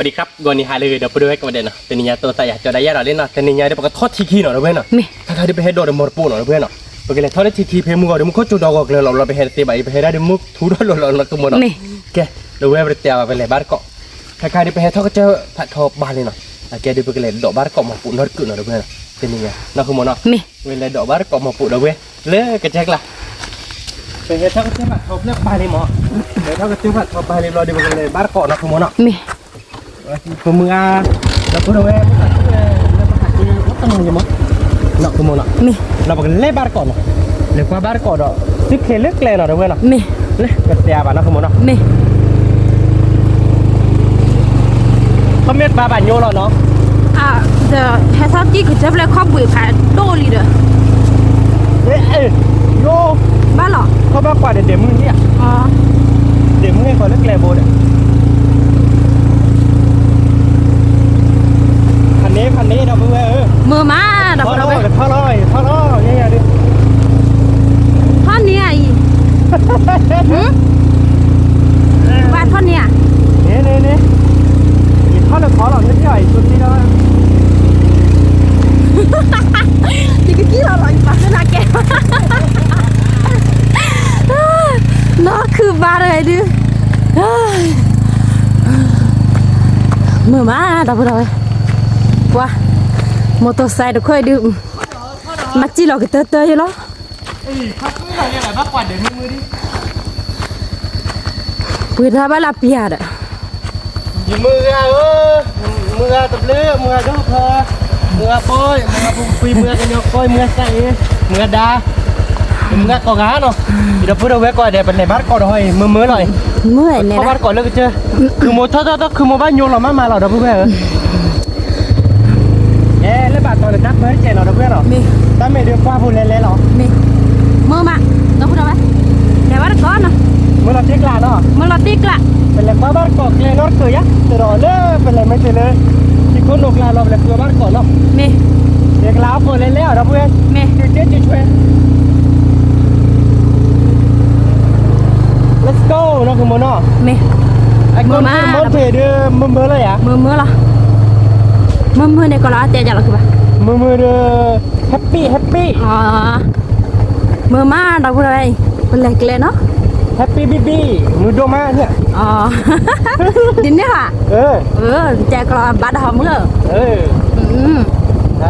วัสดีครับกอนี่หายเลยเดี๋ยวไปดูให้กันประเด็นนะแต่นี่ยาตัวใส่อยากจะได้ยาเราเล่นนะแต่นี่ยาเดี๋ยวปกติทอดทีคีหน่อยนะเพื่อนนะถ้าเดี๋ยวไปให้โดดมอร์ปูหน่อยนะเพื่อนนะปกติทอดได้ทีคีเพลมือก่อนเดี๋ยวมึงโคตรจุดดอกเลยเราไปให้เตะใบไปให้ได้เดี๋ยวมึงทูดเราตัวมันนะแกเดี๋ยวเว้ยไปเตะไปเลยบ้านเกาะถ้าเดี๋ยวไปให้ทอดก็เจอผัดทอดบ้านเลยนะแกเดี๋ยวไปเลยดอกบ้านเกาะมาปูนอดกุ่นนะเพื่อนแต่นี่ยาน่าคือมันนะเวลาดอกบ้านเกาะมาปูเดี๋ยวเว้ยเล่กระแจกละไปให้ทอดก็เจอผัดทอดเลือกบ้านเลยมั้งเดี๋ยวทอดก็เจอผัดทอดบ้านเลยเราเดี๋ยวไปเลยบ้านเกาะน่าคือมันนะPemuda, dapur gue, tengah jemot, nak kemana? Nih, nak pakai lebar kau, lebar kau dah, si kelek leh dah gue nak. Nih, leh, kerja apa nak kemana? Nih, kamu lihat bapa nyolo no? the hesap ji kerja boleh kau buat kan, doli dah. Yo, Bala? kau bawa ada demo ni ya? Demo ni kau lek lebo dah.พันนี้เราเพื่อมือมาดับเราไปท่อร้อยเนี่ยดิ ท่อนนี้ไอ้ว่าท่อนนี้นี่อีท่อนเราขอหล่อนิดหน่อยสุดที่เราที่กี้เราหล่อปากนะแกน่าคือบาร์อะไรดิมือมาดับเราไปว้ามอเตอร์ไซค์เดี๋ยวค่อยดื่มมัดจีเราก็เตยอยู่แล้วพักมืออะไรบ้างกว่าเดี๋ยวมือดิปืนท่าบ้านลาเปียดอยู่มือมือตับเลือมือดูเพอมือปอยมือปุยมือกันยกปอยมือใส่มือดามือกองาเนาะเดี๋ยวพูดเอาไว้ก่อนเดี๋ยวเป็นในบ้านก่อนหน่อยมือหน่อยเมื่อยเนี่ยนะบ้านก่อนเลิกเจอคือโมท่อคือโมบ้านโยนเรามาเราเดี๋ยวพูดไปเล่นบาดตอนนักเมื่อเจเราเพื่อนหรอตั้งไม่เดือดฟ้าพูดเล่นหรอมีเมื่อมาต้องพูดอะไรเดี๋ยวว่าก่อนนะเมื่อเราติ๊กละเนาะเมื่อเราติ๊กละเป็นเลยบ้านก่อนเลยรถเกยจะรอเลยเป็นเลยไม่เจอเลยที่คนนกลาเราเป็นเลยบ้านก่อนเนาะมีเด็กลาวพูดเล่นแล้วเราเพื่อนมีเจ๊ช่วย let's go เนาะคุณโมเนาะมีไอ้คนที่มันเถื่อนเดือมือเลยอ่ะมือละมือเนี่ยก็แล้วแต่จะเราคือแบบมือเดือแฮปปี้อ๋อมือมาเราพูดอะไรเป็นเล็กเลยเนาะแฮปปี้บีมือโดมาเนี่ยอ๋อดินเนี่ยค่ะแจกเราบัดหอมเงอไ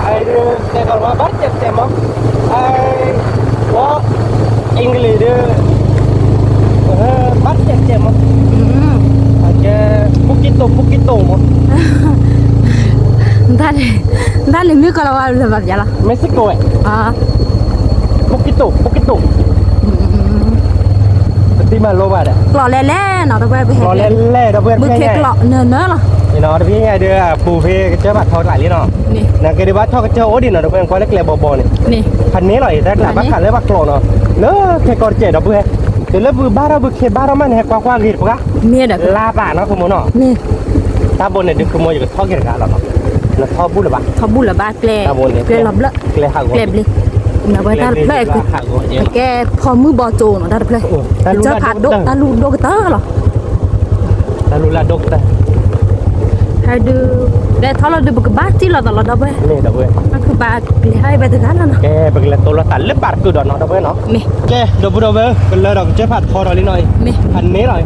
อ้เดือแต่ก่อนว่าบัดเจ็บมั้งไอ้ว่าอังกฤษเดือบัดเจ็บมั้งPoquitoมั้งDale mi kalau lebar jalan Mexico Poquito Tapi malu ada กล่อแล่ๆเนาะตะเพื่อนไปเห็น กล่อแล่ๆตะเพื่อนมือเค้กกล่อเนื้อเหรอนี่เนาะตะเพื่อนไงเด้อปูเพเจ้าบัตรทอดหลายนี่เนาะนี่นะก็ได้บัตรทอดก็เจ้าโอ้ดิเนาะตะเพื่อนคอยเล็กๆบ่ๆนี่พันนี้หน่อยแต่หลายบัตรขันเลยบัตรกล่อเนาะเนาะแค่ก่อนเจ็ดตะเพื่อนเดี๋ยวแล้วบ้านเราเคบ้านเรามันแหกกว้างๆกินปะเมียเด็กลาป่าเนาะคุณโมเนาะนี่ตาบนเนี่ยดึงคุณโมอยู่กับท่อกินกันหรอเนาะแล้วท่อบุญหรือเปล่าท่อบุญหรือเปล่าเกลหลับละเกลหักหัวเกลบเลยนะว่าตาเล็กแกพอมือบอโจเนาะตาเล็กเจ้าผัดดกตาลูดกเตอร์หรอตาลูลาดกเตอร์ให้ดูเดี๋ยวท่อเราดูบุกบ้าจีเราตลอดดับเบิ้ลนี่ดับเบิ้ลนั่นคือบ้าให้ไปถึงกันแล้วเนาะแกเป็นเลยตัวเราตัดเล็บบาดคือดอกเนาะดับเบิ้ลเนาะนี่แกดับเบิ้ลเป็นเลยดอกเจ้าผัดคอเราลิ้นหน่อยพันนี้หน่อย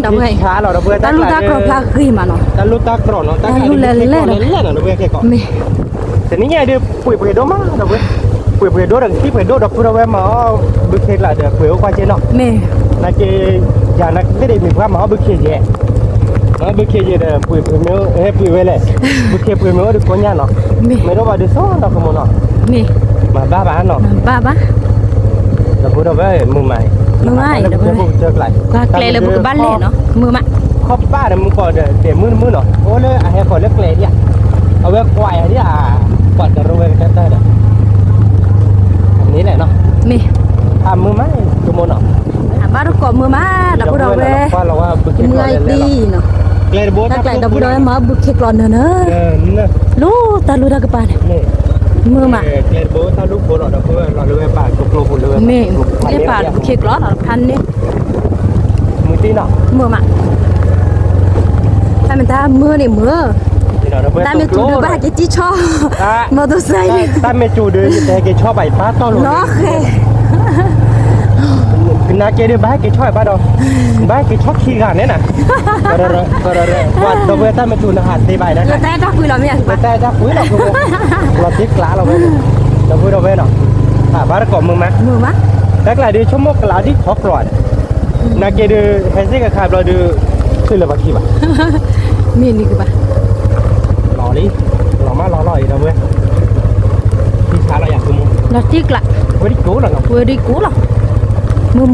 ดับเบิ้ลขาเราดับเบิ้ลตาลูตากรอบพลาครีมาเนาะตาลูตากรอบเนาะตาลูเล่นเนาะดับเบิ้ลแกก่อนแต่นี่ไงเดี๋ยวปุ๋ยโดมาดับเบิ้ลปุ๋ยโดดังที่ปุ๋ยโดดับเบิ้ลมาบึกเค้กละเดี๋ยวปุ๋ยควายเจนเนาะนักเกอย่างนักไม่ได้มีความมาบึกเค้กเย่บึกเค้กเย่เดี๋ยวปุ๋ยเมื่อปุ๋ยเวล่บึกเค้กปุ๋ยเมื่อดูคนยันเนาะไม่รู้ว่าดูซ้อนเนาะคุณโมเนาะมาบ้าเนาะบ้าเราพูดเอาไว้มือใหม่เดี๋ยวเจอไกลก็เกลเลยบุกบ้านเล่เนาะมือมาครอบป้าเดี๋ยวมึงก่อนเดี๋ยวมือเนาะโอ้เลยให้ก่อนเล็กเลยเนี่ยเอาไว้ควายเนี่ยก่อนจะรู้ไว้กันได้เด้อนี้แหละเนาะมือไหมคุณโมเนาะบ้านเราก่อมือมาดับพูดเอาไว้มือไอตีเนาะถ้าไกลดับพูดเอาไว้มาบุกเค้กร้อนเนอะลูตาลูดักปานมือมาเกลโบตาลูกโบเราดับเพื่อเราเลยปาดกลบๆเลยนี่ปาดบุกเค้กร้อนพันนี่มือ ตีเนาะ mưa mà ta mình ta mưa này mưa ta mình chủ được ba cái chi cho mà tôi say ta mình chủ được cái cho bảy bát to luôn nó khe na kia đi bác cái cho bảy bát đâu bác cái cho khi gà đấy nè rồi qua đâu về ta mình chủ là hạt tê bài đấy ta đã quý lắm nhỉ ta đã quý lắm luôn là tiếc lá rồi đâu về nào bác có mưa má chắc là đi chấm mốc lá đi khó rồi na kia đi hay gì cái khai rồi điคือเลยบางทีป่ะ miền đi cơ bà หล่อดิหล่อมากหล่อเลยนะเว้ยพี่ชายเราอยากดูมั้ง là tiếc lại เว้ยดิโก้หรอเนาะ vừa đi cũ rồi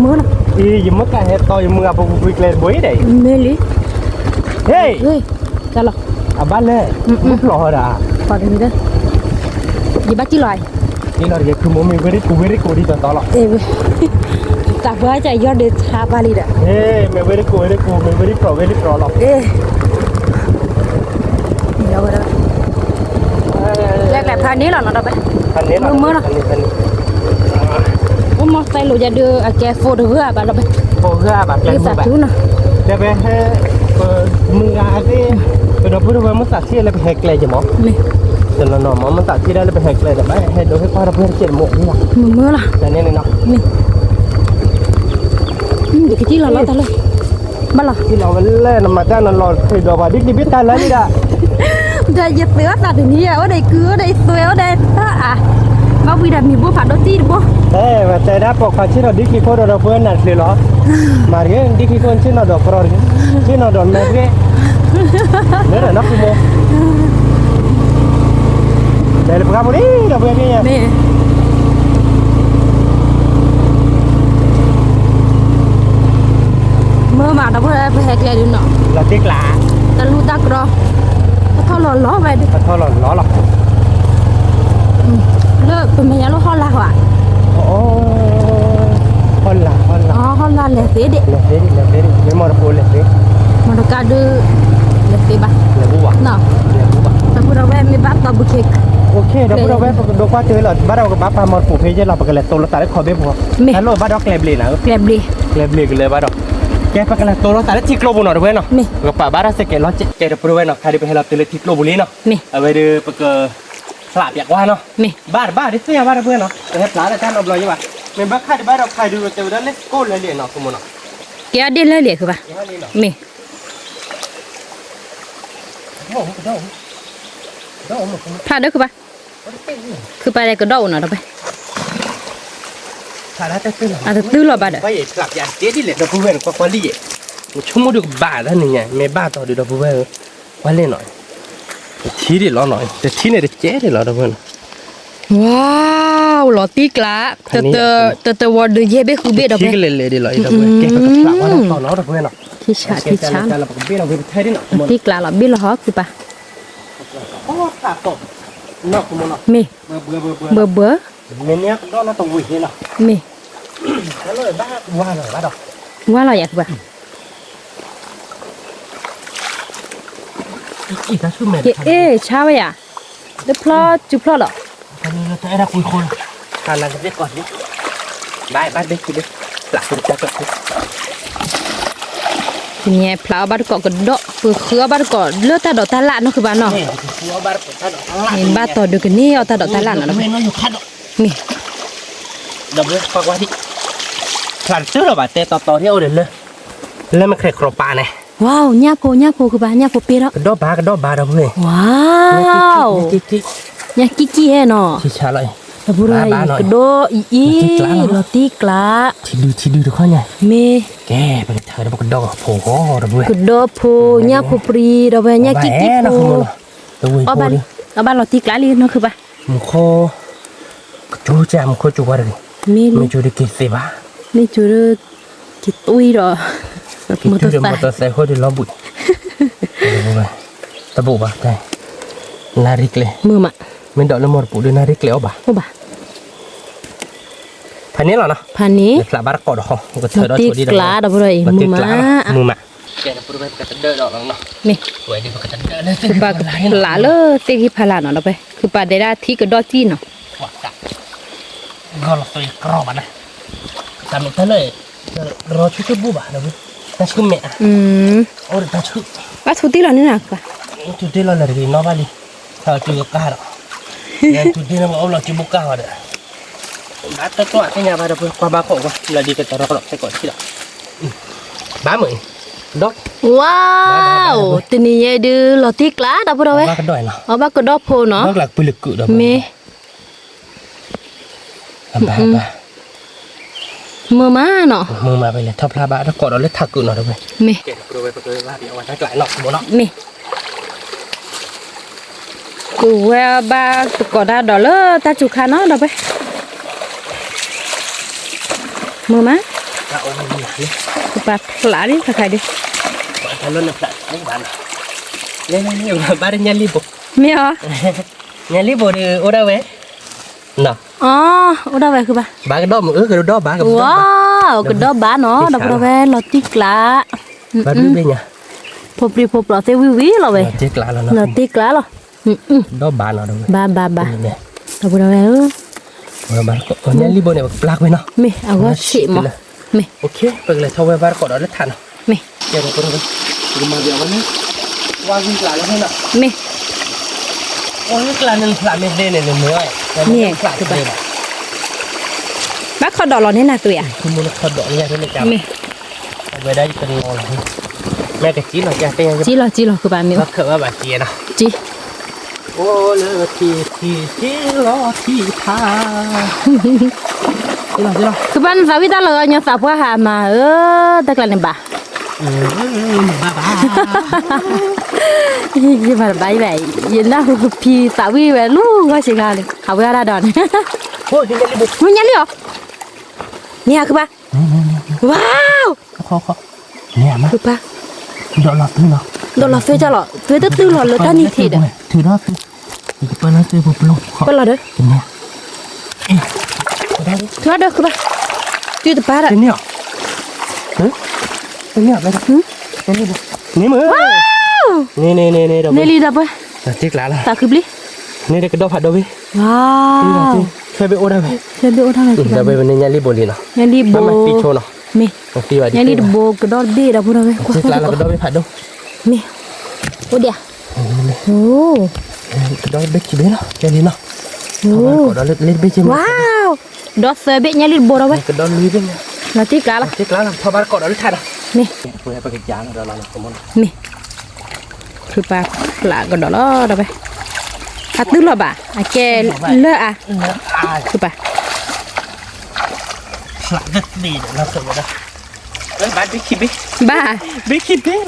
mưa rồi อียิ้มเมื่อกี้เห็นต่อยมือบุกเลยบุ้ยเด็ก mê lý เฮ้ย ơi ra lọ อ่ะบ้านเลยมุกหล่อด่า còn gì đây gì bắt chi loài นี่เราเรียกคือมุ้งมีเว้ยดิกูดิต่อหรอ ê ta với chạy do để thả ba đi đã เฮ้ยไม่เว้ยดิกูไม่เว้ยดิโปรหรอก ê đâu rồi đâu lại pha ní là nó đâu vậy คันนี้หรอ mưa rồi ôm một tay lùi ra đưa à kè phô được hứa bà đâu vậy โอ้เพื่อแบบแก đi มือ sạch แบบ chú nè จะไปให้มืองาที่เป็นเราพูดว่ามันตัดที่อะไรไปแหกเลยจะมั้ง nè แต่เราหน่อมันตัดที่ได้เลยไปแหกเลยแต่ไม่ให้ดูให้พ่อเราเพื่อนเขียนหมกนี่หรอ mưa là แต่นี่เนาะ nè để cái chi là nó ta lên bắt là ที่เราเล่นมาจ้าเราเคยดูว่าดิ๊กดิ๊กกันแล้วนี่ด่ะ đây giật tớ là từนี้ở đây cứ ở đây xuôi ở đây à mà vì là mình bố phải đốt chi được không แต่ได้ปกติที่เราดิ๊กที่คนเราเพื่อนนั่นคือหรอมาเรียนดิ๊กที่คนที่เราดอกกรอนที่เราโดนแม่เรียเนี่ยนะนักฟุตบอลเดี๋ยวเราไปนี่เราไปนี่ nè mưa mà đâu có phải hẹt lại được nọ เราติ๊กหลา ta lu ta cro ta thò lò ló về đi ขอโทษล้อหรอก lơ tụi mày nhớ lo ho la hả โอ้คนละ ho la lẹ thế đi เลเดไม่มอร์โพเลเด mà nó cả đưa lẹ thế ba เลบุวะ nọ เลบุวะ ta vừa đâu về mi bắt tao bực kẹt โอเคเดี๋ยวเราไปดูว่าเจอหรอบ้านเรากับบ้านปามอร์ปูเพย์เราไปกันเลยตัวเราแต่ได้ขอเบี้ยบัวฮัลโหลบ้านเราเกลบลีนะ kẹp đi เกลบลีกันเลยบ้านเราแกไปกันเลยตัวเราแต่ได้ทิกโลบุนหน่อยเว้ยเนาะ mi กับป่าบ้านเราเสกเราเจ๊เดี๋ยวไปดูเว้ยเนาะใครได้ไปให้เราตื่นเลยทิกโลบุลีเนาะ mi เอาไปดูไปเกอสลับอยากว่าเนาะ mi บ้านที่เสียบ้านเพื่อนเนาะแต่ให้ปลาแต่ท่านเราลอยยังไงเมื่อบ้านใครบ้านเราใครดูเจอได้เล็กโก้เลยเนาะสมมุติเนาะ kia đi lên liền cơ ba ยังไงเนาะ mi โอ้โห pha đó cơ ba cứ ba đây có đậu nào đâu vậy ถ่ายแล้วแต่ตื่น à từ từ là ba đấy ไปกลับอย่างเจ๊ดิเลยเราเพื่อนกว่าลี่ชั่วโมงดูบ้านแล้วนี่ไงไม่บ้านต่อดูเราเพื่อนว่าเล่นหน่อยทีดิล้อหน่อยแต่ทีเนี่ยเจ๊ดิล้อเราเพื่อน wow lọ tí lá từ từ vào được dễ biết không biết đâu ที vậy ก็เลยดิล้อเราเพื่อนแกก็กลับว่าต่อล้อเราเพื่อนเนาะ khi chả khi chả เราไปเบี้ยเราไปไทยดิเนาะ tí lá là biết là hết cơ ba โอ้ขาดตกเนาะคุณเนาะ mi เบื่อ bơ bơ เนี้ยก็น่าต้องวิ่งเนาะ mi แล้วเลยบ้าว่าเลยบ้าดอก quá là vậy cơ ba อีกก็ชื่อแม่ ê sao vậy à được plot chụp plot rồi ตอนนี้เราจะให้เราคุยคนการลังกันเด็กก่อนดิบ้านเด็กกินดิหลักคุณจะก็คือ thì nghe plow bắt cọ cái đọ vừa khứa bắt cọ lướt ta đọ ta lạ nó cơ ba nó นี่คือว่าบ้านผมถ้าดอก nhìn ba tỏ được cái ní ta đọ ta lạ nó ไม่น้อยอยู่คัดดอก mi ดอกเลยฟังว่าที่หลังซื้อเราบาดเตะต่อที่เอาเดินเลยแล้วมันเคยครบปลาเนี่ย wow nha po cơ ba nha po pi đó กระดอบาเราเพื่อน wow กิ๊ก nha kiki he nó ที่ชาเลย ta buru ai cái đô ý lo tí lá ที่ดูทุกคนไง mi แกเป็นเธอแล้วกระดอกโผล่เราเพื่อน cái đô po nha po pri đâu về nha kiki po ตัววิ่ง ở โผล่ ban ดิ ở ban lo tí lá đi nó cơ ba มุโคจูจามุโคจูวารี mi ไม่จูดิกิเซบ้า mi chú được cái túi rồi กิจูดิมอเตอร์ไซค์เขาดิล้อบุยตะบุบ้าได้นาริกเลย mưa mà มันดอกละมอร์ปูดินาริกเลยบ้า ô bà พันนี้เหรอเนาะ pan ní ปลาบาร์กอดหอก็เธอ nó ได้ tí ตัวดี lá đâu rồi มื mưa อ mà มือมาแกจะพูดไปกระตันเดินดอกเนาะ mi สวยดีกระตันเดินเลย คือปลาหลาเลยเตกิพาลาเนาะเราไปคือปลาได้ที่กระดอจี้เนาะ ว่าจับก็เราตัวกรอบนะจำไม่ได้เลยรอชุดบูบ้าเดี๋ยว น่าชื่อแม่โอ้ยน่าชื่อ ว่าทุติเรานี่นะป่ะ ทุติเราเลยน้องบาลีถ้าจุกก้าหรอยังทุติเราเอาเราจุกก้ามาเด้อบ้านตัวที่เนี่ยบ้านเราเป็นความบ้าของว่าเราดีกันตลอดใช่ก่อนที่เราบ้าเหมือนดอก ว้าวตีนี้ยังดูลอติกล้าดับเราเว้ย บ้ากันด้วยเนาะ เอาบ้าก็ดอกโพเนาะ บ้าหลักไปลึกกุดอก เม บ้า มือมาเนาะ มือมาไปเลยทับลาบ้าถ้ากอดเราเล็กทักกุดหน่อยด้วย เม เก็บตัวไปตัวว่าเดี๋ยววันนั้นหลายหลอกหมดเนาะ เมกูเวลบ้าตุกอดาดอลตาจุคาเนาะดับไปมือมา เอาไปนี่ กูปาหลาดิใครดิ ถ้าล้นหนักไม่บ้านเนี่ยบ้านเนี่ยรีบ ไม่เหรอ เนี่ยรีบเดี๋ยวโอ้ได้เว้ยเนาะ อ๋อโอ้ได้เว้ยคือป่ะ บ้านก็ดอมก็ดอบ้านกับ ว้าวก็ดอกบ้าเนาะดับเราเว้ยลอติกล้า บ้านรู้เป็นไง พบรีพบเราเซวิวิเราเว้ย เจ๊กลาแล้ว ลอ เนาะ ติกล้าเหรอดอบ้านเนาะด้วย บ้าเนี่ย ดับเราเว้ย บ้านก็เนี่ยรีบเนี่ยปลากไว้เนาะ me agua sí mo me โอเคไปเลยทว่าบ้านก็ได้ทัน me เดี๋ยวก็ได้ดูมาเดี๋ยววันนี้ว่าวิ่งกลาแล้วนะ me โอ้ยกลานึงกลาไม่ได้เนี่ยเนื้อเนี่ยกลาคือแบบ bác kho đỏ lò thế nào tụi à คือมูลค่าดอกเนี่ยที่ไม่จำ me ไปได้เป็นงอเลยแม่กะจีหน่อยจ้ะเป็นยังไง chỉ lo cứ bà miêu ว่าเคยว่าแบบจีนะ chỉ โอ้เลยทีรอทีพาจีหน่อย cứ bạn sao biết ta lừa nhau sao quá hà mà ta là này bà บ้า cái bà bay vậy nhìn nó phi sao biết vậy luôn quá xì gà đi học ra đòn โอ้ยยังไม่ได้บุก muốn nhắn đi hả nè cứ bà wow เขาเนี่ยมั้ย cứ bà ดอกหลับนี่เนาะ đỏ là phê cho lọ phê tất tư lọ lỡ ta như thịt à ถือรอบสิอีกปันนั้นซื้อปุ๊บลง bắt lọ đấy เนี่ยได้ thứ đó cứ bà chưa tập ba đấy เป็นเนี่ยเฮ้ยเป็นเนี่ยไปดูเป็นนี่ดูนี่มือนี่เดี๋ยว nè đi đập ơi จิ๊กหลาละ ta cứ đi นี่เด็กกระโดดผัดดูวิ wow เคยไปโอ้ได้ไหม chơi bị ô thang này เดี๋ยวไปวันนี้ยันรีบบุรีเนาะ nhà đi มัน bồ ปีโชเนาะ mẹ มันปีว่าดี nhà đi bồ cái đó đi đâu đâu đấy จิ๊กหลาละกระโดดไปผัดดู mẹ ô đi à ô กระโดดเบ็ดจีเบ้เนาะแค่นี้เนาะ ô กระโดดเล่นเบ็ดจี wow đó xe bị nhà đi bồ đâu đấy กระโดดลุยเป็นไง là tí cá là จิ๊กหลาละพอบ้านกระโดดเล่นทันอ่ะ mẹ เพื่อไปกินยาเราเราสมมติ mẹ cứ bà là cái đó đó đâu đấy à tức là bà à kè lơ à cứ bà หลังก็ดีเราสมมตินะเอ้ยบ้านบิ๊กคิดบิ๊ก bà บิ๊กคิดบิ๊ก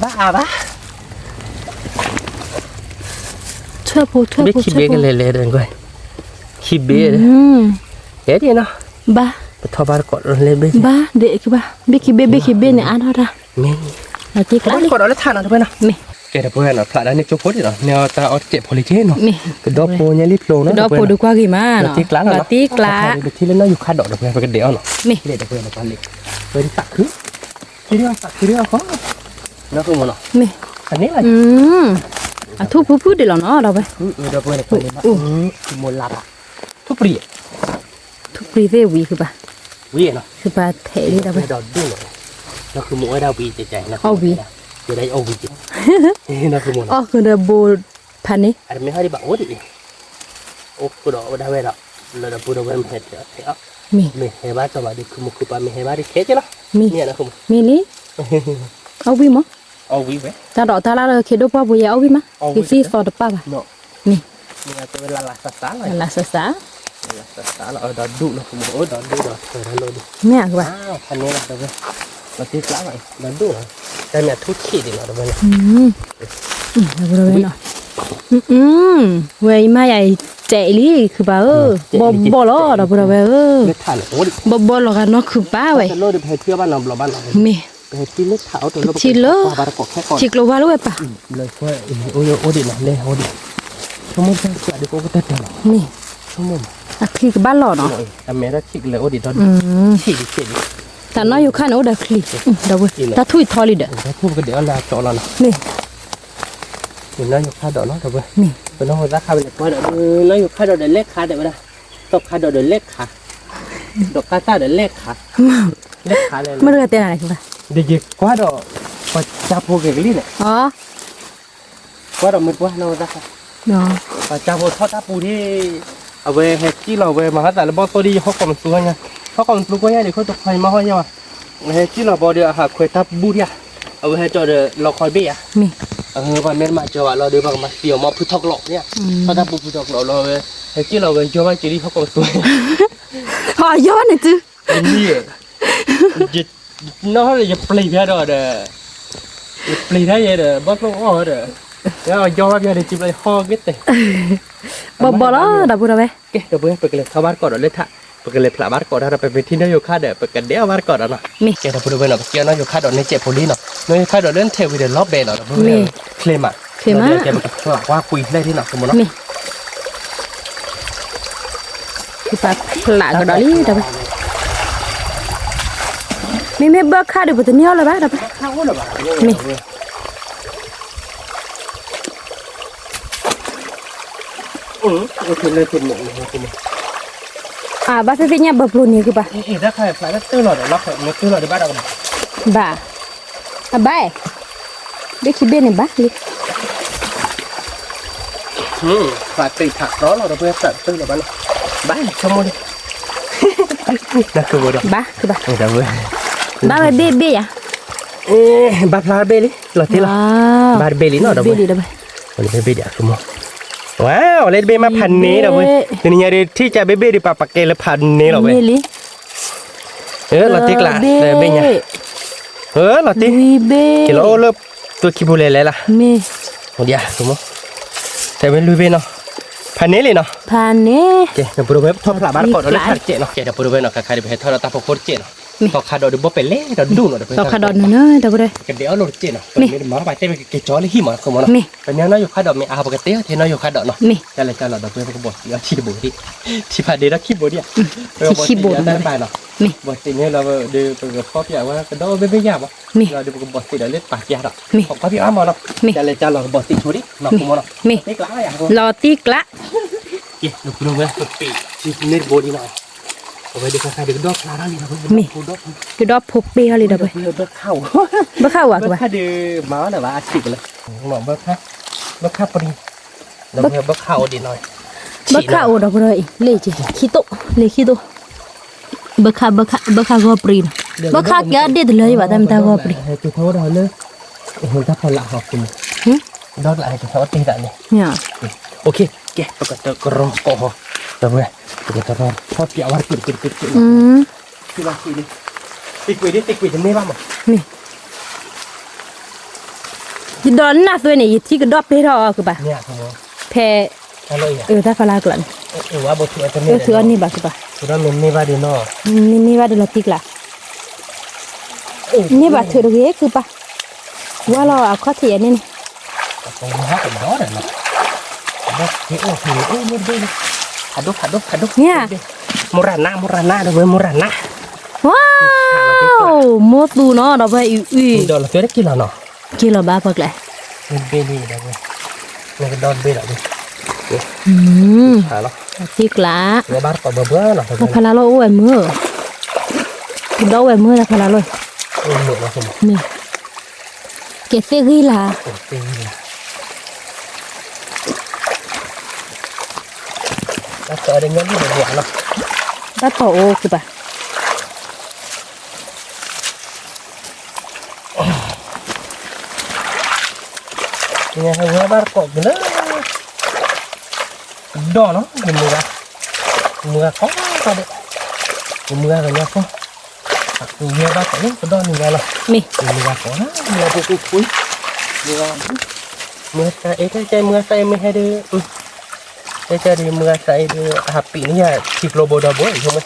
บ้าบ้า thưa bố บิ๊กคิดบิ๊กกันเลยเดินไปคิดบิ๊กเดี๋ยวเนาะ bà ทบาร์กอดเล่นบิ๊ก bà để cái bà biết cái bên này ăn thôi ra มี là tí ทบา cá ร์ đi กอดเล่นทานอะไรไปนะ mẹ แกเดี๋ยวเพื่อนเนาะพลาดนี่จุกพอดีเนาะเนี่ยตาเอาเจ็บพอลิเจนเนาะ mẹ กระโดดโปเนี่ยรีบลงนะ đó bố được qua gì mà เรา nó ตีกลาง là เนาะ tí cá ที่เล่นน้อยอยู่คาดดอกเดี๋ยวเพื่อนไปกันเดี๋ยวเนาะ mẹ เดี๋ยวเพื่อนเราไปเล็กเป็นตักคือที่เรียกตักที่เรียกเขาเนาะคือมันเนาะ mẹ อันนี้แหละ à thu phú phú để nó đâu vậy เดี๋ยวเพื่อนไปเล่นคือมันลับทุบปรี thu phí về vị cứ bà วิ่งเนาะ cứ bà thể đi đâu ไม่ vậy ดอดด้วยเราคือมุ้ยดาววีใจนะจะได้เอาวีจิเราคือมุ้ย cái đó bố pan đi อันไม่ให้ได้บอกโอ้ดิโอ้กูดอกได้เวลาเราจะพูดเอาไว้ไม่เห็นเถอะ mẹ ไม่เห็นบ้านจะมาดิคือมุกคือปาไม่เห็นบ้านดิเคสเนาะ mẹ เนี่ยนะคือ mẹ đi áo vi mà เอาวีไว้ ta đỏ ta là khi đâu qua bây giờ áo vi mà cái phi phò được ba bà เนาะ mẹ เนี่ยจะเวลาละสาเลย là sợ xá สาเราดอดดุนะคือมุ้ยดอดดุดอดเถอะเราดิ mẹ cứ bà อ้าวคันนี้นะเราไปเราตีกล้าไปดอดดุแต่เนี่ยทุกขีดดิเราไปเนี่ย là đâu vậy nó vậy mà vậy chạy đi cứ bà bò lo đâu đâu vậy เลือดถ่านโอ้ดิ bò lo cái nó cứ ba vậy จะโลดไปเที่ยวบ้านเราบ้านเรา mẹ ไปที่เลือดถ่านตัวเรา chỉ lỡ บ้านเราแค่ก่อน chỉ lo vào luôn bà เลยช่วยโอ้ดินะเลยโอ้ดิชั่วโมงจะเดี๋ยวก็เต้นเนาะ mẹ ชั่วโมง à khi cái ba lò nó อเมริกาชิกเลยโอ้ดิตอนฉีด ta nói yêu khăn ở đây khi đâu vậy ta thui thò đi đấy แล้วพูดกันเดี๋ยวเราเจาะเราเนาะ mẹ เห็นน้อยอยู่ค่าดอกเนาะเดี๋ยวไป mẹ เป็นน้องราคาเป็นตัวเดี๋ยวน้อยอยู่ค่าดอกเดี๋ยวเล็กขาเดี๋ยวไปนะตกค่าดอกเดี๋ยวเล็กขา ดอกกาตาเดี๋ยวเล็กขาเลย ไม่รู้เต้นอะไรกัน เด็กกว่าดอกกว่าจับพวกเกลี่เนี่ย อ๋อก ว่าดอกมืดกว่าเราจะ เนาะ กว่าจับพวกทอดตาปูที่เอาไว้ให้ที่เราไว้มาหาแต่ละบ่อตัวดีเขากำลังตัวไงเขากำลังตัวก็ยังเดี๋ยวเขาจะคอยมาห้อยยังวะให้ที่เราบ่อเดียวหาคอยทับบูเดียเอาไว้ให้จอเดี๋ยวเราคอยเบี้ย มี วันเมื่อมาเจอว่าเราเดี๋ยวมาเสี่ยวมาพุทธกหลอกเนี่ยเขาทับปูพุทธกหลอกเราเลยให้ที่เราไว้เจอว่าจีรีเขากำลังตัว พอย้อนหน่อยจื้อ นี่จิตน้องเลยจะปลีได้ดอปลีได้ยังเด้อบ่ต้องอ้อเด้อแล้วยอมยังได้จิบเลยห่อกิเต บ่แล้วดับบุระเว้ เดี๋ยวเพื่อนไปกันเลยเข้าบ้านก่อนเลยท่าไปกันเลยพลาบ้านก่อนเราไปที่นายกข้าเด้อไปกันเดี๋ยวบ้านก่อนเนาะเดี๋ยวเราไปดูเนาะเกี่ยวนายกข้าดอกในเจ็บพอดีเนาะนายกข้าดอกเล่นเทวีเดล็อบเบนเนาะเพื่อนเคลมอ่ะเดี๋ยวไปว่าคุยได้ที่เนาะสมมติเนาะ คือปลาหลากระดอลี่ดับมีเบิกค่าเดี๋ยวตัวนี้เอาเลยบ้างดับ ข้าวหรือเปล่าโอเคเลยเป็นหนึ่งเป็นหนึ่ง บ้าเฟียเนี่ยเบิกพลุนี่คือปะ อีกถ้าใครพลาดตื้อหน่อยเดี๋ยวล็อกไม่ตื้อหน่อยเดี๋ยวบ้านเรา บ้าบ้าเด็กขี้เบี้ยเนี่ยบ้าลิ ฝากตีถักร้อนเราเพื่อสั่งตื้อเราบ้านชมโมดิน่าคือโมดิ บ้าคือบ้า เดี๋ยวเว้ย บ้าไปเบี้ยอ่ะ บ้าพลาเบลี่หลอดที่ละบ้าเบลี่เนาะเดี๋ยวเว้ยวันนี้เบลี่อะคือโมว้าวเล่นเบมาพันนี้เดี๋ยวเว้ยทีนี้ยังที่จะเบบี้ดีป่ะปักเกลือพันนี้เหรอเว้ยหลอดที่ละเบบี้เนี่ยหลอดที่กิโลเลิบตัวคิบูเล่เลยล่ะโอ้ยคือโมแต่เป็นลูเบเนาะพันนี้เลยเนาะ พันนี้ เจ๊เดี๋ยวปรุงไว้ทอดปลาบ้านก่อนเราเล่นเจ๊เนาะเจ๊เดี๋ยวปรุงไว้เนาะใครๆไปให้ทอดเราตาพกโคตรเจ๊เนาะตอกขาดอดูบ่เป็นเล่เราดูเนาะเดี๋ยว ตอกขาดอนเนอะเดี๋ยวไปเลย กันเดี๋ยวเราเจ๊เนาะเป็นหมาไปเต้ไปเกจอเลยหิมะคือมันเนาะเป็นยังน้อยอยู่ขาดอมีอาปกติเทน้อยอยู่ขาดอเนาะจะอะไรจะเราเดี๋ยวเพื่อนก็บอกเดี๋ยวที่บุรีที่พาเดี๋ยวขี้บุรีอ่ะขี้บุรีได้ไปเนาะบอกทีนี้เราเดี๋ยวไปกับพ่อพี่ว่ากระโดดไม่ยากวะเราเดี๋ยวไปบอกทีเดี๋ยวเล่นปากยาเนาะของพ่อพี่อ้อมเนาะจะอะไรจะเราบอกทีชูดิเนาะคือมันเนาะนี่กล้าอย่าง รอตีกละ เดี๋ยวปรุงไว้ปีที่เนื้อโบดีหน่อยเอาไว้เดี๋ยวใครเดี๋ยวดอกลาได้เลยนะเพื่อนคือดอกพกเปียเลยเดี๋ยวไป เบิกเข้า บ่เข้าอ่ะคือว่า ถ้าดื้อม้าหน่อยว่าอาชีพเลยหมอเบิกเข้าพอดีเราเบิกเข้าดีหน่อย บ่เข้าดอกเลยเลยจิขี้โตเลยขี้โตบ่เข้าก็ปรีนบ่เข้าแกเด็ดเลยว่าแต่มันก็ปรี ตัวเท่าเราเลยเห็นถ้าพอละหอกคุณดอกอะไรตัวเท่าตีได้เนี่ย เนี่ย โอเคแกปกติกรองโอ้โหแต่เว้ยปกติเราชอบเกี่ยววัดกุดที่ว่าที่นี่ติ๊กวีจะไม่บ้างมั้ง นี่ยิดอนน่ะตัวนี่ที่ก็ดอกเพรอคือป่ะ เนี่ยครับผม แพ้ อะไรอ่ะ ถ้าฟาลากลัน ว่าบทตัวจะไม่ คืออันนี้บ่คือป่ะ คือเราไม่ว่าดีเนาะ นี่ว่าเดี๋ยวเราติกละนี่บ่ถือเคือป่ะว่าเราเอาข้อเสียนี่ ตรงนี้ผมร้อนเลยเนาะแล้วที่โอ้โหไม่ได้ขัดดุเนี่ยโมรานะเดี๋ยวเว้ยโมรานะ ว้าวหมดดูเนาะเราไปอี ดอลลาร์เท่าไหร่กิโลเนาะ กิโลบ้าพักเลย เบลี่เดี๋ยวเว้ยนี่ก็ดอลเบลล์ดิหาเนาะ ติกละ เมื่อบาร์ก็เบื่อเนาะ พลาโลอ้วนมือดอกอ้วนมือนะพลาโล หมดแล้วสม นี่เกษตรกีฬา โอ้ตีเลยแล้วต่อได้เงินที่เหลือเนาะ บ้าต่อโอคือป่ะ เนี่ยเมื่อบาร์ก็เนื้อดอเนาะเมื่อเขาก็ได้เมื่อกันเนี่ยเขาเมื่อบาร์ก็เนี่ยก็ดอหนึ่งแล้ว นี่ เมื่อเขานะเมื่อคุยเมื่อใจเมื่อใจไม่ให้ดื้อใจดีเมื่อใจดื้อหับปีนี่อย่าติดโรบอดบ่อยใช่ไหม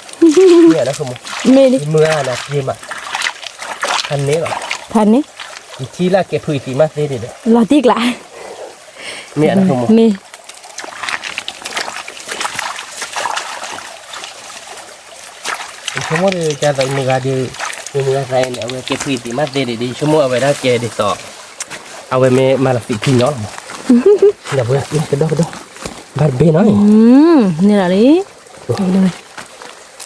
เนี่ยนะสมมติ นี่ดิ เมื่อนะยิมอ่ะทันนี้หรอ ทันนี่ ที่ละเก็บผืนสีมาได้ดิเด้อ รอติกละ เนี่ยนะสมมติ มี ชั่วโมงจะใส่เมื่อเดียวเมื่อใส่เนี่ยเอาไว้เก็บผืนสีมาได้ดิชั่วโมงเอาไว้ได้เกดิต่อเอาไว้มาละสีพี่น้องเดี๋ยวเว้ยกระโดดบาร์เบน้อย นี่แหละดิ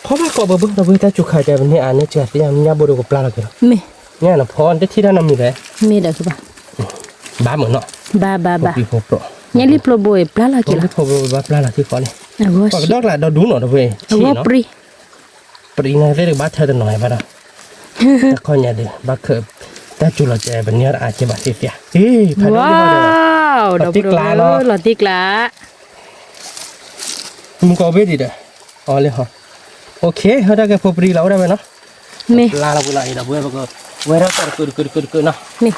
พอ เพราะว่าก็บ่เราเว้ยแต่จุกไข่แต่วันนี้อ่านเนี่ยจะยังยาบ่ดูกับปลาละกัน มี เนี่ยน่ะพอได้ที่ด้านนั้นมีเลย มีเด้อคือปะ บ้าเหมือนเนาะ บ้า ปีโปร เนี่ยรีบโปรโบยปลาละกี่ละ พอบ้าปลาละที่ขอนี่ เอาว่า ก็ดอกละดอกดูเนาะเว้ย เอา ชี้ ว่า เนาะ ปรี ปรีไงได้บ้าเธอจะหน่อยบ้าเนาะแต่ข้อเนี่ยเด้อบ้าเคยแต่จุละใจแบบนี้อาจจะบาดเสียเฮ้ยพันธุ์ ว้า นี้ ว ลอติกลาเนาะ ลอติกลา มึงก็เวดีเด้ออ๋อเลยเหรอโอเคเขาได้แค่พอปรีแล้วได้ไหมเนาะ มี ลาเราบุหรี่เราเว้ยเราก็เว้ยเราก็กึดเนาะ มี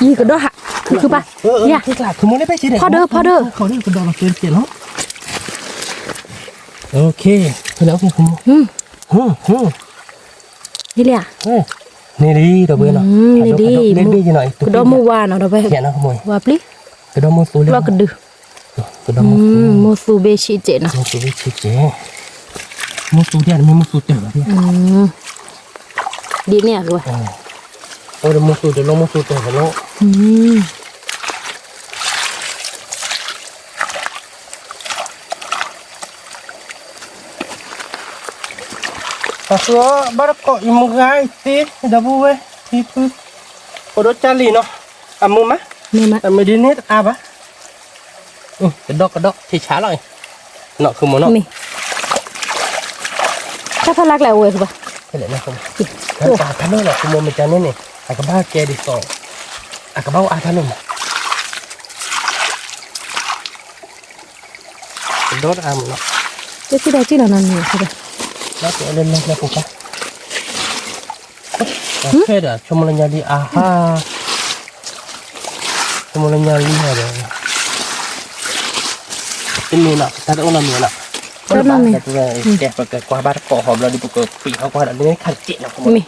อีกระโดดฮะคือปะ อย่าที่กลาคือมึงได้ไปสิเด้อ พอเด้อ เขาเนี่ยกระโดดเราเปลี่ยนเนาะโอเคแล้วคุณ นี่เลยอ่ะ นี่ดีเราเว้ยเนาะ นี่ดี เล่นดีหน่อย กระโดดมือวานเอาไป เขียนนะขโมย ว่าปลี กระโดดมือสูเลย ลอกกระดือก ระโดดมือสู มือสูเบชิเจนะ มือสูวิชิเจมือสูเดียนมือสูเต๋อพี่ ดีเนี่ยคือว่า โอ้เดี๋ยวมือสูเดี๋ยวลงมือสูเต๋อไปแล้ว Pasal barakok imu gai ti dah buat tipu. Kodok cali no. Amu mah? นี่มา Amu di ni apa? Kedok ti chalai. Nak ke mana? มีถ้าพลักแล้วเว้ยคือปะ Kelak nak kamu. Kan kan nak kamu macam ni ni. Aku bahagia di so. Aku bawa akan ni. Kedok amu nak. จะที่ใดที่เรานั่นนี่คือปะ Nak ada nak buka. Okey dah, cuma nyali aha. Cuma nyali ada. Ini nak, tak ada orang ni nak. Orang ni. Okey, pakai kuah bar kok hom lah dibuka pi kau kuah dak ni kacik nak kamu. มี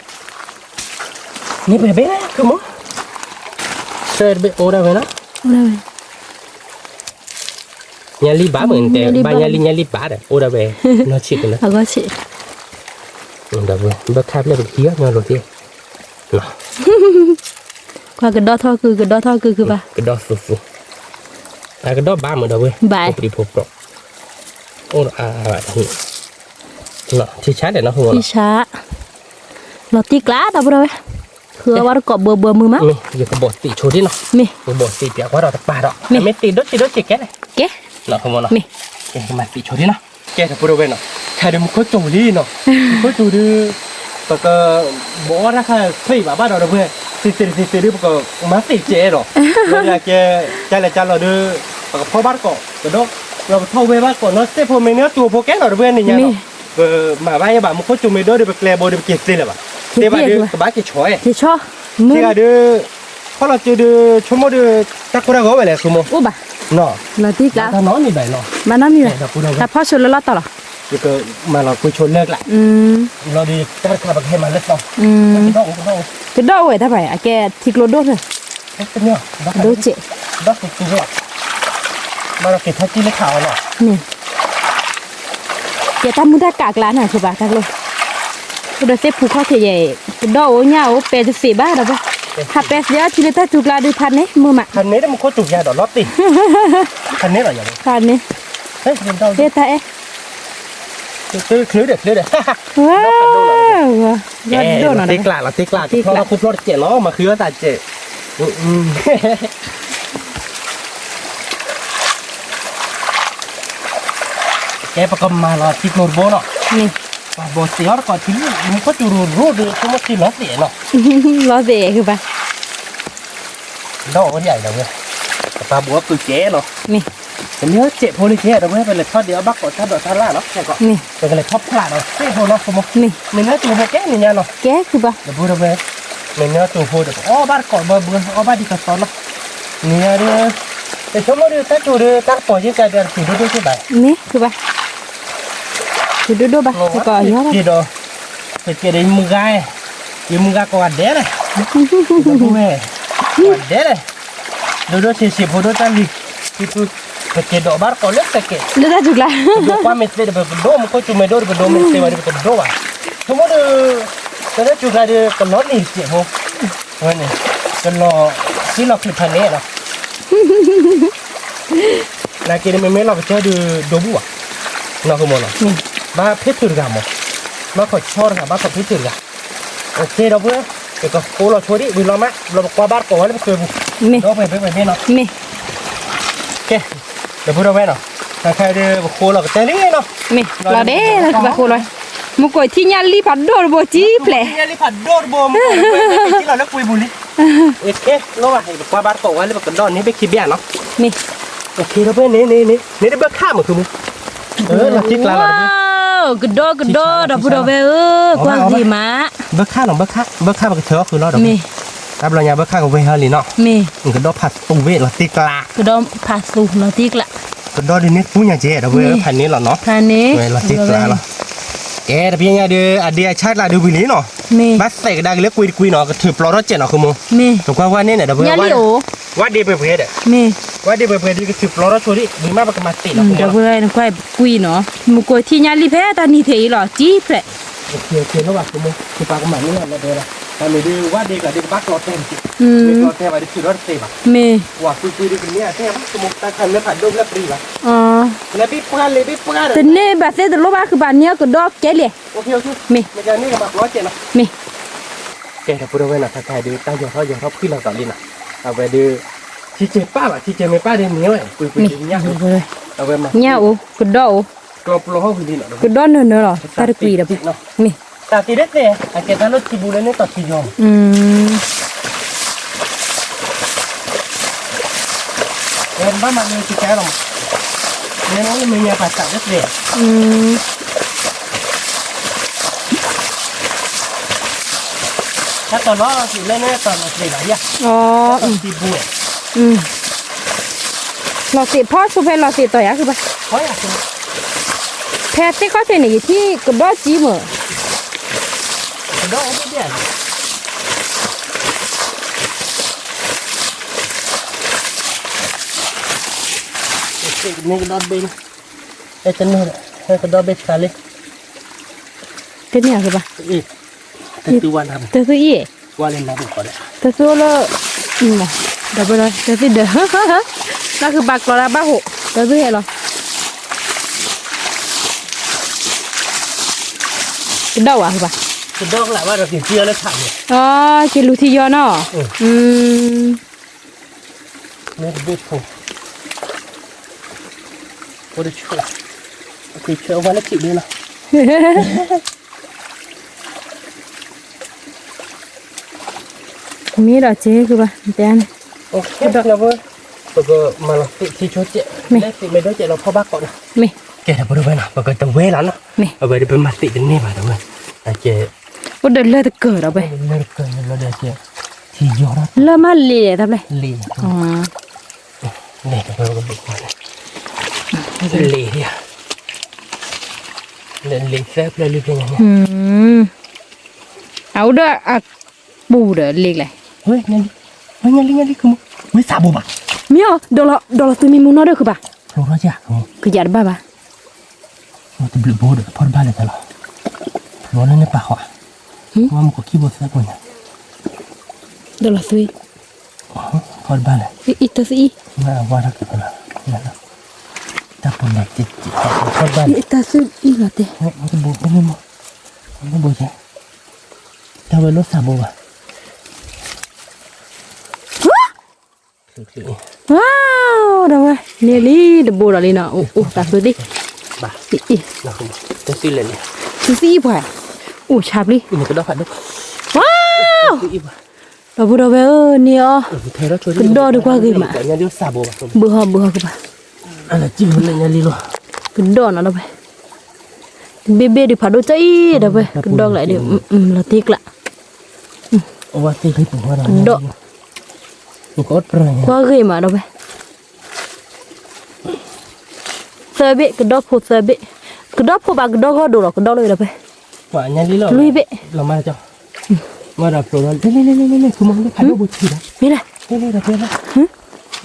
Ni bebe kamu. Serbe ora bena. อะไรไหม Nyali ba men te, ba nyali ba dah. Ora be. No cik lah. เอาก็สิ Dah be. Ba khap le be kia nyalo ti. Nah, ความกระโดดท่อคือกระโดดท่อคือปะ kedok susu. Kedok ba men dah be. Ba. Pri pop. Ora ni. Nah, cicak dah nak huang. ที่ช้าเราตีกล้าแต่พวกเราเว้ยคือว่าเราเกาะเบื่อมือมั้ง Ni, dia ke bos ti curi noh. มี Ke bos ti pihak kau dah tepat dak. Ni. Mesti dot cik kan. เก๊ Nak kamu noh. Ni. Ke mati curi noh. Ke dah pura ben noh. Kai mu ko curi noh. Ko curi pak bo ra kha thei ba ba dak dah. Si dia pak mati je noh. Ya ke cala de pak pho bar ko. Ke dok.เราเท่าเวบ้าก่อนเนาะเซฟโฟเมเนื้อตัวโปแกนเราเพื่อนนี่ไงเนาะมาบ้านยังบ้านมันก็จุ่มไม่ได้เดี๋ยวไปแกลบอลเดี๋ยวไปเก็บเส้นเลยป่ะเดี๋ยวบ้านเดี๋ยวกับบ้านเก็บช่อย ที่ชอบมือ ที่เดี๋ยวพอเราเจอเดี๋ยวชั่วโมงเดี๋ยวตักกูได้ก็ไปเลยสมมติ อุบะ เนาะ เราตีกล้า ถ้าน้องนี่ได้เนาะ มาน้ำมีไหม แต่กูได้ ถ้าพ่อชนแล้วต่อหรอ เดี๋ยวก็มาเราคุยชนเลิกละเราดีตัดขาแบบให้มันเลิกต่อต้อง กระโดดเว้ยถ้าไปอะแกทิกโลโดดเลย เป็นเนี่ย โดดเจ๊ ดักตัวเนี่ยมาเราเก็บทักกี้เล็กขาวเนาะ นี่แกทำมุดกากล้านหน่ะคือปะทักเลยกูได้เซฟผูกข้อเทียใหญ่กระโดดโอ้ยโอ้เปจะเสียบ้าหรอปะถ้าเปเยอะทีละถ้าจุกลาดูทันเนี่ยมือมา คันนี้มันโคตรจุกยาดอกรอบติคันนี้เหรออย่างนี้ ทันเนี่ย เฮ้ยเดี๋ยวเรา เฮ้ยตาเอ๊ะ คือคลื้อเด็ดคลื้อเด็ด ว้าวกระโดดหน่อย ติ๊กหลักติ๊กหลักเพราะเราคุบรถเจ๋ล้อมาคือแต่เจ๋แกประกอบมาเราทิกโนโบเนาะ นี่ โบเสียก่อนที่มันก็จูรูดูชั่วโมงที่ล้อเสียเนาะ ล้อเสียคือปะ ดอกใหญ่เลยเว้ยปลาบัวคือเจ๊เนาะ นี่ เป็นเนื้อเจ๊โพลิเจ๊เราไม่เป็นเลยทอดเดียวบักก่อนทอดดอกทอดล่าเนาะแค่ก่อน นี่ เป็นเลยทอดพลาดเนาะเจ๊โพเนาะสมมติ นี่ เนื้อตัวโพแก่นี่เนี่ยเนาะ แกคือปะ เดี๋ยวพูดเอาไปเนื้อตัวโพเดี๋ยวอ๋อบ้านก่อนบ้านเบื่ออ๋อบ้านที่กระสอนเนาะเนี่ยเด้อแต่ชั่วโมงเดียวแต่จูเดียวตั้งปล่อยยังไงเดี๋ยวถือดูใช่ไหม นี่คือปะคือดูปะคือก่อนเยอะปะ กี่ดอกเป็นกี่ได้มึงไงยังมึงไงก่อนเด้เลยดูแม่ก่อนเด้เลยดูเสียพอดูจังดิที่ตัวเป็นกี่ดอกบ้านก่อนเล็กแต่กี่ เลือดจุกละ ดูความเม็ดเดี๋ยวเป็นโดมันก็จุ่มไม่โดเป็นโดมันเสียวันเป็นโดอ่ะชั่วโมงเดียวตอนนี้จุกอะไรเดี๋ยวกันล้อนี่เสียพอวันนี้กันล้อที่เราคลิปทันเนี่ยเนาะนาเกณฑ์ไม่เราไปเจอดูบัวน่าขโมยเนาะบ้าเพชรตุรกาม มาขอชอบค่ะมาขอพิจิตรอ่ะโอเคเราเพื่อนเดี๋ยวก็โคเราช่วยดิวิลล์มาเราบอกว่าบ้านก่อนแล้วไม่เคยบุกเราไปเนาะ นี่ โอเคเดี๋ยวพูดเอาไว้เนาะถ้าใครเดี๋ยวโคเราก็เตะนี่เนาะ นี่เราเด้เราคือโคเลยมุกที่ยันลีผัดโดดบ่จีแผล นี่ลิผัดโดดบอมที่เราเลิกคุยบุรีโอเคเราว่าให้บอกว่าบ้านก่อนแล้วบอกกันดอนนี้ไปคิดแบบเนาะ นี่ โอเคเราเพื่อนนี่ได้เบิกข้ามเหมือนคือมึงเราคิดแล้ว ว้าวกระโดดเราพูดเอาไว้กว้างดีมะ เบิกข้ามหรอเบิกข้ามมันก็เถอะคือเราดอก นี่ ครับเราเนี่ยเบิกข้ามกับเวฮาลีเนาะ นี่ มันก็ดอกผัดตุ้งเวทเราตีกลาก ระโดดผ่าสูเราตีกละ ก็ดอกดินนี่ปุ้งอย่างเจ๊เราเว้ยพันนี้เราเนาะ ทานนี้ เว้ยเราตีกลาเราแต่พี่เนี่ยเดี๋ยวชาติละดูวิลีเนาะ นี่ บัสเสกได้เล็กคุยเนาะก็ถือปลอดเจ็ดเนาะคือมึง นี่ ถูกว่าเนี่ยเดี๋ยว ยันลีโอ ว่าดีไปเพื่อน นี่ ว่าดีไปเพื่อนดีก็ถือปลอดช่วยดิมีมากกว่ามาติเนาะ เดี๋ยวเพื่อนค่อยกุยเนาะมุกที่ยันลีแพ้ตอนนี้เทหรอจีแผล โอเคแล้วว่าคือมึงคือปากมันนี่แหละเดี๋ยวแต่ไม่ดูว่าดีกับดีบักรอเต็มจิรอเต็มว่าดีคือรถเต็มอ่ะ นี่ ว่าคุยดีกันเนี่ยแต่ว่าสมมติตาคันแล้วผัดดมแล้วปรีว่ะ อ๋อ แล้วพี่ปลาเลยพี่ปลา แต่เนี่ยแบบเสร็จแล้วว่าคือบานเนี้ยก็ดอกแกเลย โอเค นี่ ไม่ใช่นี่กับบักร้อยเจ็ดเนาะ นี่ แกถ้าพูดเอาไว้นะถ้าใครดูตั้งยอดขึ้นเราต่อลินอ่ะเอาไปดูที่เจ็บป้าอ่ะที่เจ็บไม่ป้าเดินเหนียวอ่ะคุย นี่ เนี่ย เพื่อน เอาไปมา เนี่ยโอ้กระโดด กรอบร้อยคือดีเนาะ กระโดดเนอะหรอตาตะกุยดับ เนาะ นี่ ตาตีเด็ดเนี่ยอาเกตันรถที่บูเลนี่ตัดที่ยอม เดินบ้านมาเลยที่แกหรอเนี่ยน้องมีเงี้ยปัดจับเด็ดเลยถ้าตอนน้องเราสิเล่นเนี่ยตอนเราสิไหนอ่ะ อ๋อ ที่บูอ่ะ เราเสียพ่อสุเพลเราเสียต่อยอะคือปะ เฮ้ยอ่ะ แพทย์ที่เขาเสียหนีที่กระโดดจีเหมือ กระโดดไม่ได้นี่กระโดดเบนไอ้ตัวนี้กระโดดเบนสาลี ก็เนี่ยคือปะ อีแต่ตัววันทำ แต่ซื้ออี วันเล่นน้ำก่อนเลย แต่ซื้อแล้วนะดับเบิลเลยแต่ซื้อเด้อนั่นคือบักเราละบ้าหกแต่ซื้อเหรอกระโดดอะคือปะ กระโดดแหละว่าเราถึงเชื่อแล้วถ่ายเนี่ย อ๋อกินลูทียอเนาะนี่เบ็ดผมโอ้ยช่วยโอเคช่วยวันละกี่เดือนละ มีดอกเจ๊คือปะแตน โอเคนะเว้ยแล้วก็มาละติที่ช่วยเจ๊แล้วติไม่ได้เจ๊เราพ่อบ้าก่อนนะ มี แกทำไปด้วยนะปกติเวลานะเอาไปเป็นมาติเป็นนี่มาด้วยไอ้เจ๊ ก็เดินเลยตะเกิดเอาไป เลิกเกินแล้วเดี๋ยวเจ๊ที่ยอด เริ่มมาเลียทำเลย ลี อ๋อ นี่ก็เราก็บุกมาลีเนี่ยลีแซ่บเลยลีเป็นยังไง เอาเด้ออ่ะปูเด้อเล็กเลย เฮ้ยงั้นคือมึงไม่สาบุบอ่ะ มีอ๋อดอลตัวมีมุนนอเด้อคือปะ รู้แล้วจ้ะมึง คือยัดบ้าปะ เราจะบลูบอร์ดพอบ้านเลยตลอดร้อนในปากว่ะว่ามันก็ขี้บดแซ่บกว่าเนี่ย ดอลซุย พอบ้านเลย อีตัวสิ มาว่ารักกันนะนั่นนะแต่ปนเด็กจิตพอบ้าน อีตัวซุยอีหล่ะเต้ มันจะบุบไม่มั้งไม่บุบใช่แต่ว่ารถสาบุบอ่ะ ว้าวเด้อเว้ยเนลี่เดบูดอลีน่ะโอ้ตาซุยดิ บ้า อี นะคุณจะซื้อเลยเนี่ย สิพ่อโอ้ชาบลิ อีนี่ก็ได้ผัดด้วย ว้าว ซื้ออีกว่ะ ดอกบัวดอกเว้ยเนี่ย เธอแล้วช่วย กระโดดดีกว่าคือมา แต่เนี่ยเดี๋ยวสาบุบอ่ะ เบื่อคือปะ อะไรจิ้มเลยเนี่ยลีโล กระโดดนะเด้อเว้ยเบๆดิพาโดใจเด้อเว้ยกระโดดlạiเดี๋ยวละติกละ ว่าตีให้ผมว่าเรา ดอก มันก็อดเปรี้ยว qua ghi mà đâu vậy sơ bị cái đó phụ sơ bị cái đó phụ bà cái đó có đủ rồi cái đóเลยđâu vậy ว่าเนี่ยลีโล lui bị เรามาจ้ะมาดับโปรแล้วนี่คือมันได้ผัดด้วยบุชีนะ นี่แหละ นี่ดับเลยนะ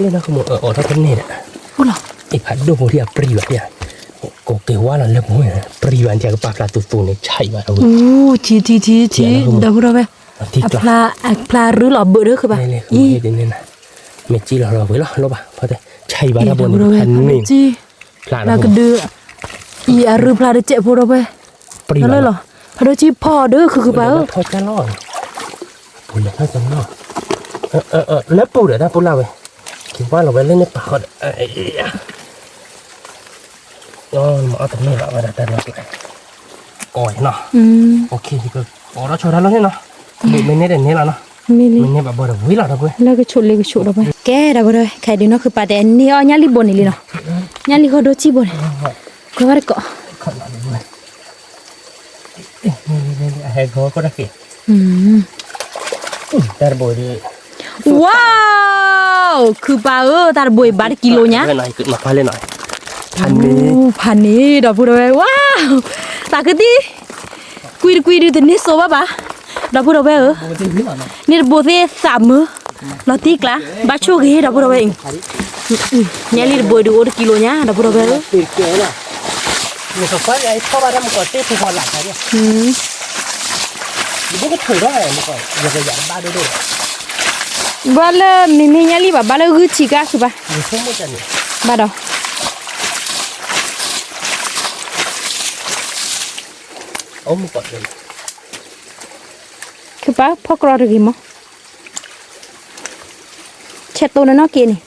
นี่นะคือมันถ้าเป็นนี่แหละ พูดหรอ ไอ้ผัดด้วยบุชีอะปรีแบบเนี่ยก็เกี่ยวว่าเราเล็บหัวปรีวันจากปากลาตุเนี่ยใช่ป่ะเรา โอ้ชีเดี๋ยวพูดเอาไปปลาหรือหล่อเบื่อหรือคือป่ะ นี่คือเห็นนี่นะเมจิเราไว้หรอป่ะเพราะแต่ใช่ป่ะเราบนพันนี่ ปลากระเดืออีอารือปลาเดือเจ็บพูดเอาไป ปรี นั่นเลยเหรอ พอดูจีพอเด้อคือป่า ทอดกันล่อปูเลยทอดกันล่อแล้วปูเดี๋ยวถ้าปูเราไปคิดว่าเราไปเล่นในป่าก็มาเอาตรงนี้ละมาแต่เราก่อยเนาะโอเคที่ก็เราโชว์แล้วเนี่ยเนาะไม่เน้นเน้นแล้วเนาะไม่เน้นแบบบ่ได้วิ่งแล้วนะเว้ย แล้วก็ชุดเลยก็ชุดเราไปแกได้บ่ได้ใครดีเนาะคือป่าแต่นี่อ๋อญาลิบนนี่เนาะญาลิเขาดูจีบนก็ว่าก็ขนาดนี้เลยนี่ให้เขาก็ได้สิแต่บ่ดีว้าวคือป่าแต่บ่บาทกิโลเนี้ยหน่อยขึ้นมาพาเลยหน่อยพันนี้ดอกพูดไปว้าวตากตีกุยดูตัวนี้โซ่ป่ะดอกพูดไปนี่บัวเสียสามมือลอติกละบาชูกี่ดอกพูดไปเองเนี่ยลีบัวดู1 กิโลเนี้ยดอกพูดไปตีเกลือมีสฟ้าใหญ่เข้ามาทำก่อนเต้ผู้พอหลักเขาเนี่ยมันก็ถือได้เมื่อก่อนอย่าไปหยาดบ้าด้วยบ้าเลยมีเนี่ยลีบ้าเลยคือชิก้าคือป่ะมีข้อมูลจังเนี่ยบ้าดอกเอามือก่อนเลยคือป่ะพ่อกรอดกี่มั้งเช็ดตัวนั่นกินนี่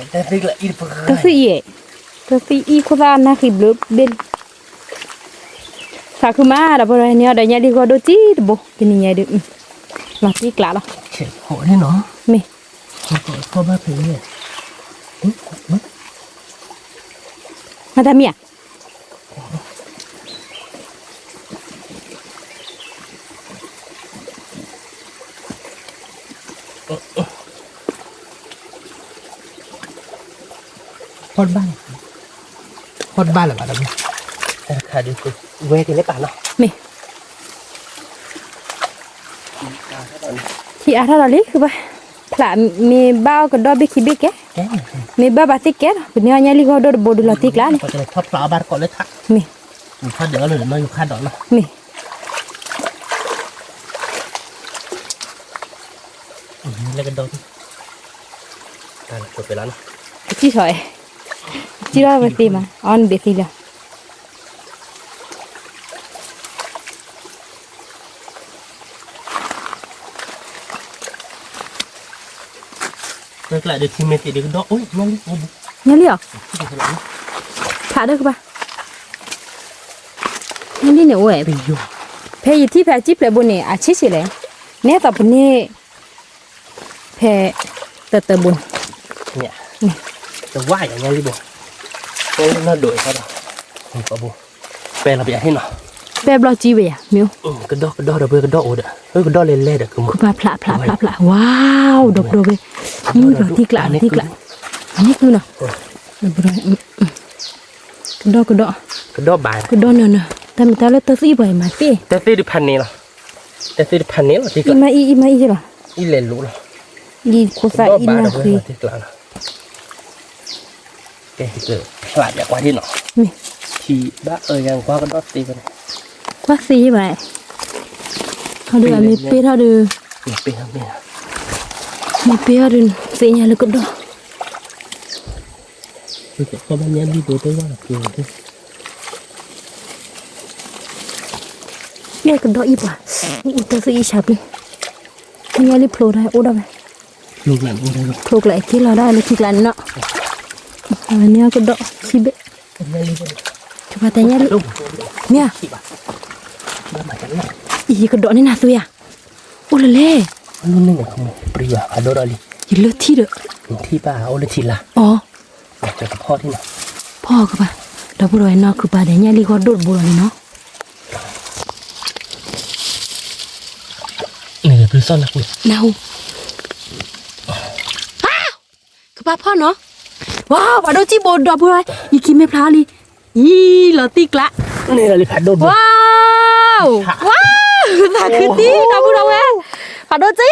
แต่ฟิกละอีกแต่ฟิอีกคนละน่าคิดบลูเบนถ้าคือมาดับอะไรเนี่ยเดี๋ยวดีกว่าดูจีดบุกินนี่ดีหลับที่กล้าหรอเช็ดหัวนี่เนาะไม่พ่อบ้าผีเนี่ยมาทำยังฮอดบ้านหรือเปล่าเนี่ยค่ะดูสิเวทีเล็กป่ะเนาะไม่ที่อาท่าเราลิคือป่ะพระมีบ้าวกับดอกเบคิเบกแกมีบ้าบาติกแกเป็นยังไงลิก็ดอกบดูลาติกล้านก็จะชอบปลาบาร์ก่อนเลยทักมีข้าเดี๋ยวเลยมาอยู่ข้าดอกเนาะมีเล็กกันดอกได้จบไปแล้วเนาะที่สวยจีราวัตติมาออนเบสิลาเมื่อไหร่เดี๋ยวทีมเมติเดี๋ยวดอกโอ้ยนั่นนี่เหรอผ่าได้คือปะนี่เนี่ยโอ้ยเพย์ที่เพย์จีบเลยบนเนี่ยอาชีพเลยเนี่ยแต่บนเนี่ยเพย์เติมบนเนี่ยจะว่าอย่างนี้ดิบ่น่าโดยเขาดอกปะบุแปลเราไปให้หน่อยแปลเราจีเวียมิวกระดอกเดี๋ยวกระดอกโอ้เด้อกระดอกเล่ๆเด้อคือมันคือพละว้าวดอกเว้ยนี่ดอกที่กลางอันนี้คือเนาะกระดอกบายกระดอกเนาะแต่ไม่ได้เลยตัวสีใบมาสิแต่สีดิพันนี้เหรอแต่สีดิพันนี้เหรอที่อีมาใช่หรออีเล่นรู้เหรออีโคซ่าอีน่าคือที่กลางแกเกิดพลาดอย่างว่าที่หนอทีบ้ายังกว่ากระดอกตีกันกว่าสีใบเขาดูมีเปี้ยเขาดูมีเปี้ยมีเปี้ยดูสีเนี่ยเลยกระดอกเขาบ้านนี้ดีตัวว่าเกี่ยวด้วยเนี่ยกระดอกอีป่ะอุตส่าห์อีฉับเลยเนี่ยรีบโผล่ได้โอ้ได้ไหมลูกหลานโอ้ได้โผล่ไหลที่เราได้เลยที่หลานเนาะอันนี้กระดอกชีเบะcoba tanya lu Mia iya kedok ni nasu ya lele lu ni kamu pria ada dah li le ti de ti pa le ti lah ohจะกับพ่อที่ไหนพ่อก็ป่ะดอกบัวเนาะคือป่าเดี๋ยวนี้ลีก็โดดบัวเลยเนาะนี่เพิ่งซ่อนนะคุณเนาคือป่าพ่อเนาะว้าวป่าโดจีโบดอกบัวอีกินไม่พลาลีอีลอติกละนี่เราเลยผัดโดนว้าวตาคือตีดอกบัวเราไงผัดโดจี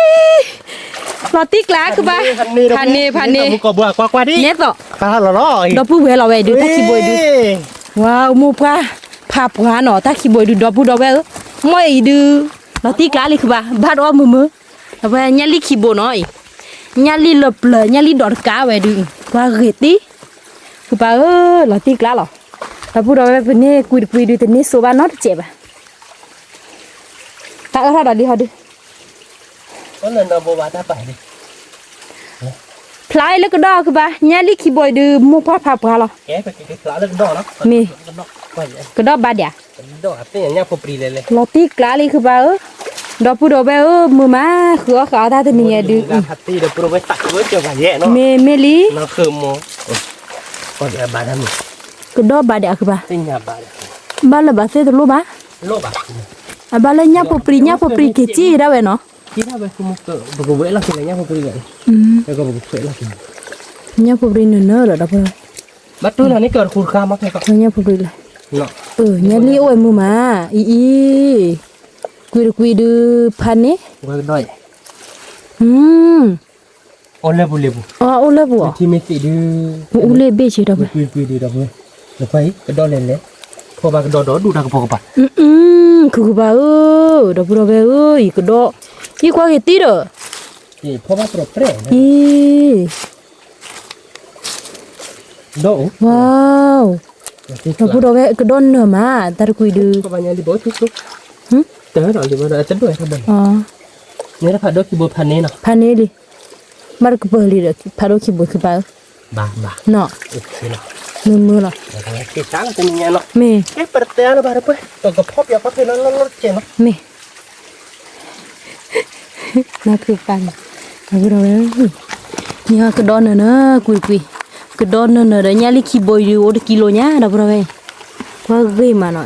ลอติกละคือป่ะพันนี่มุกบัวกว่าดิเนี่ยต่อข้าเราล้อดอกบัวเราไว้ดูตาขี้บวยดูว้าวมูป่ะภาพหัวหนอตาขี้บวยดูดอกบัวเราไว้ไม่ดูลอติกละเลยคือป่ะบ้านอ้อมมือแล้วไปเนี่ยลิขี้บวยน้อยเนี่ยลิหลบเลยเนี่ยลิดอดก้าไว้ดูว่าเกตีคือป่ะลอติกละหรอ เราพูดเราไปเนี่ยคุยดูแต่เนี่ยโซบานอตเจ็บอ่ะถ้าเราดีเขาดู ก็เลยเราบอกว่าถ้าไปดิ พลายแล้วก็ดอกคือปะเนี่ยลิขิบอยดูมุกพาพาเรา แกไปกินปลาเล่นดอกเนาะ มี ดอกไป ก็ดอกบาดเดีย ดอกเป็นอย่างเงี้ยพอปรีเลย เราตีกลาเลยคือปะดอกพูดเราไปมือมาคือเขาท่าตัวนี้ดู ฮัตตี้เดี๋ยวปรุงไปตักไว้เจอกันแย่เนาะ เมลี nó khơm mò còn để bà đâm ก็ดอกบาดเดียคือปะ tinh nhà bà บ้านเราบ้านเสียตัวรู้ปะ lô bà บ้านเราเนี่ยพอปรีเกจี้ได้เว้ยเนาะ khi nào về không cỡ bực vẽ là khi là nhà không cười vậy cái còn bực vẽ là khi เนี่ยพอปรีเนื้อเหรอดอกพูด bắt tôi là nó cỡ khuôn kha mắc hay không เนี่ยพอปรีเลย nó เนี่ยลีโอ้ยมือมาอีคุยดูพันนี่ quay đôi อ๋อ ôn lên bù lìa bù โอ้เลยบัว thì mình chỉ đưa อู้เลยเบี้ยชีดอก quy đi đâu vậy được phải cái đôi lên đấyพอbà cái đôi đó đủ ra cái bộ bà คือบ่าดอกบัวเบ้อีกดอกอีกว่ากี่ตีเด้อ thìพอbàตัวเปรี้ย อี đỗ ว้าวดอกบัวเบ้ก็ดอนเนื้อมาตาคุยดู có bao nhiêu đi bố chút chút tới rồi thì bà đã chấn đuổi thôi bà อ๋อ nhớ là phải đôi cái bộ phản này nào พันนี่ดิมาก็เปิดเลยพาดขี้บุคือบ่า bà เนาะ ok nào มือล่ะ cái sáng là tình nhà nó แม่ cái bật té nó bà đó bơi còn có pop ya có thể nó chè nó แม่น่าคือปันดอกบัวเบ้เนี่ยก็ดอนเนื้อคุยก็ดอนเนื้อเด้เนี่ยลิขี้บอยดูโอกิโลเนี่ยดอกบัวเบ้ว่าเว้มาเนาะ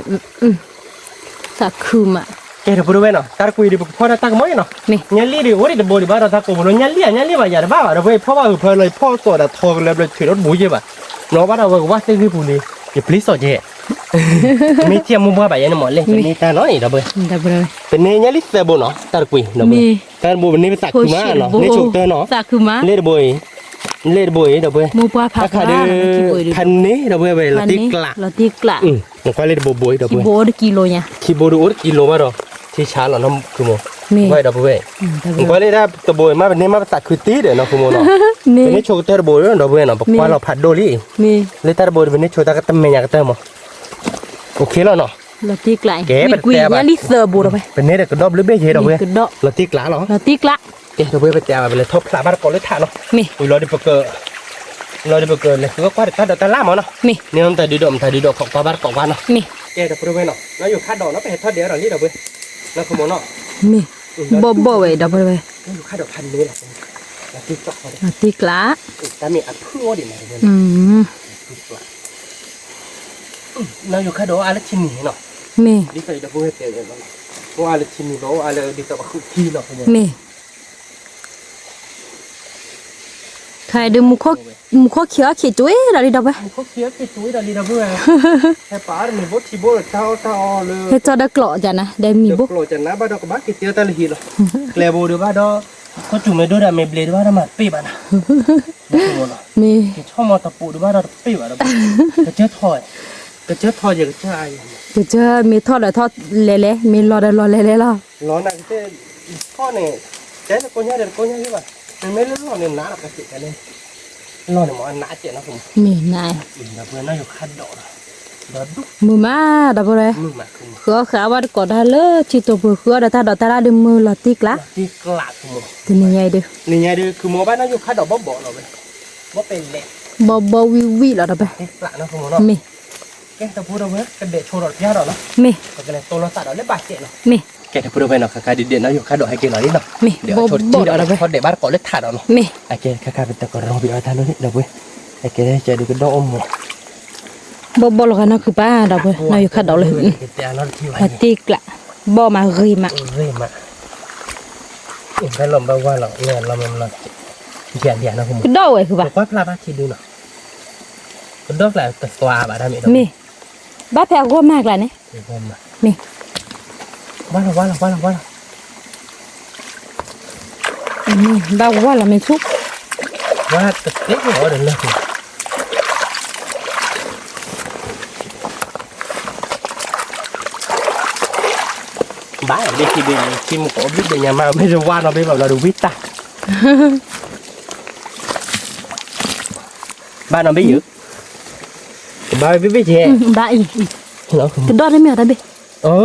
สักคือมา cái đó bữa nó tar quy đi phò nó tắc mới nó Nè. nhali đi ori đi bồi đi bà tắc cổ nó nhali bà giờ bà rồi phò bà phò lời phò tổ đã thò lên lên thuyền nó bùi vậy bà nó bắt đầu qua cái bùi đi thì please rồi vậy mấy tiêm mua bà vậy nó mỏi lên cái này ta nói gì đó bơi ดอกบัวเบ้ cái này nhali sẽ bồi nó tar quy nó bơi tar bồi bên này tắc cứ má nó này chụp tơ nó สักคือมา lên bồi đó bơi มูปลาผัก khá đi thân này đó bơi về là tích lạ เราตีกละ nó quay lên bồi đó กิ bơi โบดกิโลเนี่ย khi bồi được kilo mà rồi thì chả là nó cứ mua นี่ quay đó bơi ดอก ผมก็เลยได้ตัวบอยมาเป็นเนี่ยมาตัดคือตีเดี๋ยวนะคุณโมเนาะ นี่ เป็นเนี่ยโชว์เตอร์บอยเนาะบอยเนาะเพราะว่าเราผัดโดลี่ นี่ เลยเตอร์บอยเป็นเนี่ยโชว์ตากระตั้มเมียกระตั้มมั้งโอเคแล้วเนาะ เราตีกละ แกเป็น กุย แต่แบบ เนี่ยลิเซอร์บูดไป เป็นเนี่ยเด็กกระดอบหรือเบี้ยเยอะดอกเว้ย กระดอก เราตีกล้าเหรอ เราตีกละ เดี๋ยวบอยไปแต่ไปเลยทบพลาบ้านก่อนเลยถ่าเนาะ นี่ อุ้ยรอดิเปเกอร์เลยคือก็คว้าเด็ดตาล่ามั้งเนาะ นี่ เนี่ยมันแต่ดีดมแต่ดีดของปลาบ้านก่อนวันเนาะ นี่ แกเดี๋ยวบอยเนาะเราอยู่คาดดอกเนาะไปเห็ดทอดเดี๋ยวเรานี่ดอกเว้ยแล้วคุณโมเนาะ นี่บ่เว้ยดอกบัวเบ้ เราอยู่คาดดอกพันนี้แหละเราตีกล้าเขา เราตีกละ แต่มีอัดพึ่งว่าดิมาเว้ย เราอยู่คาดดอกอะไรชิ้นนี้เนาะ นี่ ดีใจดับเบิลเตะเลยว่าอะไรชิ้นนี้ว่าอะไรดีแต่ว่าคือที่เนาะ นี่ใครดูมุขเขียวเขียจุ้ยอะไรดอกไป เขาเคี้ยวกี่ตัวดาลีดับเบิลแต่ป้าเนี่ยบดที่บดเท่าเลย เฮ็ดจอดกลอจ้ะนะได้มี เดี๋ยว บุ โปรจันนะบ้าดอกบ้ากี่เตี้ยตาลีหรอแกลโบดูบ้าดอกเขาจุ่มในดูดาเมเบลดบ้าดมาปีบ้านะ นี่ ชอบมอตะปูดูบ้าดอกปีบ้าดอกกระเจี๊ยบถอยอย่างกระเจี๊ยบ ก็จะมีทอดแล้วทอดเละๆมีรอได้รอเละๆล่ะ ร้อนนะที่ข้อเนี่ยเจ๊จะโกนยาเดินโกนยาที่ว่ามันไม่ร้อนเนี่ยหนาหรอกกระติกกันเลยร้อนเนี่ยมันหนาเจ๊นะผม มีนาย ดับเบิลน่าอยู่คันดอกดอกดุ๊ก มือมาดับบ่ได้ มือมาคือ ขอขาว่าก่อนได้เลยที่ตัวเพื่อได้ถ้าดอกตาดึงมือลอติกละ ที่กลาดคือโม ตัวนี้ใหญ่เด้อ นี่ไงดูคือโมบ้านน่าอยู่คันดอกบ่เราเลยบ่เป็นเละ บ่วิแล้วดอกไป ที่กลาดนะคือโมเนาะ มี แกจะพูดเอาไว้กันเด็ดโชว์ดอกยาดอกเนาะ มี ก็เลยตัวเราตัดดอกเล็บบาดเจ็บเนาะ มี แกจะพูดเอาไว้เนาะคาดีเด่นนะอยู่คันดอกให้กินหน่อยนิดเนาะ มี เดี๋ยว บ่ ชด บ่ ที่ ดอกไป เขาเด็ดบ้านก่อนเล็ดถ่าดอกเนาะ มี ไอ้แกคาเป็นตะกร้อบีเอาทานนู้นนี่เดี๋ยวเว้ยไอ้แกได้เจอดูกันดอกอมหมด บ่แล้วกันนะคือป้าดอกเว้ยนายอยู่คัดดอกเลย แต่เราที่ไว้ ลอติกละบ่มาเรยมา เรื่อยมาอีกแค่ลมบ้าว่าเราเนี่ยเรามันเดียนะคุณ ก็ดอกเว้ยคือ บ ป่ะ อกว่าพลาบ้าคิดดูเนาะก็ดอกแหละแต่ตัวบ้าทำอีก มีบ้าแพงกว่ามากล่ะเนี่ย มี ว่าเรา อันนี้บ้าว่าเราไม่ชุบ ว่าตะเกียบหัวเดินเลยบ้าเด็กที่เป็นชิมของบิ๊กเดียมาไม่รู้ว่าเราไปแบบเราดูวิตาบ้านเราไม่เยอะ บ้าไปเจ๊ บ้าอี เนาะ กระดอได้ไหมตาเบ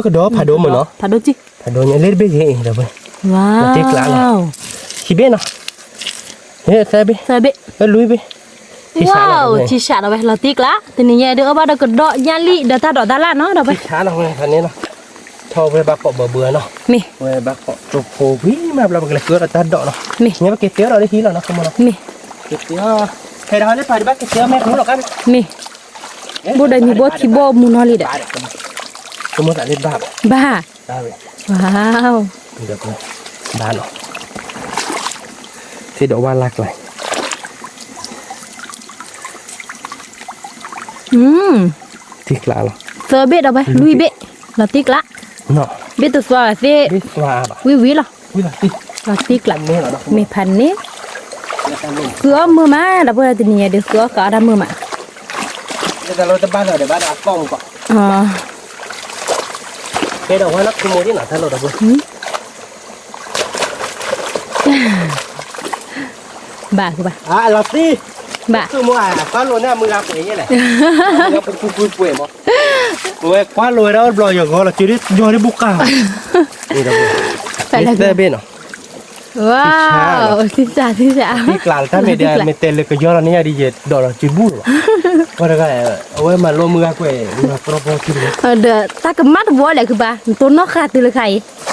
ก็ดอผาโดมเนาะ ผาโดจิ ผาโดเนี่ยเล็ดไปเจ๊เดี๋ยวไป ว้าว ขี้เบ้เนาะเฮ้ยใส่ไป ซาเบ ลุยไป ว้าวชิชาเราไปเราติ๊กละทีนี้เดี๋ยวเอาบ้าเดี๋ยวกระดอยาลีเดี๋ยวตาดอกตาละเนาะเดี๋ยวไป ที่ช้าเราไงคันนี้เนาะทอไปบักเกาะเบื่อเนาะ มี ไปบักเกาะจุกโผล่มาเราไปเลยเกลือเราตัดดอกเนาะ มี เนี่ยมาเก็บเตี้ยเราได้ทีแล้วเนาะคุณมเนาะ มี เก็บเตี้ยใครเราได้ไปบ้านเก็บเตี้ยแม่รู้หรอกกัน มีบูได้มีบทที่บ่มูนอลีเด้ คุณมแต่เล่นบ้า บ้า ได้เลย ว้าว เดี๋ยวเลยบ้านเนาะที่เดี๋ยวว่ารักเลย ที่กลางเนาะ เซอร์เบดเอาไปลุยเบเราติ๊กละ เนาะ เบตัวสวาเซ ดิสวาบะ วิละ วิลาติ เราติ๊กละ นี่เหรอเนาะ มีพันนี้ แล้วกันลง เกลือมือมาดับเบิลทีนี้เดี๋ยวเกลือก็ได้มือมา แล้วกันเราจะบ้านเราเดี๋ยวบ้านเราป้องก่อน อ๋อ เฮ้ยเดี๋ยวว่านักขโมยที่ไหนถ้าเราดับเบิ้ล บ้าคือบ้า เราตี บ้า คือมัวฟ้าโรยเนี่ยมือเราเป๋ยเนี่ยแหละเราเป็นคุยป่วยมั้งโอ้ยคว้าโรยแล้วรออย่างก็เราจะได้ยอดได้บุกก้านี่ดับเบิ้ล ไปแล้ว เตอร์เบนเนาะ ว้าวทิศจ่า ที่กลางถ้าไม่ได้ไม่เตะเลยก็ยอดเนี่ยดีเจ็ดดอกเราจีบูร์ว่าอะไรเอาไว้มาลงมือกุ้ยมาโปรโพคิดเลย เดี๋ยวตากมัดวัวแหละคือบ้าตัวนอกขาดตีเลยใคร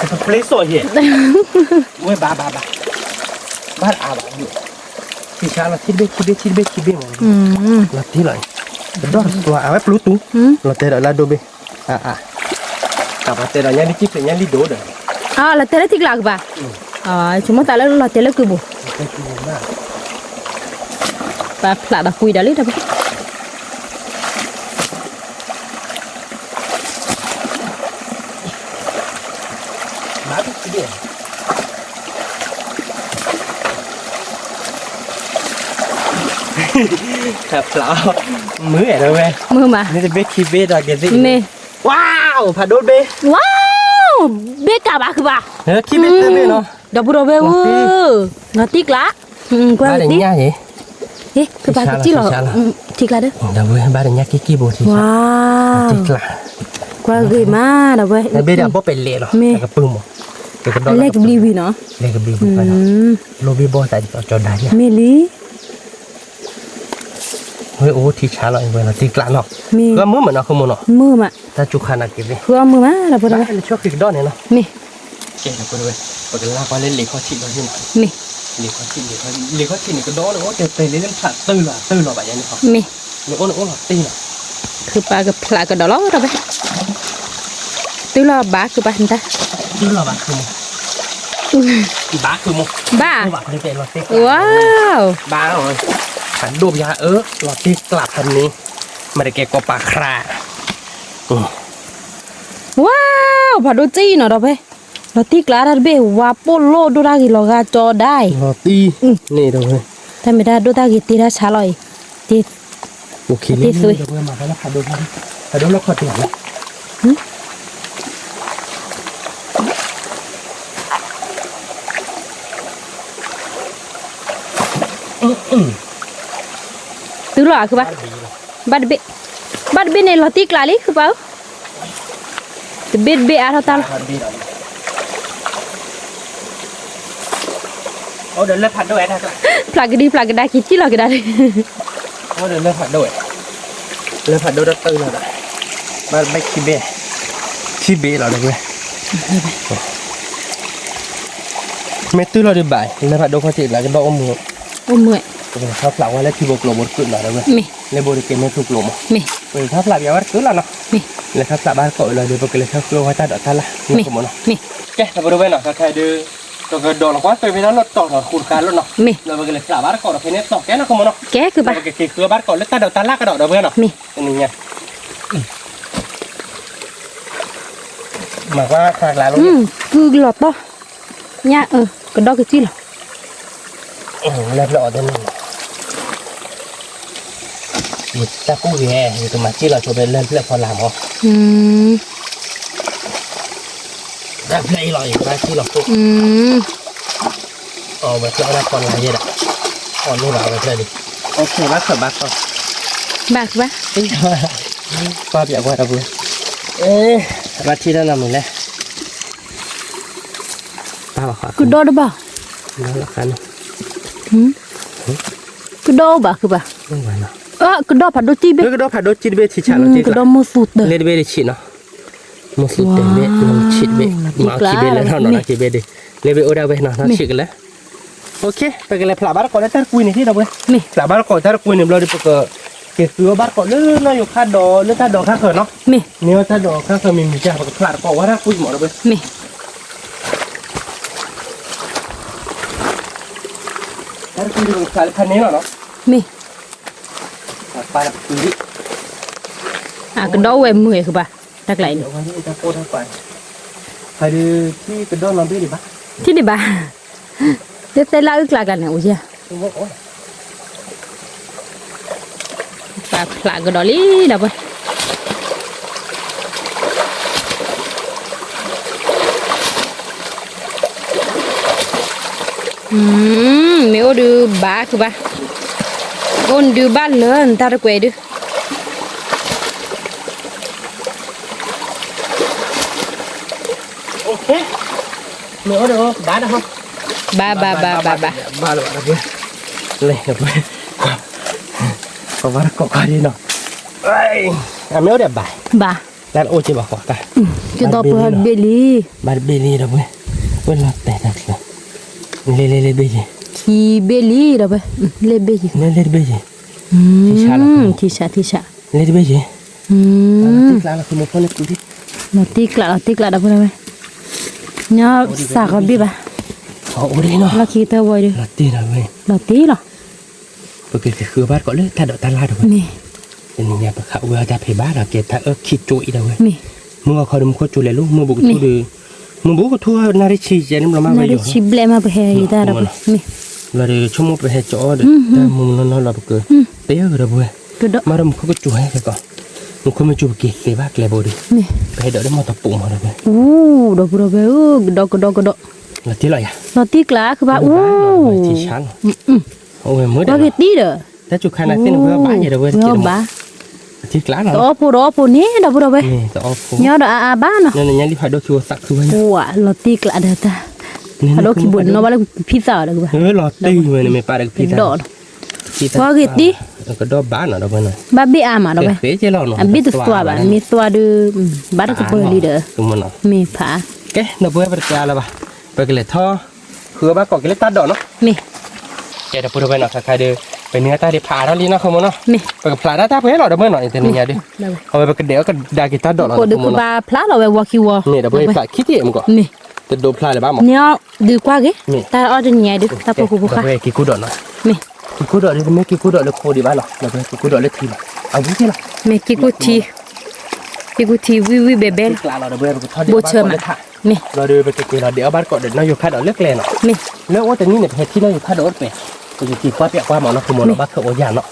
เป็นเพลสโซ่เหี้ยโอ้ยบ้าบ้านอาบ้าอยู่ที่ช้าเราคิดเบ้มั้งเราที่ไหนดอกตัวเอาไว้ปลุกตู้เราเตะเราดูเบ้กับเตะเราเนี่ยดิจิเป็นเนี่ยดิโดด เราเตะที่กลางบ้าcuma tak lalu lah tele ke bu. Pak pelak dah kui dah le dah. Bagus dia. Pelak mưa rồi về. Mưa mà. Ini bê khi bê rồi cái gì? Mê. Wow, phải đốt bê. Wow, bê cả bàคือบ่า Khi bê tê bê nó. ดอกบัวเว้ยงอติกละกว่า Ba ติ đánh nha vậy? เฮ้คือปลาจิหรอติกละเด้อ Đâu với ba đánh nha cái bồ thì. ว้าว Tik lah. กว่าเกยมาดอกเว้ย Nó bê đã bó bể lệ rồi. Cái pưng mà. Cái เล็กบลีวีเนาะ Lệ cái bì phải nó. Lô bê bó tại cho đá nha. เมลี Ôi ô thì chả lại vậy là tik lah nó. มี Cái mưa mà nó không muốn nó. มือมา Ta chụp khăn là cái gì? คือมือมาดอกบัวเว้ย Ba là cho cái đó này nó. มี Cái là cái đôi. Và cái la qua lên lì khó chịu nó như nào. มี lì khó chịu cái đó nó để tề lên sạt tư là vậy này không มี nó là tê là คือปลากับปลากับดอกล้อดอกเว้ยตื้อละบาคือปลาหันตา tư là bạn không báคือmột บ้า bạn như vậy là tê ว้าว ba rồi phải đốm giá là tê lạp phần này mà để cái có bà khra ว้าวผัดโดจี้เนาะดอกเว้ยเราติกละดัดเบ้ว่าโปโลดูดากิโลกาจอได้ là tê này đâu rồi ถ้าไม่ได้ดูดากิตีได้ช้าลอยตี ok lên rồi mà phải đốm nó khó tiền lắm ตื้อหล่อคือปะบัดเบ้ในเราติกละลิคือเปล่าแต่เบ้อาร์ตา ô đừng lên phạt đôi này thôi พลากดีคิดที่เราก็ได้ ô đừng lên phạt đôi đất tư là đấy ba bách chi bê là được rồi mấy tư là được bài lên phạt đôi có thể là cái độ mưa โอ้เมื่อย ถ้าปลาว่าแล้วที่บกลมบดขึ้นหน่อยได้ไหม มี ในบริเกณฑ์ไม่ถูกลม มี ถ้าปลาอย่างว่าคือละเนาะ มี แล้วถ้าปลาบ้านเกาะเลยเดี๋ยวก็เลยถ้าเกลือไว้ใต้ดอกท่านละ มี สมมติเนาะ มี แกแต่บริเวณเนาะถ้าใครดูก็กระโดดลงไปไปนั้นเราต่อขูดการแล้วเนาะ มี แล้วก็เลยปลาบ้านเกาะเราเพเนสต่อแกนะคุณมเนาะ แกคือ แล้ ปะ วก็เกลือบ้านเกาะแล้วใต้ดอกท่านละกระโดดเดี๋ยวเพื่อนเนาะ มี อันนี้ไงหมายว่าขากหลายลง คือหลอดป่ะเนี่ยก็ดอกกี่จีหรอ แล้วเราเดินนี่ตะกู้แย่อยู่ตรงมาที่เราชมเป็นเล่นเพื่อพอลามเหรอได้เพลย์ลอยมาที่เราตัวแบบเราได้พอลามเยอะอ่ะอ๋อนี่เราไปเลยดิโอเคบักเถอะบักก่อน บากปะ ป้าอยากว่าเราเพื่อนมาที่นั่นนำหนึ่งเลยป้าบอกขอ กูโดดหรือเปล่า น้องละกัน กูโดดบ่คือปะ ไม่ไหวเนาะ กูโดดผัดโดจีเบ้ ก็ต้องผ่านโดจิตเบที่ฉันจิต กูโดดมสุดเด้อ เล่นเบได้ชิดเนาะมุสุดเต็มเบมันชิดเบมาคิดเบแล้วเท่านั้นคิดเบดิเล่นเบโอดาเบเนาะชิดกันแล้วโอเคไปกันเลยพลาบาร์ก่อนแล้วถ้าคุยในที่เราเว้ย นี่ พลาบาร์ก่อนถ้าคุยในเราดิปกเกี่ยวกับบาร์ก่อนเรื่องนายอยู่ค่าดอเรื่องค่าดอค่าเขินเนาะ นี่ เนี่ยถ้าดอค่าเขินมีจ้าปกพลาดก่อนว่าถ้าคุยหมดเราเว้ย นี่ ถ้าคุยเรื่องคันนี้เนาะ นี่ ไปละคุยดิ กูโดดเว้ยมือคือปะตักไหล เดี๋ยววันนี้จะโพสต์ไปใครดูที่กระโดดน้ำพี่ดิบ้า ที่ดิบ้าเดี๋ยวแต่ละอึกลากันเนี่ยโอ้ยปลาพลากระโดดลี่ดับไปไม่โอ้ดูบ้าคือปะโอนดูบ้านเลยตาตะเกวดู โอเคเนื้อเด้อบ้านะครับ ba ba ba ba ba ba là bạn ơi lên được rồi có bắt có cái đi nào ai méo đẹp bài ba đang ôi chơi bảo quả ta cái đó bơ beli bạn beli đâu vậy quên là tệ thật rồi lên beli thì beli đâu vậy lên beli lên beli thì sa lên beli tức là không một con cứ đi nó tiếc là đâu vậy nhớ sa có biết ba ôi đấy nó là khi tao vui đi là tiền rồi vậy là tí rồi bởi cái khứa bát có lẽ ta đợi ta la được nè nên nhà bác khảo vừa ta phải bát là kia ta ớt khít trụi đâu vậy nè mưa khỏi đừng có trụi lại lúc mưa bụng trụi được mưa bố có thua narichi vậy nên là mang về nó rồi chỉ ble mà bè gì ta đâu nè là để cho một về chỗ được mưa nó là bực té rồi đâu vậy cái đó mà đâu không có trụi hay cả mình không có trụi kia để bác lại bồi đi nè phải đợi đến mà tập bụng mà được vậy đâu về cái đó là tí lại à nó tiếc lá cứ ba thì chán ôi mới đó cái tí đóถ้าจุกขนาดเส้นเพื่อบ้าอย่าเว้ย ba ที่กล้าหรอ đó po nè đâu về นี่ต่อฟู nhớ đó ba nó นั่นนี่รีบหาดอกชัวสักคือไง wow nó tiếc lá đó ta đó khi buồn nó bảo là pizza được ba รอตีเลยไม่ปาร์กพีซ่า đó có cái tí ก็ดอกบ้านเหรอเว้ย ba bị mà đâu về เฟ้เจ้าหรอ biết được tua ba mi tua được ba được cái đi đó คือมันเนาะ mi phá แกเราเบื่อประจาแล้วป่ะไปกันเลยท่อคือบ้านก่อนกันเลยตัดดอกเนาะ mi แกจะพูดไปเนาะใครเดือไปเนื้อตาเดือผ่าเท่านี้เนาะเขาโมเนาะ mi ไปกับผ่าตาเพื่อหล่อเดือเมื่อหน่อยแต่เนี่ยดิเอาไปกันเดี๋ยวกันดากิตัดดอกเรา có được cái ba phá rồi về walkie wall เนี่ยเดี๋ยวไปผ่าคิดเองก่อน mi จะโดนผ่าเลยบ้างมั้ง nhớ được qua cái ta ở trên nhà được ta phụ phụ เดี๋ยว khá ไปกินกูดอกเนาะ mi กินกูดอกเลยไม่กินกูดอกเลยโคดีบ้านเนาะเดี๋ยวไปกินกูดอกเลยทีเอาวิ่งที่ละ mi kikuti vi bebel กลาเราเดี๋ยวไปทอดเดี๋ยวบ้านก่อนเลยค่ะ mi เราเดินไปกินเราเดี๋ยวบ้านก่อนเดี๋ยวน้อยอยู่ค่าดอกเลือกเลยเนาะ mi เลือกว่าแต่นี่เนี่ยเพจที่น้อยอยู่ค่าดอกไปกูจะกินว่าเปียกว่าหมอเนาะคือหมอเนาะบ้านเขาโอยานเนาะ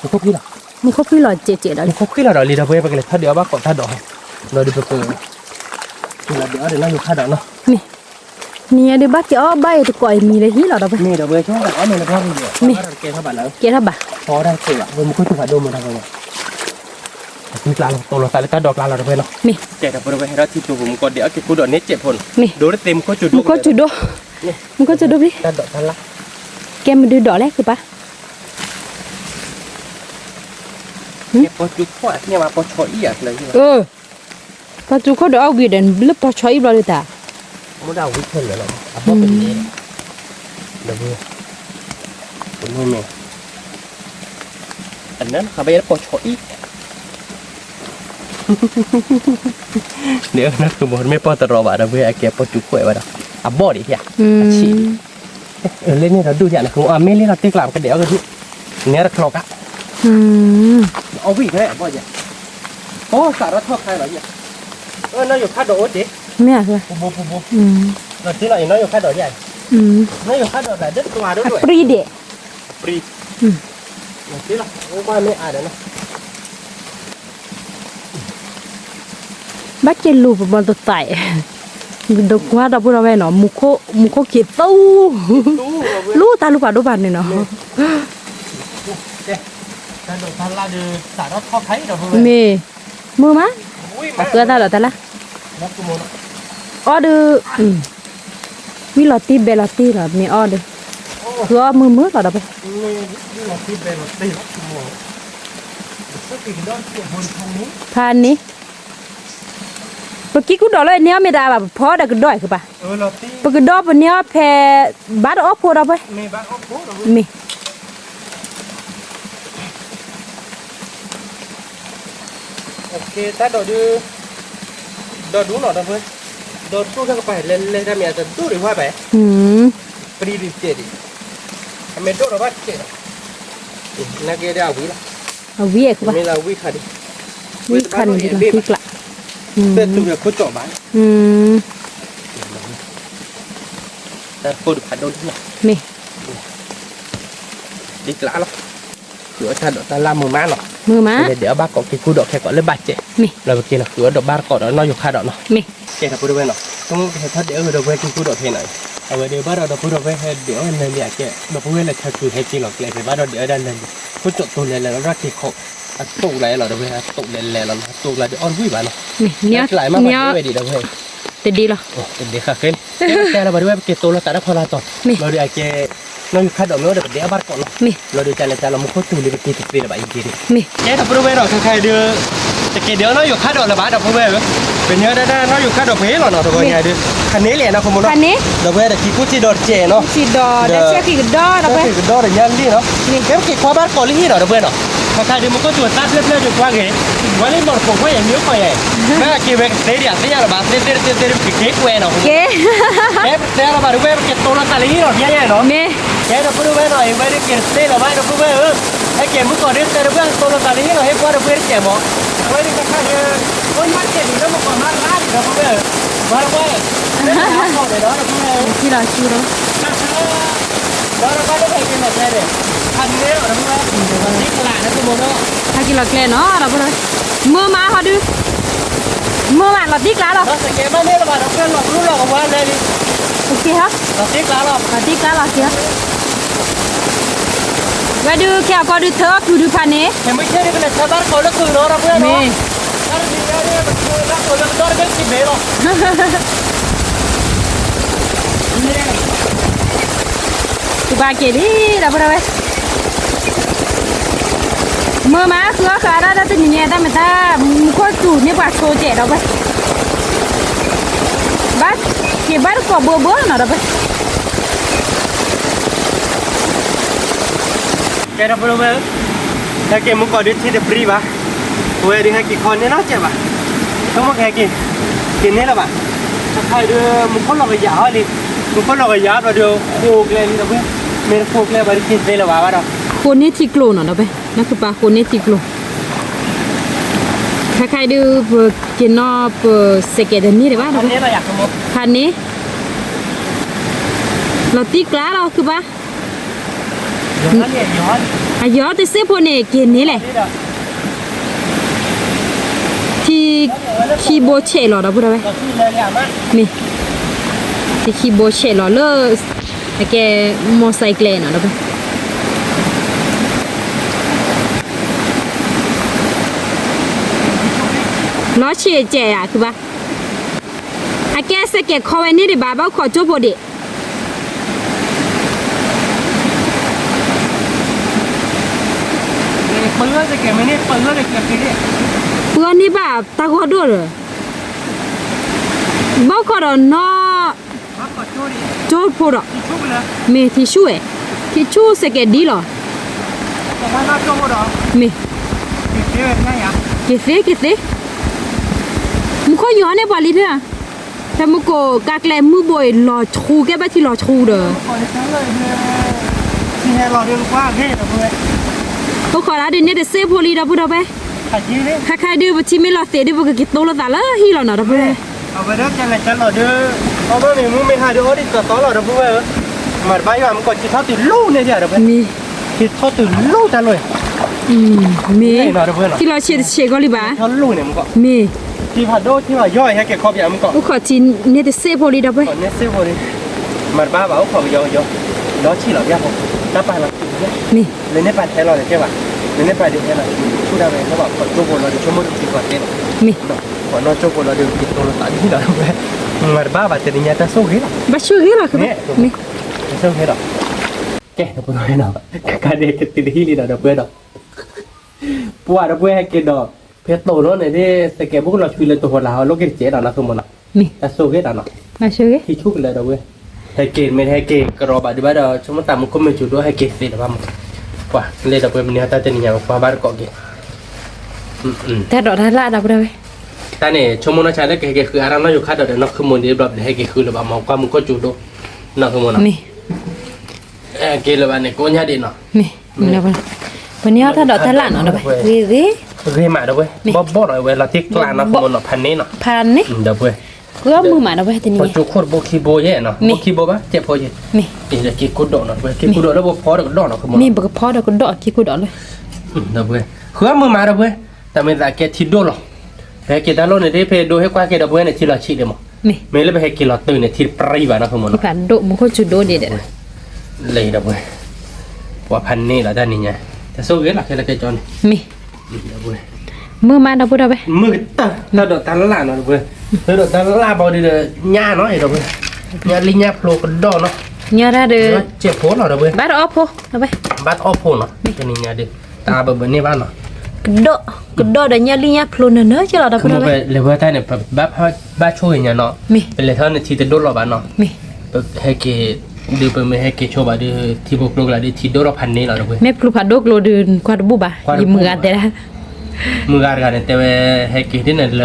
มันครบที่ละ mi có phi lò chết chết đó มันครบที่ละเราลีเราไปกันเลยถ้าเดี๋ยวบ้านก่อนถ้าดอกเราเดินไปกินเราเดี๋ยวน้อยอยู่ค่าดอกเนาะ mi nia đi bắt chó bay thì coi mi lấy hí lò đâu vậy นี่เดี๋ยวไปช่วยกันเอาเงินพ่อไปเยอะนี่เราเกณฑ์เท่าไหร่แล้ว kia đó bà พอได้ตัวมันก็ถูกหัดดมมันทำไงนี่กลางตัวเราใส่แล้วก็ดอกกลางเราไปเนาะ mi แกแต่บริเวณเราที่ตัวผมก็เดี๋ยวเก็บกูดอกนี้7 ผล mi ดูได้เต็มก็จุด มันก็จุดดูมันก็จุดดูดิ ด้านดอกด้านละ แกมันดูดอกแรกคือปะ เก็บพอจุดพอเนี่ยมาพอชอยอ่ะเลย พอจุดเขาเดี๋ยวเอาวีเดนลึกพอช้อยบริตา มันเอาวิเทนเลยหรออ่ะพอเป็นนี้เดี๋ยวเป็นนู่นเนี่ยอันนั้นเขาไปแล้วพอชอยเดี๋ยวนะคือบอลไม่พอตรอบอ่ะเราไปแกพอจุดข่อยไว้แล้วอ่ะบอดอีกอย่างชีเล่นนี่เราดูอย่างนะคืออ่ะไม่เล่นเราตีกลางกันเดี๋ยวกันที่เนี่ยเราคลอกอ่ะเอาวิ่งแค่บอดอย่างโอ้สารทอดใครเหรอเนี่ยน้อยอยู่ค่าโดดดิ แม่คือ บูเราที่เราน้อยอยู่ค่าโดดใหญ่น้อยอยู่ค่าโดดไหนเด็ดตัวด้วย ปรีเดะ ปรีเราที่เราว่าไม่อ่านนะ bắt trên lù vào bọn tụt tải được quá đâu bữa nào về nó mù khô kiệt tâu lú ta lú vào đôi bàn này nó ta đồ ta la được xả nó khó thấy rồi thôi เมมือมา ui ตาเกลือตาเหรอตาละ nó cũng muốn ออดือมีลอตตี้เบลอตตี้เหรอมีออดือคือออมือเหรอเด้อไป đi là thịt về một tí nó cũng muốn sức thì đó chuyện hơn không muốn พานนี้เมื่อกี้กูดอกเลยเนี้ยไม่ได้แบบพอได้ก็ด้อยคือปะ là tí ปกดอกเนี้ยแพ้บัดออกพอเราไป mẹ bác ốc bố rồi มี ok ta đồ đưa đồ đúng rồi đâu thôi đồ tu theo cái phải lên lên ra mẹ tận tu để hoa bẻ อืม đi đi chơi đi mẹ đồ nó bắt chơi là kia đeo quý là เอาเวียคือปะ mẹ là quý khá đi วิคันดีละวิกละอืม tên tu được có chỗ bán อืม ta cô được phải đôn thế này มี đi lạ lắm cửa ta làm mù má nó มือมา để bác có cái cú độ kẹt gọi lên bạch chị มี là kia là cửa độ ba cỏ đó nó dục hai độ nó มี kẹt là cú độ bên nó không thể thoát để ở độ bên cái cú độ thế này ở bên đây bắt đầu cú độ bên hay để ở lên nhà kia độ cú bên là theo cử hay chi lọc lại thì bắt đầu để ở đây lên cú chỗ tụ lên là nó rất kỳ khổ tụ lại là độ bên tụ lên là tụ lại để on vui bạn nó มีเนี้ย lại mà เนี้ย bạn về đi đâu về จะดีเหรอ để khá khen cái là bắt đầu cái tụ là tại nó phơi là tọt rồi để cái nó khai độ nữa để bắt cỏ nó มี rồi để chạy là một khối tụ để cái thực tế là bạn gì đi มี cái thằng bố bé rồi khai đưa cái đứa nóอยู่khai độ là bán đọc bố bé rồi bên nhớ đây nóอยู่khai độ phế rồi nó thôi ngày đưa khăn nấy liền nó không muốn คันนี้ đọc bé là chỉ cút chỉ đọt chè nó สีดอได้เชื่อกี่ดอเราไป cái đó là nhân đi nó cái cái khoa bát có lý rồi đọc bé nó khai đưa một con chuột tát lên chuột qua ghế qua lên một cổ quay nhớ coi này cái kia về thế đi à thế là bạn thế cái quay nó เก๋ cái thế là bạn đọc bé cái tô là lý rồi nhá nó มี cái đọc bé nó vậy đấy cái thế là bạn đọc bé cái kia mức còn đến thế đọc bé tô là lý rồi hết qua đọc bé chè mỏ quay đi khai đưa ôi mắt chè thì nó một còn mắt lá thì đọc bé qua đọc bé nó để đó đọc bé ที่เราชื่อเรา đó là bắt đầu hay cái này đây ăn đấy rồi đúng không? Đi lại nó cũng muốn đó. ถ้ากินเราแกล้เนาะเราไปเลยมือมาเขาดูมือมาเราติ๊กแล้วหรอ Nó sẽ kéo bao nhiêu là bà đọc lọc lúc nào qua đây đi. โอเคฮะ Nó tiếc lá lọc. เราติ๊กแล้วหรอเสียไปดูแค่ก็ดูเธอคือดูพันนี้ Thì mới chơi đi cái này sao bắt có nó từ nó ra bên มี đó. Nó đi ra đi mà chơi bắt có nó đó cái gì bé rồi. กูบาเกลี่เราไปเลยมือมาคือขาได้แต่เนี่ยแต่ไม่ได้มึงก็จูนี่บัดโชเจเราไปบัดที่บัดก็เบื่อๆเนาะเราไป Cái đó đâu bé. Cái kia muốn có đứa thì được free bà. Quê đi hay cái con này nó chơi bà. Không có cái kia. Cái này là bà. Hai đứa muốn có lọc cái giá đi. Muốn có lọc cái giá rồi đưa khô lên đi đâu bé. Mình khô lên bà đi kia đây là bà đâu. คนนี้ที่กลัวเนาะเราไปนั่นคือปลาคนนี้ที่กลัวใครๆดูกินนอปเสกเดนี่หรือว่า Cái này là giặt không? พันนี้เราตีกล้าเราคือปะ Nó nhẹ nhõm. อายอติเสื้อพวกนี้กินนี่แหละ Đi đâu? ที่โบเชหรอเราพูดอะไร Nó phi lên làm á. มีที่โบเชหรอเลอไอ้แกมอไซค์เนาะเราไปล้อเชียเจอ่ะคือปะไอ้แกสเก็ตคอไว้นี่ดิบ้าบ้าขอจุบพอดี Pernah saya kayak ini pernah deh kayak ini. เพื่อนนี่แบบตาหัวด้วยเหรอบ้าขอดอนอ Apa curi? โจดพอด Itu bila. เมทิชชู่สเก็ตดีเหรอ Mana cowok dah? เม Itu kan ya. กี่สิมึงขอย้อนในบอลลิเถอะแต่มึงก็กากแลมือบ่อยหล่อชูแกบ้าที่หล่อชูเด้อ Kalau saya le, si hello dia lupa ke dah boleh. ก็ขอแล้วเดี๋ยวนี้เดี๋ยวเซฟโพลีเราพูดเอาไป Haji ni. ใครๆดูบัชิไม่หล่อเสียดิบุกกิโตละตาละฮีหล่อหน่อยเราพูดเลย Apa dah jalan dia. Apa ni mu me ada orang tu tahu lah dah boleh. Mar bayu am ko chỉ thao từ lâu này giờ dah boleh. มี Chỉ thao từ lâu ta rồi. มี Này nào dah boleh. ที่เราเชียร์ก็รีบะ Thao lâu này mu ko. มี Chỉ phạt đôi chỉ màย่อยให้แกครอบอย่างmu ko. กูขอจีนเนี่ยเดี๋ยวเซฟโพลีเราไป Còn nét xếp vào đi. Mặt ba bảo khẩu vô vô. Đó chỉ là ghép không. Ta phải là มี lên nét bạn thấy rồi để chưa bạn. นี่ไปดิแค่ไหนพูดอะไรเขาบอกก่อนโจโกเราเดี๋ยวชั่วโมงที่ก่อนเต้น มี ก่อนนอนโจโกเราเดี๋ยวกินตัวเราตัดที่เราเว้ยมาบ้าบัดเตนิญาตาโซ่เฮ้ย บาชูเฮล่ะคือมี โซ่เฮ้ยดอกแกเดี๋ยวพูดให้ดอกการเด็กติดที่นี่ดอกเพื่อนดอกปวดดอกเพื่อนให้กินดอกเพชรโตโน่นเนี่ยแต่แกพวกเราช่วยเลยตัวหัวเราโลกเกจิดอกนะคือมันอ่ะ มี ตาโซ่เฮ้ยดอก บาชูเฮ ที่ชุกเลยดอกเว้ยให้เกณฑ์ไม่ให้เกณฑ์กรอบดีบ้าดอกชั่วโมงตามมันก็ไม่จุดด้วยให้เกณฑ์สิดอกบ้างกว่าเลยดอกเว้ยมันเนี่ยตาเตนิญากว่าบ้านเกาะเกณฑ์แต่ดอกทาละดับได้เว้ย แต่เนี่ยชั่วโมงนั้นใช้ได้เกณฑ์คืออะไรนั่นอยู่ค่าดอกเดี๋ยวนักขโมยเดี๋ยวแบบให้เกณฑ์คือหรือเปล่ามองความมันก็จุดด้วยนักขโมยนะ มี เกลือบ้านเนี่ยก็ยังดีเนาะ มีแล้ววันนี้ถ้าดอกทาละเนาะดับไปวิ เคยมาเด้อเว้ยบ่หน่อยเว้ยเราที่กลางเนาะขโมยเนาะพันนี้เนาะ พันนี่ เด้อเว้ย ก็มือหมาดับไปทีนี้ พอจุกโคตรบ่คีโบเย่เนาะบ่คีโบป่ะเจ็บพอเย่ มี อีจะกินกุดดอกเนาะเว้ยกินกุดดอกแล้วบ่พอดอกดอกเนาะขโมย มีบักพอดอกดอกกี่กูดอกเลย เด้อเว้ยคือมือมาเด้อเว้ยแต่ไม่ได้แกทิดโดหรอกแต่แกตาโลเนี่ยได้เพดูให้กว่าแกเด้อเว้ยเนี่ยที่เราชี้เด้อมั้ง มี ไม่เลยไปให้กินเราตื่นเนี่ยที่ปรีบานะขโมย ที่ เนาะ ผ่านโดมันก็จุดโดเด็ด เลยเด้อเว้ยว่าพันนี้ละด้านนี้ไงแต่สู้เกินล่ะแค่ละแกจอน มี เด้อเว้ย มือมาดับดับไป มือตาเราดอกตาละเนาะเว้ยเราดอกตาละบ่ดีเด้หญ้าเนาะไอ้ดอกเว้ยหญ้าลิญญาโผล่กระดอกเนาะ เนี่ยได้เด้อ เจ็บโผล่เนาะดอกเว้ย บ้านออฟโพดับไป บัดออโผล่เนาะเป็นนี่ไงดิตาเบิ่นี่บ้านเนาะ กระโดดเดี๋ยวเนี่ยลิงเนี่ยพลุนเนอะเจ้าเราดับ คือ ดั มั บ น ไป ไปเลยว่าได้เนี่ยแบบบ้าช่วยเนี่ยเนาะ มี เป็นเลยเท่านี้ที่จะโดนเราบ้านเนาะ มี ให้เกดูเป็นไม่ให้เกโชว์บ้านดิที่พวกเราดิที่โดนเราพันนี้เราดอกเว้ย แม่พลุผัดโดกโลเดินควาดบุบะยิมืออันเดละ มือการกันแต่ว่าให้เกที่เนี่ยเล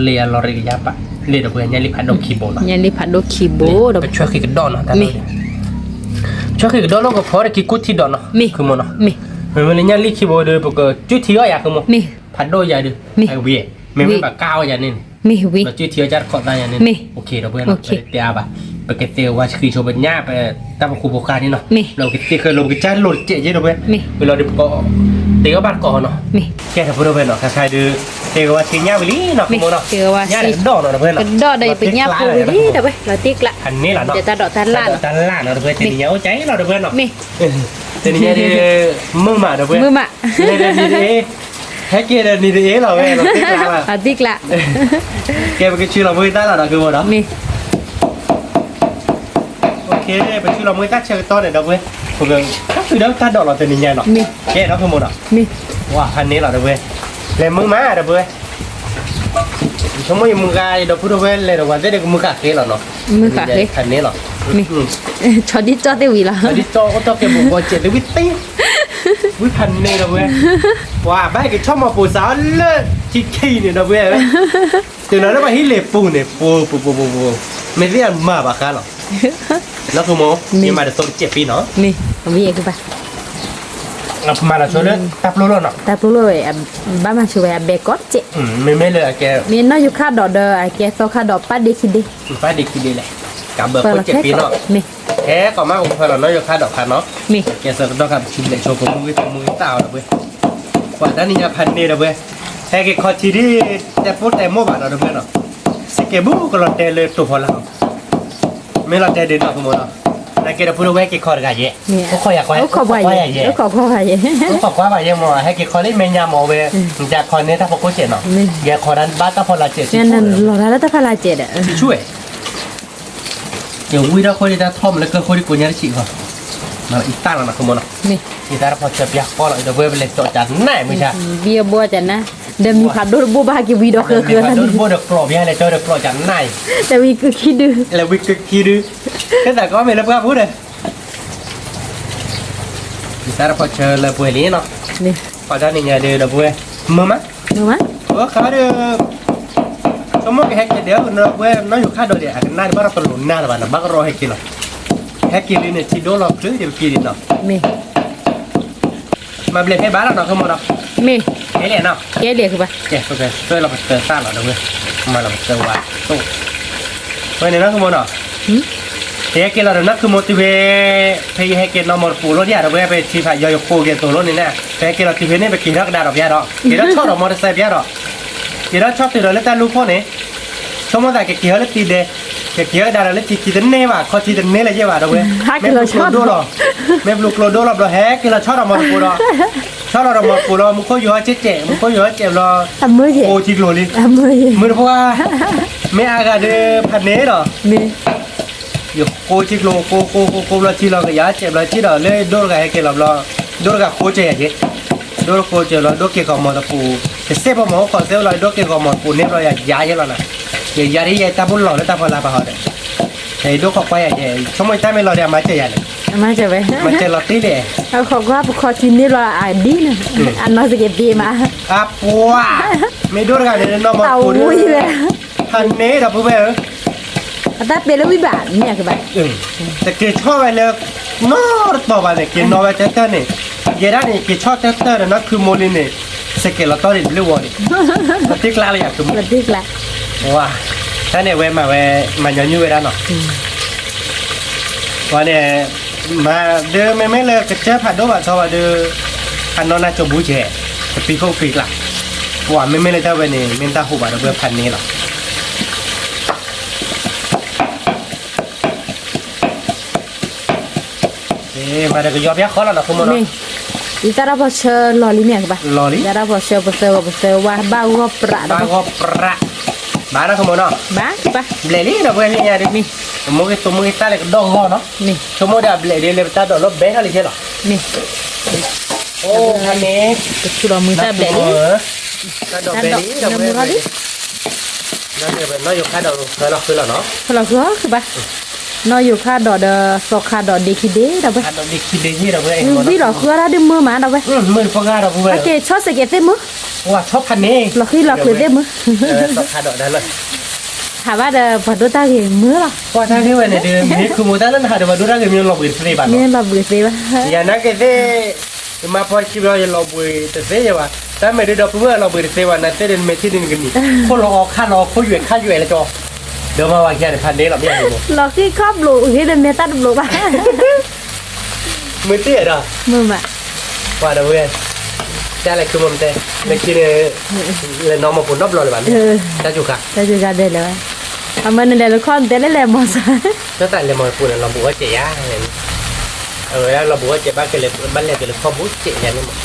เลียลอริกยาปะเลียดอกเว้ยเนี่ยลิพันดอกคีโบเนาะ ยันลิผัดโดกขีโบดับ ไปช่วยกินดอนเนาะแต่เราช่วยกินดอนเราก็พอได้กินกุฏิดอนเนาะคือมันเนาะ มี มันเลยเนี่ยลิคีโบเดอปกจุดที่ก็อยากคือมัน มี พันโดยาดิไอเวียไม่แบบก้าวอย่างนี้ มีวิ เราจุดที่จะขอได้อย่างนี้โอเคเราเพื่อนเราเตียบะไปเกตว่าคือโชว์เป็นหน้าไปตามคูโบคานี่เนาะเราเกตเคยลงกิจการหลุดเจ๊เราเพื่อนเวลาเด็กก็เตียบ้านก่อนเนาะ มี แกถ้าพูดเราเพื่อนเนาะใครดูเตียว่าทิ้งหน้าไปลี่เนาะคุณโมเนาะ เจอว่า หน้าเด็กดอกเนาะเพื่อน ก เนาะ ระโดดได้ไปเนี่ยพลุนี่ดับไปเราติ๊กละ อันนี้แหละเนาะ เดี๋ยวตาดอกตาล่า ตาล่าเนาะเพื่อนเตียเอาใจเราเพื่อนเนาะ มี เตียนี่มือมาเพื่อน มือมา เลยนี่ให้เกดนี่เอ๋เราเว้ยเราติ๊กละ เราติ๊กละ แกไปชื่อเราไม่ได้หรอกคือว่าเนาะ มี โอเคไปชื่อเราไม่ได้เชิญต้นเนี่ยดอกเว้ยผมก็คือเดี๋ยวถ้าดอกเราจะนิยายเนาะ มี แกเนาะคือหมดอ่ะ มี ว้าพันนี้เหรอดอกเว้ยเลยมือมาดอกเว้ยชั่วโมงมือกายดอกพูดเว้ยเลยดอกวันเด็กมือกาเกเหรอเนาะ มือขาเลย พันนี้เหรอ มีชอดิจอเตวีละ อันนี้จอก็ต้องเก็บบุกบอลเจ็ดวิตตี้วิพันนี้ดอกเว้ยว้าบ้านก็ชอบมาปูสาวเลิศที่ขี้เนี่ยดอกเว้ยถึงนั้นแล้วมาฮิเลปูเนี่ยปูไม่เรียกมาบ้ากันหรอแล้วคือโมยังมาเดี๋ยวต้องเจ็บปีเนาะ มีมีอะไรบ้าง เรามาแล้วช่วยเลยตับรู้แล้วเนาะ แต่พลุเลยบ้านมาช่วยเบกอตเจ ไม่เลยแก มีน้อยอยู่ค่าดอกเดอแกโซค่าดอกป้าดีคิดดี ป้าเด็กกินดีเลยกับเบอร์คนเจ็บปีเนาะ มี แค่ก่อนมาอุ้มพลังน้อยอยู่ค่าดอกพันเนาะ มี แกเสร็จต้องกับชิมเลยโชว์ผมมือเต่าเว้ยกว่าด้านนี้พันนี่เว้ยแค่แกคอทีที่จะพูดแต่โม่บาทเราเว้ยเนาะสเก็ตบุ๊กก็เราเตะเลยตัวพลังไม่เราเตะเดินออกมาเนาะแต่แกจะพูดว่าแกคอร์กันเย่ก็คอยอยากไว้ ขอไว้ขอไว้ ก็บอกว่าไปยังมอให้แกคอเล่นเมียมอเว้ยจากคอนี้ถ้าพวกกูเจ็บเนาะแกคอนั้นบ้านถ้าพอเราเจ็บ งั้นรอแล้วแต่พลาเจ็ดอ่ะ ช่วยเดี๋ยววิธีคนที่จะท่อมแล้วก็คนที่กูยังฉีกก่อนมาอีกตั้งแล้วนะคุณมอนะ นี่ อีตาพอเจ็บยาก็เลยจะเว้ยเป็นเล็กจอดจันแน่ไม่ใช่ เบียบัวจันนะเดี๋ยวมีผัดโดนบัวบากิวีดอกเกลือ โดนบัวเด็กกรอบยังเลยเจอเด็กกรอบจันแน่ แต่วีก็คิดดู แล้ววิกคีดื้อแค่แต่ก็ไม่รับการพูดเลยอีตาพอเจอเลยป่วยนี้เนาะ นี่ พอจะนี่ไงเดี๋ยวป่วยมึงมั้ย ดูมั้ย เขาเดี๋ยวสมมติแฮกเดี๋ยวเนาะเว้ยน้อยอยู่ค่าโดดเดี๋ยวกันน่าจะบ้าเราตลุนหน้าละบ้านบ้ารอแฮกกินหรอแฮกกินเนี่ยที่โดนเราซื้อเดี๋ยวกินเนาะ มี มาเบลให้บ้านเราเนาะเขาหมดเนาะ มี เฮ้ยเนาะ แกเดียวคือปะ เจ๊โอเคช่วยเราเติมซ่าหน่อยนะเว้ยมาเราเติมว่าตู้เว้ยเนี่ยนะเขาหมดเนาะเฮ้ยกินเราเนาะคือ motivate ไปให้กินเราหมดปูรถยาเราเว้ยไปที่พายอยโคกินตัวรถนี่แน่แต่กินเราที่เพนี่ไปกินรักดาดอกยาดอกกินแล้วชอบดอกมอเตอร์ไซค์ยาดอกกินแล้วชอบตีเราเล่นแต่ลูกพ่อเนี่ยชอบมาแต่เกี่ยวแล้วตีเดเกี่ยวดาราเล่นตีตีเน่ว่ะเขาตีเน่เลยเยอะว่ะเราเว้ยไม่ปลุกโลโดหรอไม่ปลุกโลโดหรอกเราแฮกกินเราชอบดอกมอเตอร์ปูหรอ ชอบเราหมดปูเรามึงก็อยู่ให้เจ๊มึงก็อยู่ให้เจ็บเรา มือเย่ โอ้จิกโลลิ มือเย่ มือเพราะว่าไม่อากาศพันเนหรอ มี อยู่โคจิกโลโคเราที่เราก็ยาเจ็บเราที่เราเลยโดนกันให้เกลับเราโดนกันโคเจ๊ยังโดนโคเจ๊เราโดนเกี่ยวกับหมอตะปูแต่เสียบหมอขอเสียเราโดนเกี่ยวกับหมอปูเนี่ยเราอยากยาเยอะแล้วนะยาที่ยาตาบุญหล่อแล้วตาพลาปะเขาเนี่ยไอ้โดนเขาไปอย่างเงี้ยสมัยตั้งไม่เราเดี๋ยวมาเจออย่างนี้ มาจะไป มันเจอเราตีเลย เอาขอว่าขอชินนี่เราอ่านดีนะอันน้อยสเก็ตดีมา อ่ะปัวไม่โดนกันเนี่ยน้องมา เต่า ปูด้ มุ้ วย เลย พันเนตะปูไปเหรอ แต่เป็นแล้ววิบากเนี่ยคือแบบ แต่เกชอบไปเลยนอร์ต่อไปเนี่ยเกนอร์ไปเตอร์เนี่ยเยด้าเนี่ยเกชอบเตอร์เนี่ยนั่นคือโมลินเนี่ยสเกลตัวเนี่ยเรื่องวอนี่ติ๊กลาเลยอ่ะคือ มันดีกละ ว้าถ้าเนี่ยเวมาย้อนยูเวด้าเนาะวันเนี่ยมาเดิมไม่เลยกระเจี๊ยบผัดด้วยว่าชอบว่าเดิมพันนอน่าจะบูเจแต่ปีเขาปีกละว่าไม่เลยถ้าวันนี้ไม่ตาหูบาร์เบอร์พันนี้หรอกมาเดี๋ยวก็ยอมยักษ์เขาแล้วนะคุณมโน นี่อีตาราบเชอลอลิเนี่ยคือแบบ ลอลิ ตาราบเชอเปอร์ว่าบ้าวปรา บ้าก็ประบ้านะคุณมโน บ้าคือปะ เบลลี่นะเพื่อนนี่ดิมีตัวมือตาเล็กดองหัวเนาะ นี่ ชั่วโมงเดียวเบลลี่เลยตาดอกแล้วเบงอะไรเช่หรอ นี่ โอ้คันนี้ ก็คือเรามือตาเบลลี่ ตาดอกเบลลี่ดอกเบลลี่นั่นเนี่ยเป็นน้อยอยู่ค่าดอกเคยหรอกคือหรอเนาะ พลังคือปะนออยู่ค่าดอดสกค่าดอดีคิดเด้ดอกไป ค่าดอกดิคิดดีเราเพื่อน วิหรอคืออะไรดึงมือมาดอกไป มือพงาเราเพื่อน โอเคชอบสเก็ตเต้มือ ว่าชอบคันนี้ เราคือเต้มือ ชอบค่าดอกได้เลย ถามว่าเดอพอดูตาเห็นมือหรอ ว่าถ้าที่วันนี้นี่คือมุดแล้วนะเดี๋ยวมาดูได้ก็มีลบอีกสิบาท เนี่ยเราเบื่อสิวะ อย่างนั้นก็ได้มาพอคิดว่าจะลบอีกแต่เสียว่าแต่ไม่ได้ดอกเพื่อลบอีกสิวันนั้นเดินไม่ที่ดินกันนี่คนเราออกค่ารอเขาอยู่ค่าอยู่แล้วจอเดี๋ยวมาว่าแค่พันนี้เราไม่อยากดู เราที่ครอบหลูที่เดินเมตัดหลูปะ มือเตี้ยเนาะ มือมา ว่าเดี๋ยวเว้ยจะอะไรคือมันเต้เมื่อกี้เนี่ยเลยน้องมาปุ่นรอบรอเลยบ้านจะจุกอะ จะจะเดินเลยเอามันเดินละครเต้นเลยมอส ถ้าแต่เลยมาปุ่นเราบอกว่าเจ๊ย่าเห็นแล้วเราบอกว่าเจ๊บ้านก็เลยบ้านเลยก็เลยข้อมูลเจ๊ยันนี่มั้ง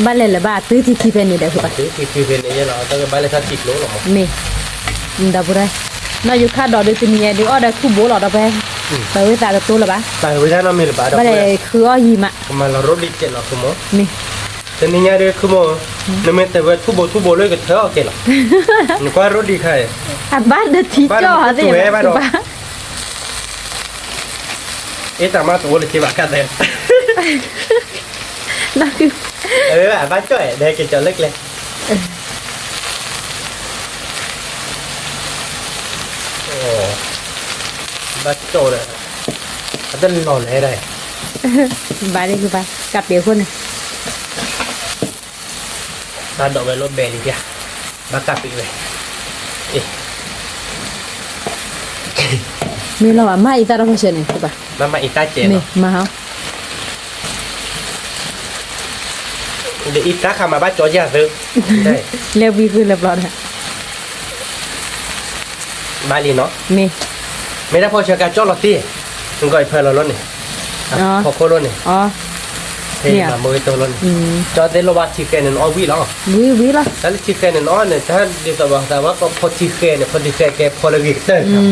บ้านเลยละบ้าตื้อที่คีเป็นนี่เด้อคือปะ คือเป็นอย่างนี้เนาะต้องบ้านเลยสัก10 โลหรอ นี่ดาบุไรน่าอยู่ค่าดอกเดือนนี้เดี๋ยวอ้อได้คู่โบหลอดเอาไปไปไว้ตาตัวละปะ แต่เวลาเรามีหรือเปล่า บ้านเลยคืออ้อยีมะ มาเรารถดิเจเนาะคือมั้ง นี่ แต่นี่เนี่ยคือมั้งนั่นไม่แต่ว่าทุบเลยก็เท่ากันเนาะนี่ก็รถดีใคร อ่ะบ้านเดือดที่จ่อสิปะ แต่มาตัวเลยที่บ้านกันเลย นั่นคือ บ้านจ่อยเด็กจะเล็กเลยโอ้บ้านโตเลยอาจจะนอนให้ได้ บ้านนี่คือปะกับเดี๋ยวคนนึง ตาดอกไว้รถเบลลี่จ้ะบ้านกลับอีกเลยเอ๊ะ มีเราอ่ะมาอีตาเราเชิญนี่คือปะ มาอีตาเจ นี่ เนาะ มาเฮา เดี๋ยวอีตาขามาบ้านจอดยาซื้อได้ เรียบวีคือเรียบร้อยฮะ บ้านลีเนาะ นี่ ไม่ได้พอเชื่อการจอดรถตีมันก็ไอ้เพื่อนเรารถนี่พอโครถนี่ อ๋อ เฮ้ยมามือตัวรถจอดเดลวัตชิคเก้นอ้อวีแล้ว วีละ แต่ชิคเก้นอ้อเนี่ยถ้าเดี๋ยวบอกแต่ว่าก็พอชิคเก้นพอดีแค่พอละวิกเตอร์ครับ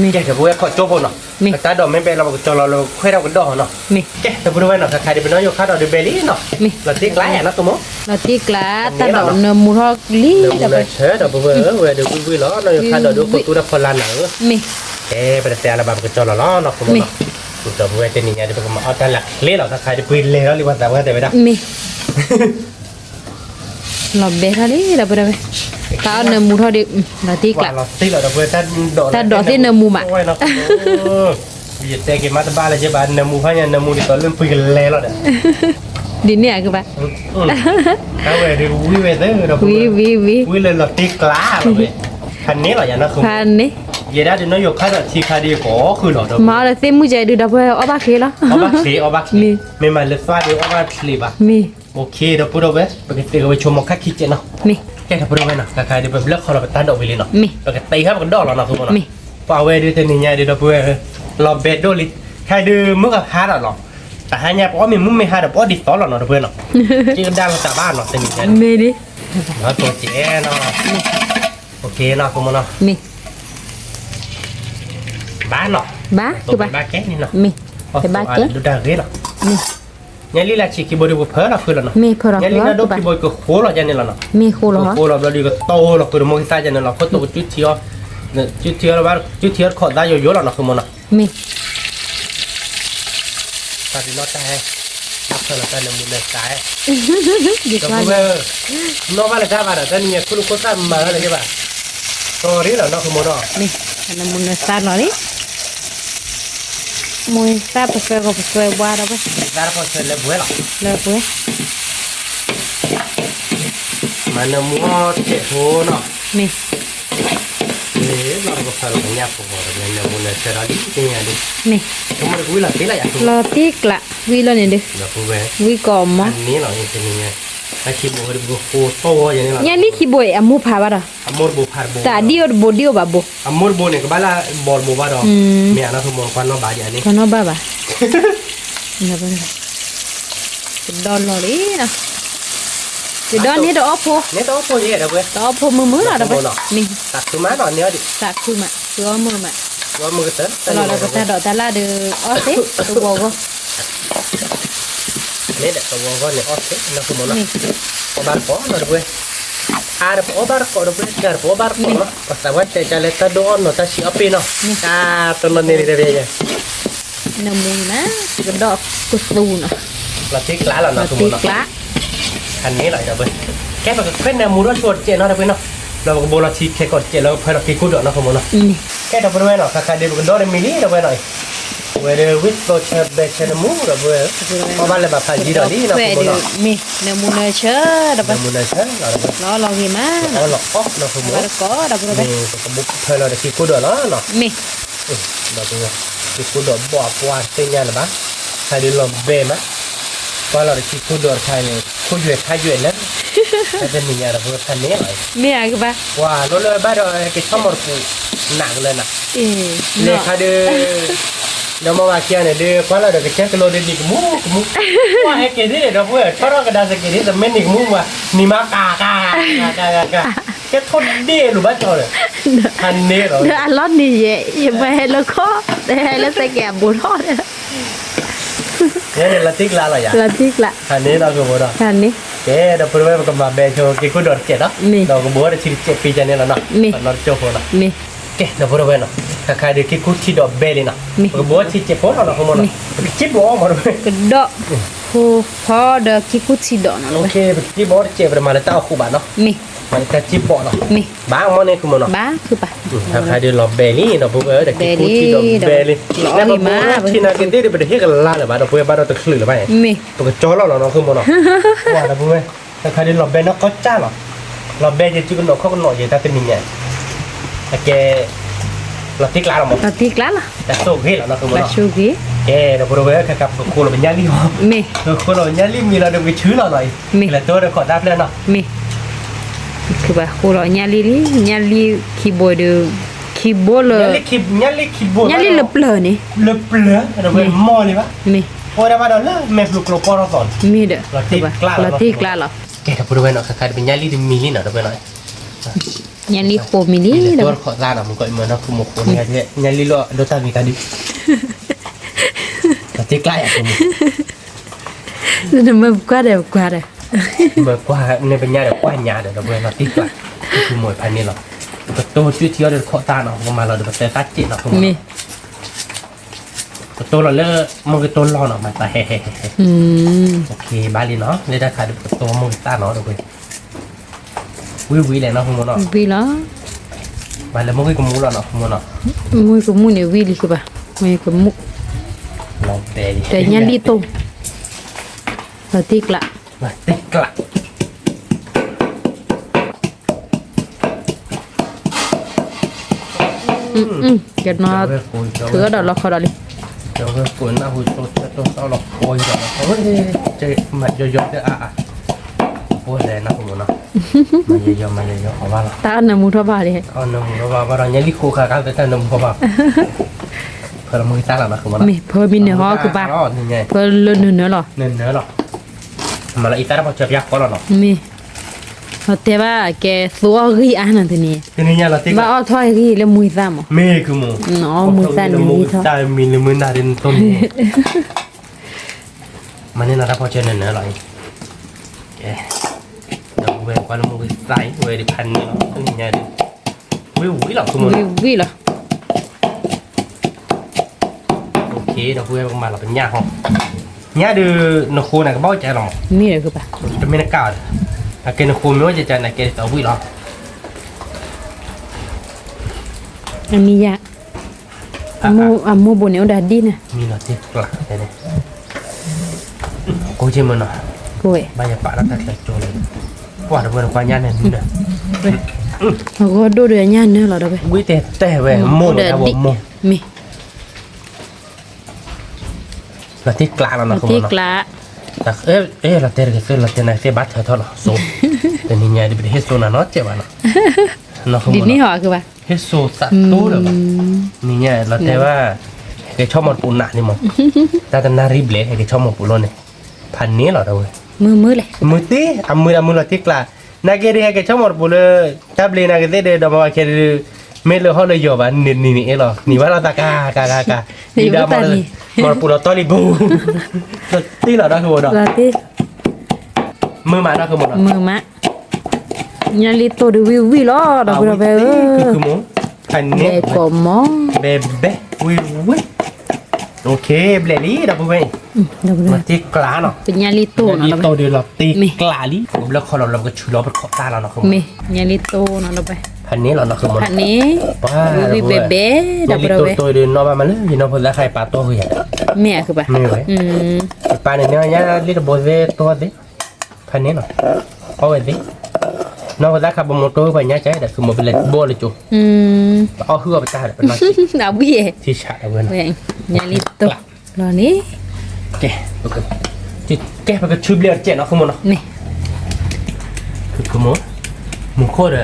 นี่ แกจะพูดว่าขอจบเนาะแต่ดอกไม่เป็นเราจอเราค่อยเรากันดอกเนาะ นี่ แกจะพูดว่าเนาะใครจะเป็นน้อยอยู่ค่าดอกเดเบลลี่เนาะเราติ๊กไล่นะตัวมั้ง เราตีกลาตาดอกเนมูทอกลี เดี๋ยวเชิดเดี๋ยวเบื่อเดี๋ยวvuiแล้วน้อยอยู่ค่าดอกดูคนตัวคนละหนัง นี่ เป็นแต่ละแบบก็จอละล้อเนาะคุณมั้งตัวเบื่อจะนี่ไงเดี๋ยวผมเอาแต่หลักเล่หรอกถ้าใครจะพูดเล่แล้วหรือว่าแต่ว่าแต่ไม่ได้ นี่เราเบะทะเลเราไปเลยตาเนมูทอกดิเราตีกลา เราตีเราเบื่อแต่ ดอกที่เนมูมา โอ้ยเนาะบีเตะกินมาตบ้านเลยใช่ป่ะเนมูพะเนี่ยเนมูที่ตอนเริ่มพูดกันเล่แล้วเนี่ย ดินเนี่ยคือปะ เอาเว้ยเดี๋ยววิ่งไปเด้อเรา วีเลยเราตีกล้าเราเว้ยคันนี้เหรออย่างนั้นคือ พันนี่ เยด้าเดี๋ยวน้อยอยู่ค่าดอกชีคาดีขอคือหรอเด้อ มาเลยเต็มมือใจดูดับเบิลเอาบ้าเคแล้ว เอาบักลีไม่มาเลยฟาดเอาบักลีป่ะ มี โอเคเดี๋ยวพูดเอาไว้ปกติเราไปชมมอคค่าคิดเจเนาะ มี แกถ้าพูดเอาไว้นะใครเดี๋ยวไปเลือกเขาเราไปตัดดอกไปเลยเนาะ มี ปกติครับกันดอกเราเนาะทุกคนเนาะ มี พอเอาไว้เดี๋ยวจะนี่ไงเดี๋ยวเราพูดเราเบ็ดด้วยลิใครดูมึงกับฮาร์ดหรอ แต่หาเนี่ยเพราะมีมุ้งไม่หาแต่เพราะดิสตอลเนาะเพื่อนเนาะที่ดังจากบ้านเนาะแต่นี่ เมดิ เนาะตัวเจ๊เนาะโอเคเนาะคุณมเนาะ เม บ้านเนาะ บ้า ตัว คือ เป็ บ้าน บ้านแก่นี่เนาะ เมแต่บ้าแก ดูดังเนาะ เม เนี่ยลีลาชิคีบอดีบุเพอร์เนาะคือเนาะ เมพอรัก เนี่ยลี ร้อ ลาน ด คื ก อบ้า คีบอยก็โคหรอจันเนี่ยเนาะ เมโคเหรอ โคหรอเราดีก็โตหรอคือมองที่ใต้จันเนี่ยเราก็โตจุดเทียวเนี่ยจุดเทียวแล้วบ้านจุดเทียวขอได้เยอะๆเนาะคือมันเนาะ เม ตอนที่เราแต่รับเธอเราแต่ในมุมในซ้าย เด็ก ก็ ว่า คือว่าน้องว่าอะไรจ้าบ้านแต่นี่คุณก็ตั้งมาอะไรใช่ป่ะตัวนี้เหรอเนาะคือมันเนาะ เมอันนั้นมันสตาร์ทเลยมวยสตาร์ทไปช่วยก็ไปช่วยว่าเราไป ได้พอเสร็จแล้วบุ้ยหรอ เลยไป มันมัวเจ็บหัวเนาะ เม เราก็พาเราไปเนี่ยพวกเราเนี่ยมุมในเสร็จแล้วดิที่เนี่ยดิ เม ทำไมกูละที่ละอย่าง รอติกละวีแล้วเนี่ยเด้ เราพูดไป วีก่อมมั้ อันนี้เหรอยังเป็นยังไงไอ้คิดว่าดูโคโตอย่างนี้เหรอ ยังนี่ขี้บ่อยอามูพาว่าดอ อมอร์บูพาร์บู ตาเดียวบ่เดียวบ่บ่ อมอร์บูเนี่ยก็บ้าละบอลบูบ้าดอกเมียนะทุกคนควันน้องบาดอย่างนี้ ก็เนาะบ้าบ่นะบ่ดอนลอเลยนะดอนนี่ดอกโพ เนี่ยต้องตัวเยอะนะเว้ย ดอกโพมือๆล่ะดอกนี่ ตัดตัวม้าหน่อยเนี้ยดิ ตักคือมาตัวมือมา ว่ามือเต๋อ ตลอดเราก็ตาดอกตาลาเด้อออสิตัวบ่ก็ เนี่ยเด็กตัวก็เนี่ยออสนะทุกคนนะ นี่ บาร์โก้นะเว้ยada obar kok udah benar obar kok no pas awal cale ta doon no ta si api no ka tenan ni dia ya น้ำมูนนะกระดอกกุสูนะ la tik la la มา no ติ semua no กละ kan ni lah ya ber ke ba ke na murah chot je no da no la ko bola tik ke ko je la pa no ki ku do no semua no นี่ ke da ber no ka ka de ko do de mili da ber no where with so che be che na mu da ber pa ba le ba pa ji da di no แหว semua เด้ no อมีน้ำมูนเชอดอก na mu na che no da ber ล้อลองกี่มา oh no off no semua บาร์ก็ดอกไป ni ko bu pa no da ki ku do no no มี da ber ki ku do bo po te nya la ba tadi lo be ma kalau ada ki ku do kai ni ku yue kai yue la ada ni ya da ber kan ni lah มีอะไรบ้าง wah lo le ba do ke chamor ku nak le na เนาะ le ka de dah mau makan ni de kalau ada ke cek lo de di kemu wah ke de dah ber kalau ke dah sakit ni temen ni kemu wah ni maka ka ke thon de lu ba cho le kan ni lo เดี๋ยวอันรอดนี่อย่าไปให้แล้วก็ได้ให้แล้วใส่แกบูทอด ya ni la tik la la ya ละทิกละ kan ni lah ke bodoh คันนี้ ke dah perlu ke ma be cho ke ku dor cek dah Ni. dah ke bodoh cik cek pi jane lah nah Ni. nor cho lah มี ke dah perlu be nah kakak dia ke ku ci dor be ni nah Ni. ke bodoh cik cek pun lah ke mana ke cik bodoh mana กระดอกโหพอเดอคิคุชิดอกนะ oke cik bodoh cek ber mana tahu ku ba noh มี mana ta cik bodoh noh มี bang mana ku mana บ้าคือปะ kakak dia lo be ni dah perlu dah ke ku ci dor be ni Lo nah ni baru mah. cina ke dia ber he ke la dah ba dah perlu ba dah terkelur lah ba มี ตัวก็จ่อแล้วเนาะคือมันเนาะว่าแล้วเว้ยแต่ใครได้หลบเบนเนาะก็จ้าเนาะหลบเบนจะจิ้มเนาะเขาก็หน่อยแต่เป็นยังไงแต่แกเราติ๊กลาเราหมด ละทิกละล่ะ แต่โซ่เฮ้ยเนาะคือมัน บา เนาะ ชูกิ แกเราพูดไว้แค่กับโคเราเป็นย่าลี่หรอ มี โคเราเป็นย่าลี่มีเราเดี๋ยวไปชื้อเราหน่อยแล้วตัวเราขอดับแล้วเนาะ มีคือปะโหรอญาลีญาลีคีย์บอร์ดคีย์บอร์ดเลย ย่าลี่คิดบัว ญาลีเล็บเลยนี่ เลือเปลือเราเป็นหม้อเลยปะ มี โอ้ยมาดอลล่าแม่ปลุกโลกเราสอน มีเด้อคือปะละทิกละล่ะ แกเราพูดไว้เนาะใครเป็นย่าลี่ที่มีลี่เนาะเราเป็นหน่อย ญาลีโคมินี่เด้อ ตัวขอลาหน่ะมันก็เหมือนนะคือหมกคนเนี่ยที่ย่าลี่เราโดนตามีกันดิแต่ที่ใกล้อะผม นั่นมันกว่าเด้อกว่าเด้อ เมื่อกว่าในปัญญาเดี๋ยวกว่าญาเดี๋ยวเราเบื่อเราติ๊กละคือหมวยพันนี่หรอก็ตัวชื่อเที่ยวเดี๋ยวขอตาเนาะประมาณเราเดี๋ยวไปตัดจิตเนาะ มี ตัวเราเลิกมันก็ตัวรอเนาะมาตาเฮ้โอเคบาลีเนาะเลยได้ขายเดี๋ยวตัวมันตาเนาะเดี๋ยวไปวิเลยเนาะคุณมเนาะ วีละ บาลีมันก็กมูแล้วเนาะคุณมเนาะ มุยก็มุยเนี่ยวีลีคือปะมุยก็มุ ลองเตะดิ แต่ญาลีตรงละทิกละ มาติ๊กละ เกิดมาถือดอกละครดิ เดี๋ยวก็ฝนนะหุ่นตัวเศร้าหลอกโอยเดี๋ยวเขาจะมาเยอะๆได้อ่ะโอ้ยเลยนะคุณมเนาะมาเยอะๆมาเยอะๆขอว่าละ ตาหน้ามูทบาเลย เอาหนึ่งเราว่าเราเนี่ยลิคูค่ะการแต่หนึ่งเขาบอก เพอมือตาหลังนะคือมัน มีเพอมีเนื้อฮอคือปะ นี่ไง เพอเลือเนื้อหรอ เนื้อหรอมาละอีตาพอเจ็บยักษ์ก็หรอ มีเขาแต่ว่าแกสัวรีอ่ะนั่นทีนี้ ทีนี้เนี่ยเราติ๊ก มาเอาถ้อยรีแล้วมือซ้ำ เมคือหมู เนาะมือซ้ำมีท้อ ตามีเลยมือนาดินต้นมันนี่นะพอเจ็บเนื้อหรอแกเดี๋ยวเวกว่ามือใส่เวดิพันนี่เนาะนี่ไงดิวิหรอคือมัน วิเหรอ โอเคเดี๋ยวเวกมาเราเป็นยาห้องยาดูนคูน่ะก็บ่ใจหรอก มีเลยคือปะ จะไม่นักกาดอาเกนคูไม่ว่าจะนะเกนต่อวิหรอ อันมียาอัมโมบนเอวดัดดีนะ มีหน้าที่กลักได้เลยกูเชื่อมันเนาะ กูเอ๋ บายปะแล้วแต่โจเลยว่าเดี๋ยวเวลาญาเนี่ยนี่เด้อ เขาก็ดูเดือนย่านเนื้อหรอเด้อไป วิแต่เว้ยโม่นะผมโม่ มี หน้าที่กลางแล้วนะคุณ ที่ เนาะ กละ แต่เราเตะกันเราเตะในเฟบัตเท่าไหร่โซ่แต่นี่ไงเดี๋ยวไปเฮโซน่ะเนาะเจ็บอ่ะเนาะเนาะคุณ ดิน เนาะ นี่หอคือปะ เฮโซสัตว์ตู้เด้อนี่ไงเราแต่ว่าแกชอบหมดปูนหนานี่มั้งแต่นาริบเลยแกชอบหมดปูนเลยพันนี้เหรอเด้อ มือเลย มือตีมือเราที่กลางนักเรียนแกชอบหมดปูนทับเลยนักเรียนเดี๋ยวมาแค่ไม่เลยเขาเลยโยบะนี่เอหรอนี่ว่าเราตากาดีดามหมดปูนเราต้อรีบูตีเหรอเด้อคือหมด ลาติ มือมาเด้อคือหมด มือมะยาลิโตดูวิล้อดอกเบล คือหมูอัน เบ นี้ กมอ เบวิโอเคเบลลี่ดับเบิ้ล ดอกเบล มาที่กลางเนาะ เป็นยาลิโต นี่ เนาะ โตเดียวเราตีกลาลีแล้วคนเราก็ชูเราเป็นขอบตาเราเนาะ มียาลิโตเนาะไป พันนี้เราเนาะคือหมด อันนี้ ป้า วิเบเบ้ดอกเบล ตัวเดินนอกมาเลยยินเอาพอได้ใครปลาตัวใหญ่ แม่คือปะ ไม่ไหวปลาเนี่ยเนี่ยลิตรโบเซตัวดิพันนี้เนาะเอาไว้ดินอกจากขับมอเตอร์ไปเนี่ยใช่แต่คือมันเป็นเล็กโบเลยจูเอาเหือไปตาเป็นนัก เอาเบี้ย ที่ฉะเอาเงิน แม่ยาลิโตรอนี้ แกโอเคจิแกไปก็ชุบเลียเจ็ดเนาะคือมันเนาะ นี่ คือมึงโคตร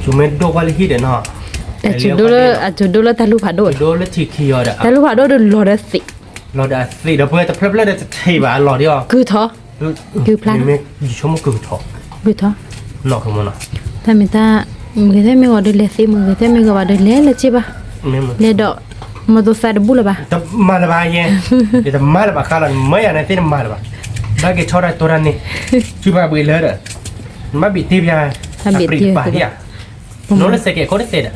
จุเมดโดวาลิฮิเดเนาะ แต่จุดดูเลยตาลูผาโดด โดแล้วทีคีอเด ตาลูผาโดดรอได้สิ เราได้สิเดี๋ยวเพื่อนจะเพิ่มเลยจะเทบารอดีอ่ะ คือท้อ คือพลัน ไม่ชั่วโมงคือถอด คือท้อ เนาะคือมันเนาะ ถ้าไม่ตามือถ้าไม่กอดเลยสิมือถ้าไม่กอดเลยเลยใช่ปะ ไม่เหมือน เลยดอกมาตัวใส่บุละปะ แต่มาละบายยังเดี๋ยวมาละบายข้าลันไม่อะไรที่มาละบายได้แค่ชอบได้ตัวนั้นนี่ช่วยมาบุยเลยเด้อมาบิดที่พี่อ่ะป่าที่อ่ะโน้ตเสกเขาได้เสร็จอ่ะ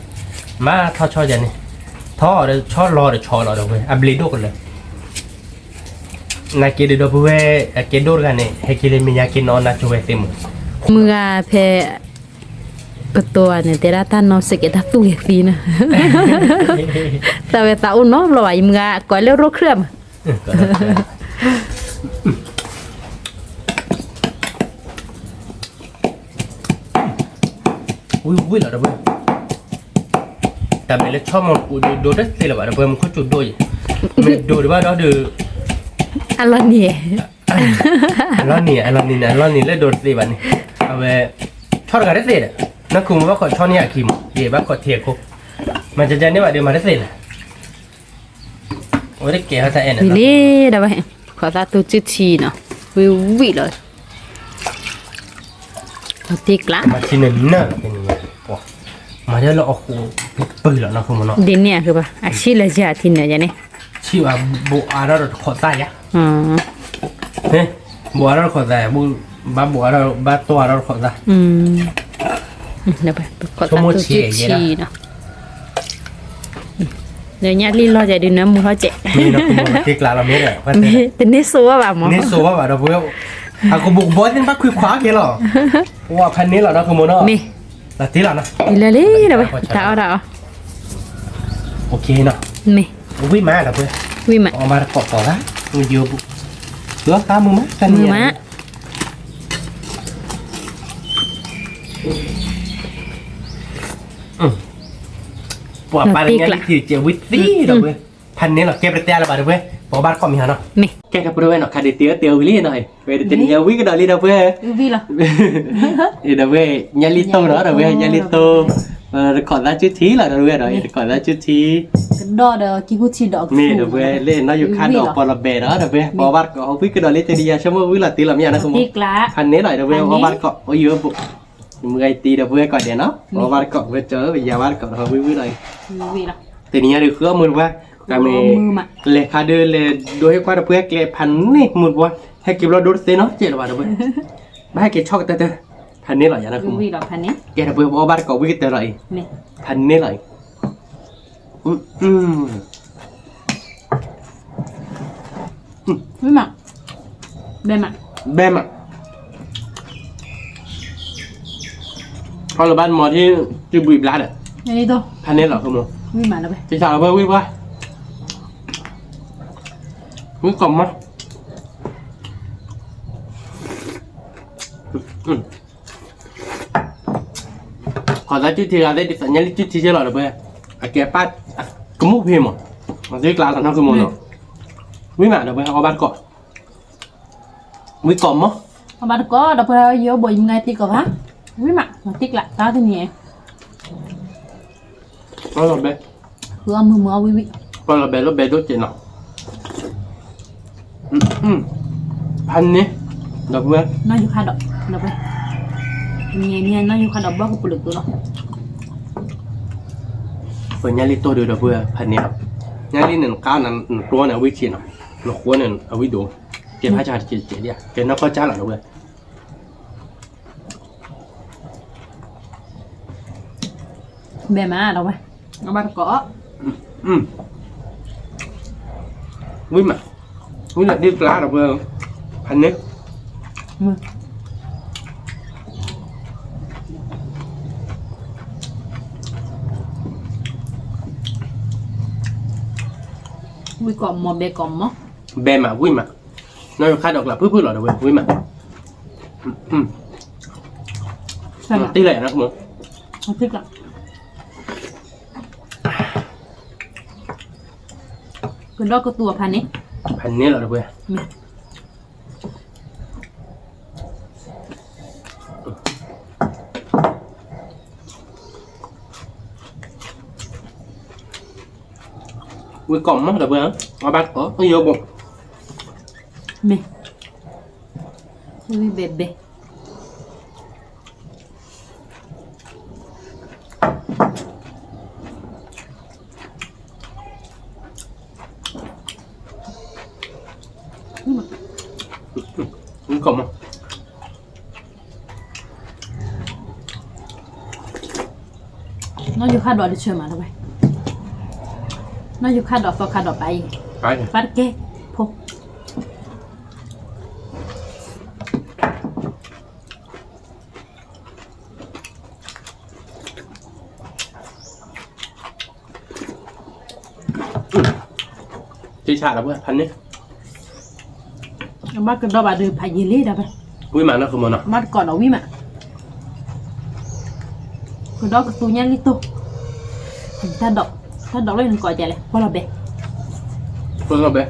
มาท่อชอยันนี่ท่อเดี๋ยวชอรอเดี๋ยวชอรอเดี๋ยวเว้ยอับลิโดกันเลยนักเกดเดี๋ยวเว้ยเกดโดกันนี่ให้กิเลมียากินนอนนะช่วยเต็ม มือเพก็ตัวเนี่ยแต่ละท่านนอนสเก็ตตู้อย่างนี้นะแต่เวลาอุ่นเนาะเราว่ามือก่อนเลี้ยวรถเครื่อง อุ้ยเหรอเดี๋ยวเว้ยแต่เมื่อชอบมันโดดได้สิเหรอวะเดี๋ยวเว้ยมันเขาจุดโดยไม่โดดว่าเราดู อะไรเนี่ย ร้อนนี่แล้วโดดสิวันนี้เอาไปชอบกันได้สิเนี่ยนักคุมว่าขอชอบนี่อะคิมเดี๋ยวว่าขอเทียบคุมันจะนี่ว่าเดี๋ยวมาได้สิเลยโอ้ยเก๋เขาจะเอ็น วิลี่เดี๋ยวไปขอตาตัวจืดชีเนาะวิเลยตีกละ มาที่หนึ่งเนอะเป็นยังไงมาเดี๋ยวเราเอาหูปืนแล้วนะคุณมันเนาะ ดินเนี่ยคือปะอาชีพเลยจ้ะทีเนี่ยจ้ะเนี่ย ชื่อว่าบัวเราขอตายะ อ๋อ เฮ้ยบัวเราขอตายบัวเราบ้าตัวเราขอตาย เดี๋ยวไปขอตาตัวจืดชีเนาะเดี๋ยวเนี่ยลีรอใจดูน้ำมือเขาเจ๊ นี่นะคุณมันที่กลางเราไม่ได้ว่า เป็นเนสัวแบบหมอ นี่สูว่าเราเพื่อaku buku buat ni pak kui khóa kia lo. Wah kan ni lah dah kamu nak. มี Lah ti lah nah. เลยเลยเดี๋ยวไปตาเอาตาเอา Okey nah. มี Ui má dah gue. วิมะ Oh mar kok kok lah. Video bu. Dua kamu mah kan มือ ni. มะ Buat paling ni ti wit ti dah gue. Pan ni lah ke bertia lah dah gue. Bawa bar kok mi hana. มี Ke ke perlu nak kade tia tia wili nah. Gue dah ni wi ke dah li dah gue. วิเหรอ Dah gue nyali to dah gue nyali to. còn ra chút thí là đâu biết rồi còn ra chút thí cái đo đó kí hút chi đỏ nè đâu biết lên nó dùng khăn đỏ còn là bể đó đâu biết bỏ bát có không biết cái đó lấy tiền đi ra xong rồi biết là tí làm gì nó không tiếc lá khăn nấy lại đâu biết bỏ bát cọ ở dưới bụng người tí đâu biết còn để nó bỏ bát cọ với chớ bây giờ bát cọ không biết này vị đó tiền nhà được khứa mượn qua cái mình lệ khá đưa lệ đôi qua đâu biết lệ phán nè mượn qua hay kịp lo đốt xe nó chết rồi đâu biết ba cái cho cái tơ khăn nấy lại vậy nó không vị đó phản nè cái đâu biết bỏ bát cọ biết cái tơ lại nè khăn nấy lại với mặt bem ạ con là ban mò thì chưa bị lá đấy này đi thôi thành nên là không được với mặt nó về thì sao với qua với còng á còn ra chút thì là đấy phải nhớ chút thì chưa là được bây cái phát cái múc phim mà dưới lá là nó cứ mồi rồi với mẹ được bây có ban cọ với còng á bạn có đọc ra vô bồi ngay tí có hả với mặt mà tiếc lại tao thế nhẹ nó là bé vừa mưa quý vị con là bé nó bé đốt chuyện nào ăn nhé đọc vừa nó vô khai đọc đọc đây nhẹ nó vô khai đọc bao nhiêu được đó phải nhai lít tôi được đọc vừa ăn nhé nhai lít này cao nằm tua này với chuyện nào nó khóa này ở với đồ cái hai cha chỉ đi cái nó có trả lại đâu bề mà đâu vậy nó bắt có với mà với là đi lá đâu vừa ăn nhé với còn một bề còn mất bè mà vui mà nó khai độc là phước phước là được vui mà tỷ lệ nó không không thích lắm cái đó có tua phần này là được vui vui còn mất được vui hả mà bác có vô bụng mẹ vui bebe vui còn không nó vô khai đỏ đi chơi mà đâu vậy nó vô khai đỏ và khai đỏ bay phát kê phô chị xả là bữa thành đấy bắt cái đó bà đưa phải gì lý đâu vậy quý mà nó không mà nó bắt còn ở quý mà cái đó cái tu nhang đi tu ta đọc lên gọi chạy lại bao là bè con là bé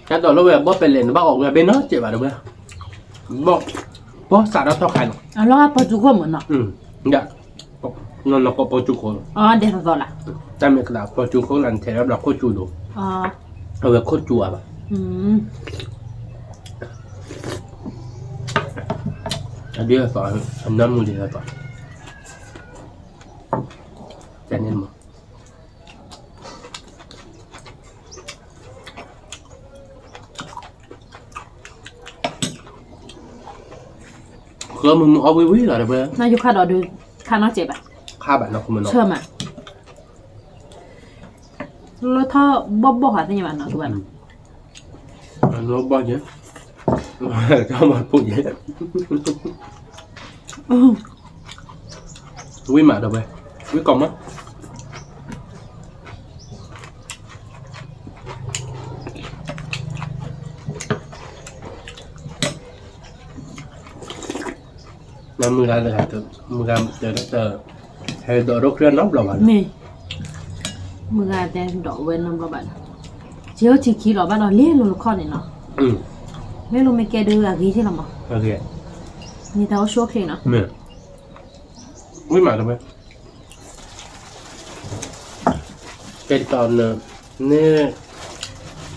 cái đó lúc bây giờ bóp bên lên bác ở ngoài bên nó chị bảo được không bóp xả nó to khai nó lo bao chú không muốn nó dạ nó có bao chú khổ để nó là ta mình là bao chú khổ là thế là có chú đủ rồi có chú à bà đi là phải năm mươi đi là phải cho nên mà mình mua quý là được không? nó dùng khai đỏ được khai nó chết à? Khai bạn nó không mình chưa mà nó thọ bóp hả thế nhưng mà nó các bạn nó bao nhiêu cho mà phụ vậy quý mà đâu vậy quý còn á năm mươi là từ 10 gram từ đó từ hay đồ rốt ra nóc là bạn mì มึงอาจจะดอกเว้นน้ำระบาดเจ้าที่ขี้หล่อบ้านเราเลี้ยลูกข้อเนี่ยเนาะเลี้ยลูกไม่แก่ดื้ออะไรที่เราบอก โอเค นี่เท้าชัวเพลงเนาะ เนี่ยอุ้ยมาทำไมแกตอนเนี่ย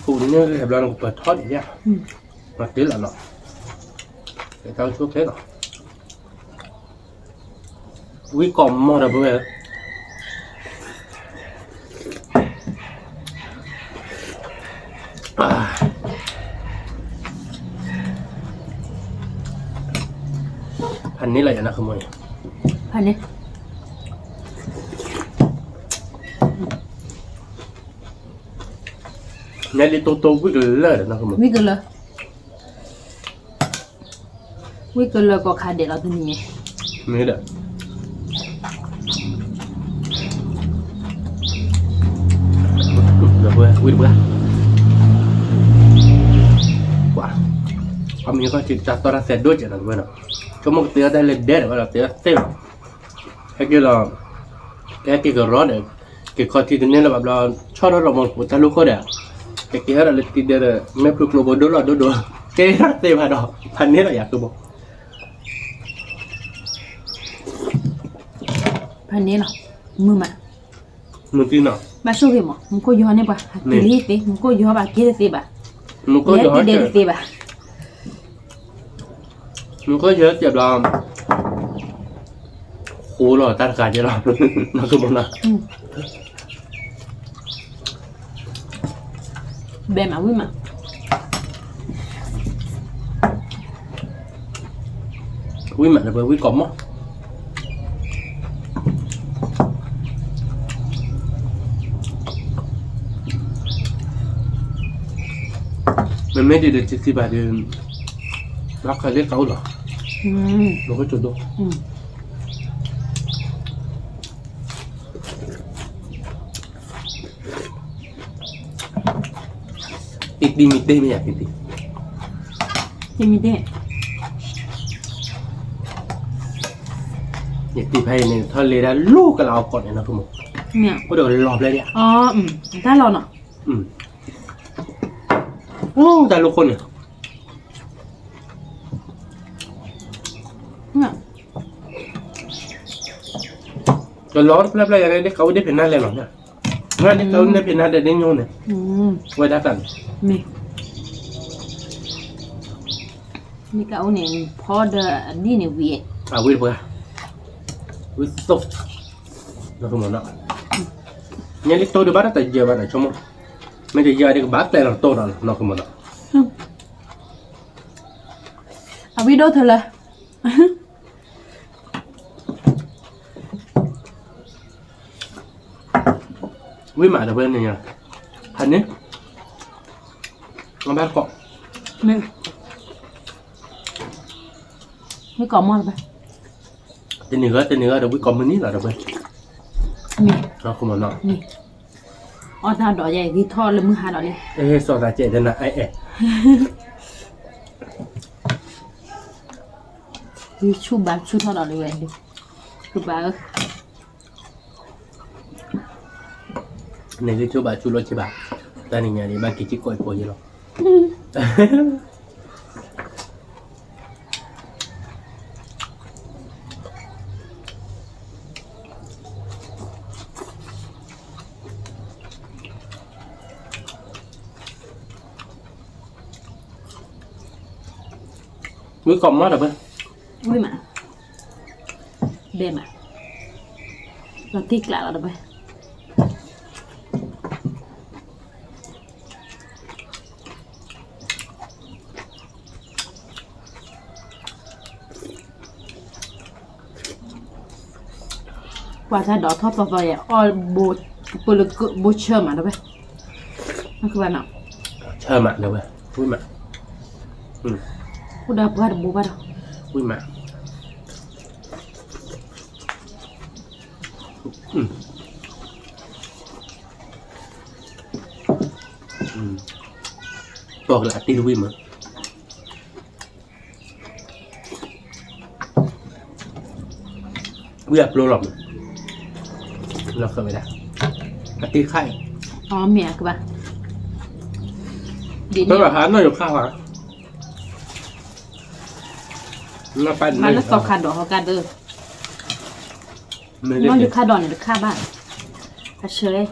กูเนี่ยแอบเราเปิดทอดอย่างเงี้ยมาตีละเนาะแกเท้าชั่วเพลงเนาะอุ้ยกล่อมมอดอะเพื่อนพันนี้อะไรนะขโมย พันนี้ เนี่ยลิโตโตวิ่งเลยนะขโมย วิกเลยวิกเลยก็ขาเด็ดเราตัวนี้ นี่แหละเดี๋ยวเพื่อนวิ่งเพื่อนว้าเอามีก็จิตจัดตัวเราเสร็จด้วยจ้ะนะเพื่อนก็มันเตี้ยได้เลยเด็ดว่าเราเตี้ยเตี้ยแค่กี่เราแค่กี่ก็ร้อนเนี่ยกี่ข้อที่เนี่ยเราแบบเราชอบเรามองปุ๊บทะลุก็ได้แค่กี่เราเลยติดเดียวไม่ปลุกโลบดูเราดูแค่เตี้ยมาดอกพันนี้เราอยากดูบ่ พันนี้เนาะมือมา มึงตีเนาะ มาช่วยกันมั้งมึงก็ย้อนเนี่ยป่ะกิริติมึงก็ย้อนป่ะกิริติป่ะ มึงก็เยอะ เด็ดติป่ะ มึงก็เยอะจับเราโอ้หล่อตัดขาดเยอะเรานักสมุนนะ เบมาวิ่งมา วิ่งมาเลยเพื่อวิ่งกลมมั้งมันไม่ได้เด็ดจิตที่แบบเดิมรักใครเรียกเขาหรอเราก็จุดดูติดดีมิดได้ไม่อยากติด จะมีเด็ด อยากติดให้ในทะเลได้ลูกกับเราก่อนเนี่ยนะคุณหมอ เนี่ย ก็เดี๋ยวรอบเลยเนี่ย อ๋อถ้าเราเนาะ แต่ลูกคนเนี่ย เนี่ย จะร้อนแป๊บๆอะไรได้เขาได้เป็นหน้าอะไรหรอเนี่ยงานที่เขาได้เป็นหน้าได้โยนเนี่ยไว้ได้กัน มีนี่ก็เอาเนี่ยพอเดอดีเนี่ยวี วิ่งเพื่อวิ่งสุดแล้วคุณหมอเนาะเนี่ยลิโตดูบ้านแต่เยอะบ้านไหนชั่วโมงไม่ได้เยอะเด็กบ้านแต่เราโตแล้วเนาะคุณหมอเนาะ เอาวิดีโอเธอเลย วิ่งมาเดี๋ยวเพื่อนเนี่ยพันนี้มาบ้านเกาะ ไม่ก่อมอดไป เดี๋ยวเดี๋ยววิ่งกลมมันนี่แหละเดี๋ยวเพื่อน มี เนาะคุณหมอเนาะ มีอ๋อถ้าดอกใหญ่ที่ทอดเลยมือหาดอกเลย เอ้สอดตาเจเดนะไอ้ ที่ชูบาชูทอดดอกเลยเว้ยดิชูบา เนี่ยคือcoba culo coba taninya ni bagi cikgu ipo je lo มือกล่อมมากเหรอเพื่อน อุ้ยมาเบมาเราติ๊กละเราไปว่าถ้าดอกทอดไปอ่ะออโบปลึกโบเชอร์มาเราไปนั่นคือว่าเนาะ เชื่อมาเดี๋ยวเว้ยอุ้ยมา udah buat buat อุ้ยมาบอกละตีลุยมาวิ่งโปรหลอมเราเคยไปได้ กะทิไข่ อ๋อเมียคือปะดี ไม่ เนี่ย แบบหาหน่อยอยู่ข้าวอ่ะมาปั้น มันแล้วสอบขาดดอกเขากันเด้อ ไม่ นอนอ ได้ ยู่ค่าดอนหรือค่าบ้านค่าเชย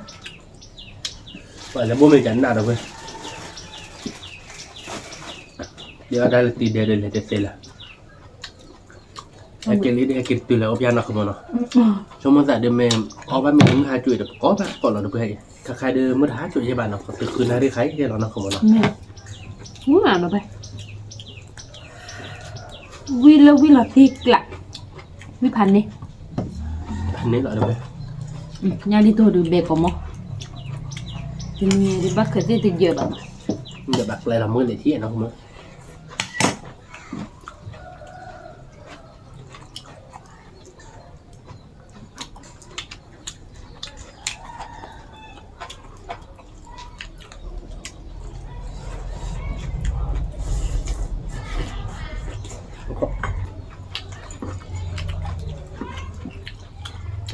เปิดแล้วบ่มีกันหนาดอกเว้ยเดี๋ยวได้ละตีเดียวเลยจะเสร็จละไอ้เกลี่ได้กินตุแล้วอบยานอกขึ้นมาเนาะช่วงมันจะเดิมเมมออกไปมีหาจุยเดี๋ยวก็ไปก่อนเราดูไปถ้าใครเดิมเมื่อหาจุยที่บ้านเนาะก็ตื่นคืนหาได้ใครเดี๋ยวเราเนาะขึ้นมาเนาะ แม่งูหมาเนาะไปวิลาที่กละวิพันนี่ อันนี้เหรอเดี๋ยวไป nhà đi tôi được bề có mò thì mình đi bắt cái gì thì giờ bạn เดี๋ยวบักอะไรเราเมื่อไหร่ที่เนาะขึ้นมา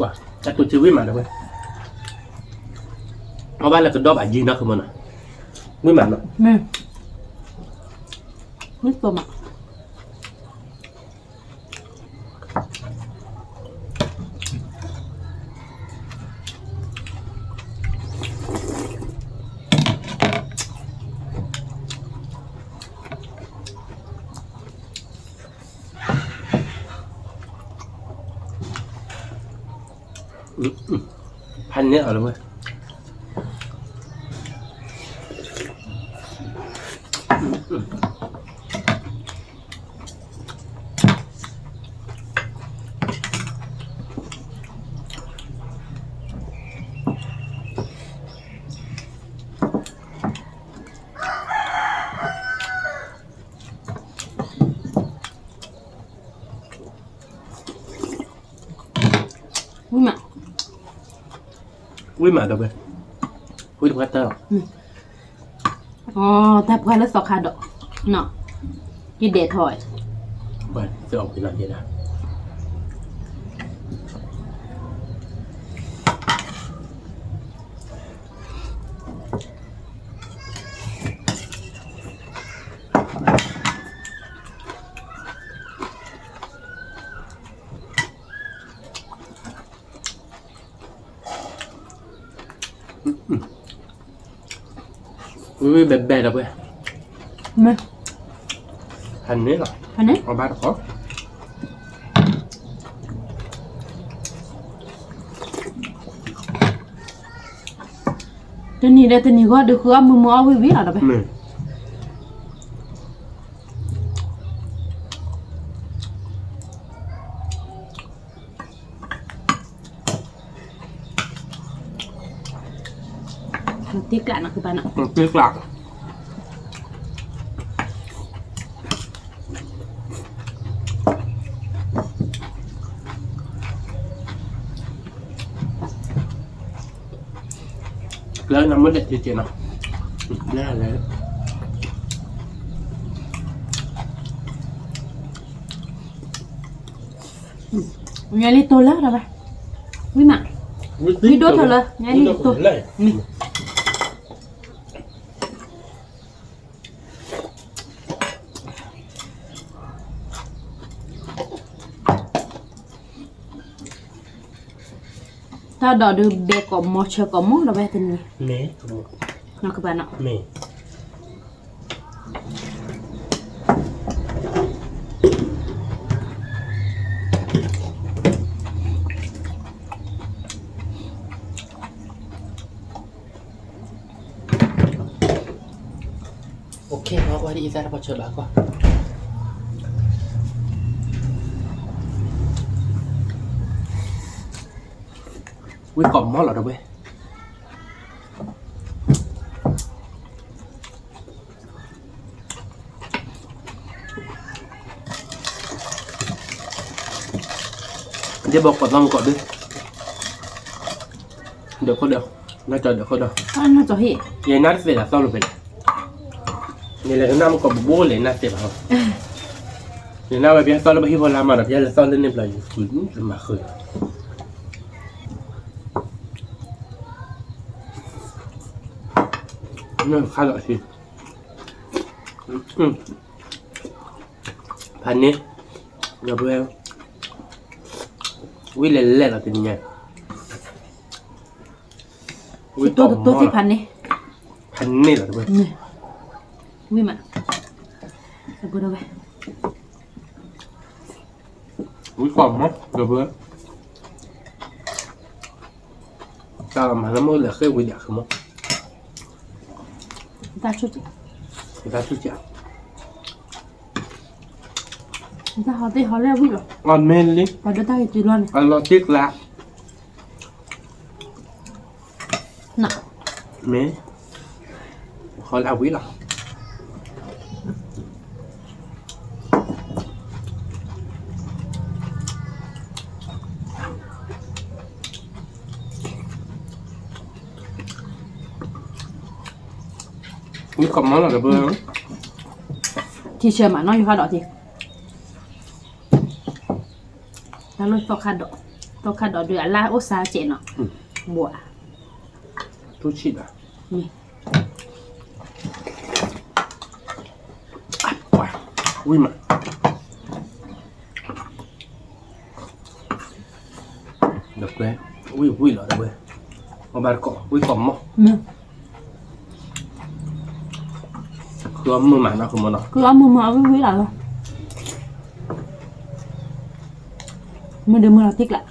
ว่าจัดตัวชีวิตมาเดี๋ยวไปเอาบ้านเราก็ดอบอ่ะยีเนาะขึ้นมาเนาะไม่หมันเนาะ mẹ nước tôm ạ พันเนี้ยเอาเลยเว้ยvui mà วิ่งมาเดี๋ยวไปวิ่งมาเตอร์ tập qua lớp sọc hạt đậu nọ như để thổi ไปจะออกไปหน่อยเดียวนะวิ่งแบบแบบเดี๋ยวไป mẹ พันนี้เหรอ anh ấy เอาบ้านขอ tên này đây tên này có được khứa mưa mưa với biết là đâu vậy หนึ่ง tiếc lại nóคือบ้านอ่ะ มันเปรี้ยวหลักแล้วน้ำมันเด็ดจริงๆเนาะน่าเลย nhà đi tôi lát đâu vậy vui mà đi đốt thôiเลยnhà đi tôi nè ถ้าดอดูเบกอมอเชกอมอเราไปtinนี่ เน่ nóคือบ้านอ่ะ เน่โอเคเพราะว่าที่อีสานเราเชิญบ้างก่อนวิ่งกล่อมมอเหรอเด้อเว้ยเดี๋ยวบอกก่อนต้องก่อนด้วยเดี๋ยวเขาเดี๋ยวน่าจะเดี๋ยวเขาเดี๋ยว anh nó cho hi ยายนัดเสร็จแล้วต้องลงไปนี่แหละน้ำก็บู๊เลยนัดเสร็จแล้วนี่น่าไปเพียงซ้อนแล้วไปที่พลามาแบบยายเลยซ้อนเล่นในปลายอยู่ฝืนมาเคย นี่ข้าวดอกทีพันนี้เดี๋ยวเพื่อนวิ่งเล่นเล่นเราเป็นยังไงวิ่ง ตัวที่พันนี่ พันนี่เหรอเพื่อน นี่วิ่งมาเอาไปเอาไป วิ่งกล่อมมั้งเดี๋ยวเพื่อนตามาแล้วมันเหลือแค่วิ่งเดียวคือมั้ง ตาชุด ตาชุดจ้ะ ตาเขาได้เขาเรียกวิ่งหรอ ออนเมนลิ พอได้จีรอน อันเราติ๊กละ น่ะ เมเขาเล่าวิ่งหรอวิ่งกล่อมมั้งเหรอเดี๋ยวเพื่อน ที่เชื่อมาน้อยอยู่ค่ะดอกทีแล้วรถตกคันดอกเดือดล่าโอซาเจนเนาะบัว ทุกชิ้นอ่ะ นี่ ว้าวิ่งมาเดี๋ยวเพื่อนวิ่งเหรอเดี๋ยวเพื่อนเอาแบบก่อนวิ่งกล่อมมั้ง นี่ คือมือหมาเนาะคือมันเนาะ คือเอามือมาวิ่งหรอมือเดิมมือเราติ๊กแหละ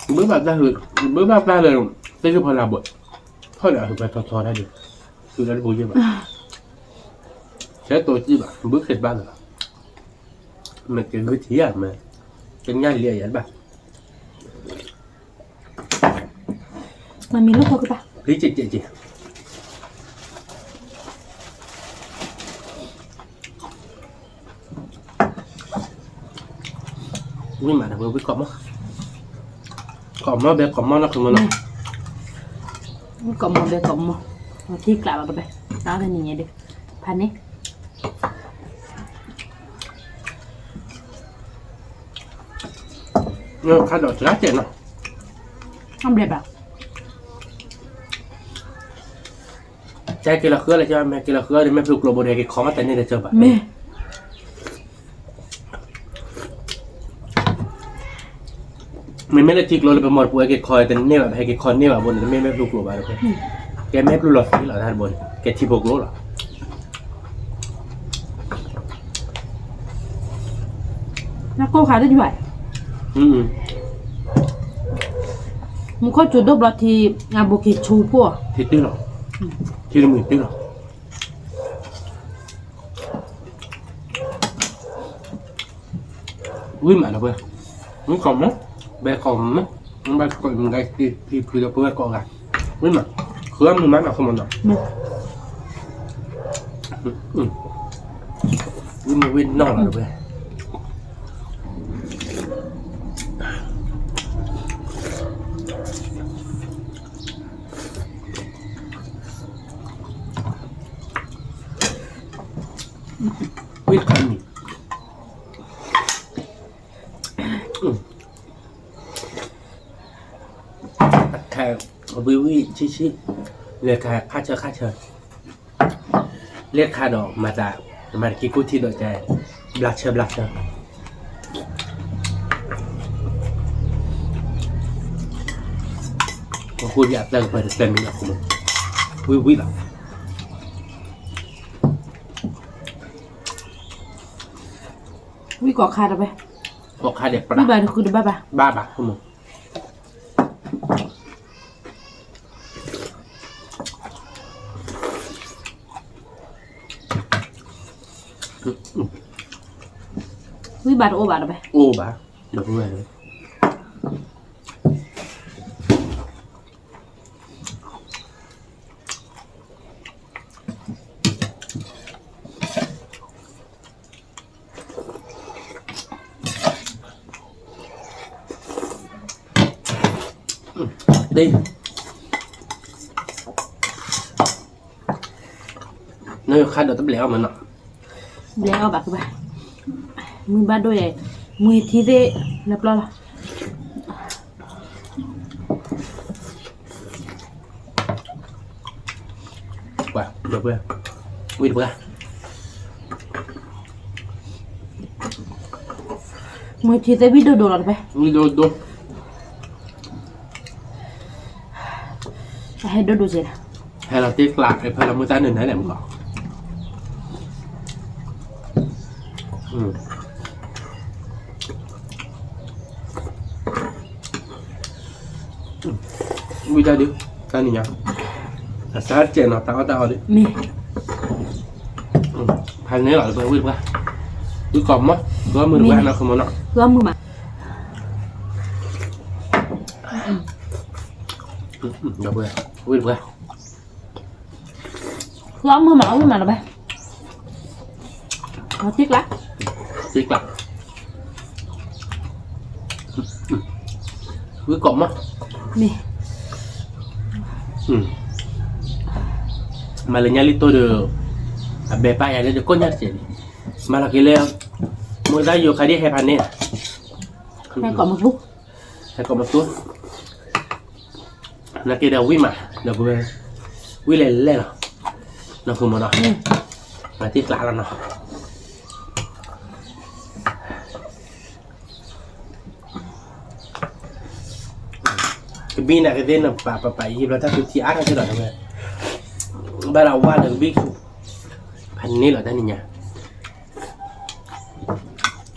bước vào ra rồi bước vào ra rồi đâyคือพอลาบดพ่อเดี๋ยวคือไปทอได้ดิคือได้บุญเยอะแบบใช้ตัวจี้แบบbướcเสร็จบ้านเหรอมันเป็นวิธีอ่ะมันเป็นง่ายเรียอย่างแบบ มันมีรถโทรกันปะ พี่จีวิ่งมาเดี๋ยววิ่งกล่อมมั้งกล่อมมั้งแบบกล่อมมั้งนะคือมันเนาะ กล่อมเบกล่อมเราติ๊กแหละแบบไปน้าเป็นยังไงดิพันนี้ เนี่ยข้าดอกจะเจ็บเนาะ ทำเร็วแบบ ใจกินละเครืออะไรใช่ไหมแม่กินละเครือเดี๋ยวแม่ปลุกโรโบเดกิของมาแต่นี่เดี๋ยวเจอแบบ แม่ มันไม่ได้จิกโรเลยไปหมดป่วยกิคอยแต่นี่แบบให้กิคอนนี่แบบบนไม่ปลุกโรบาเลยแกไม่ปลุกหรอกที่หรอท่านบนแกที่บกโรหรอ นักโก้ขายได้ด้วย มึงก็จุดดบลทีงานบุกิชูพวก ที่ตื้อหรอที่ละมือตื้อหรอวิ่งมาแล้วเพื่อนมึงกล่อมมั้ยแบกกล่อมมั้ยมึงแบกกล่อมมึงได้ที่คือเราเพื่อนกล่อมกันวิ่งมาเครื่องมึงมั้ยมาขโมยหน่อยวิ่งมาวิ่งนอกแล้วเพื่อนวิ่งคันนี่แค่วิชิเรียกค่าเชิญเรียกค่าดอกมาจากกี่กู้ที่โดยใจบลัชเชอร์คุณอยากเติมไปเต็มมีหรอคุณวิ่งหรอวิกอคาดเอาไป พวกค่าเด็กปลา วิบายคือบ้าบ้า บ้าบักคุณมึงวิบายโอบาเอาไป โอ้บ้าเดี๋ยวพูดเลยđi nơi khai được tấm lẹo mà nọ แล้วเอาบักไปมือบ้านด้วยมือที่เดแล้วปลาละ เดี๋ยวเพื่อนวิ่งเพื่อน มือทีเซวิโดโดนไป วิ่งดู ให้โดโดเสร็จ ให้เราตีกลากไอ้เพื่อนเรามือซ้ายหนึ่งไหนแหละมึงก่อนวิ่งได้ดิซ้ายหนึ่งยังแต่ซ้ายเจ็บหน่อยตาเอาดิ มี พันนี้หรอเพื่อนวิ่งเพื่อนวิ่งกล่อมมั้ยเพื่อมือเพื่อนเราคือมันเนาะ เพื่อมือมา เดี๋ยวเพื่อนวิ่งเพื่อน เพื่อมือมาเอามือมาไปเราติ๊กละ ตีกลับวิ่งกล่อมมั้ย มี Malahnya itu de bepa ya de konyar jadi. Malah kile muda yo kadi hepane. ให้ก่อนมาลุก Saya kok betul. Nak kira wima, dah gue wile le lah. Nak ke mana? Nanti kelak lah. Kebina kedena apa ini berarti tu tiara tu dah gue. Berawan dengan big panen lah tadi nya.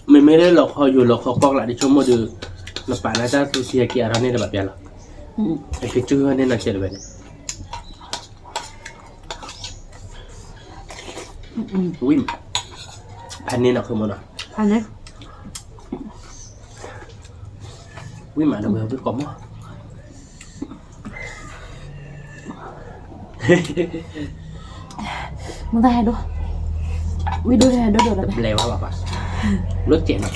ไม่ได้หลอกเขาอยู่หลอกเขากอกละที่ชมมาดูเราป่าน่าจะสูเสียเกียร์เราเนี่ยแบบนี้หรอไอ้ที่ชื่อเนี่ยน่าเชื่อเลยวิ่งพันนี้น่ะคือมันอ่ะ พันนี้ วิ่งมาเดี๋ยวไปกบมั้ง มึงได้ให้ดูวิดูให้ดูดูแล้ว เลวว่ะป่ะรถเจ๋งอ่ะ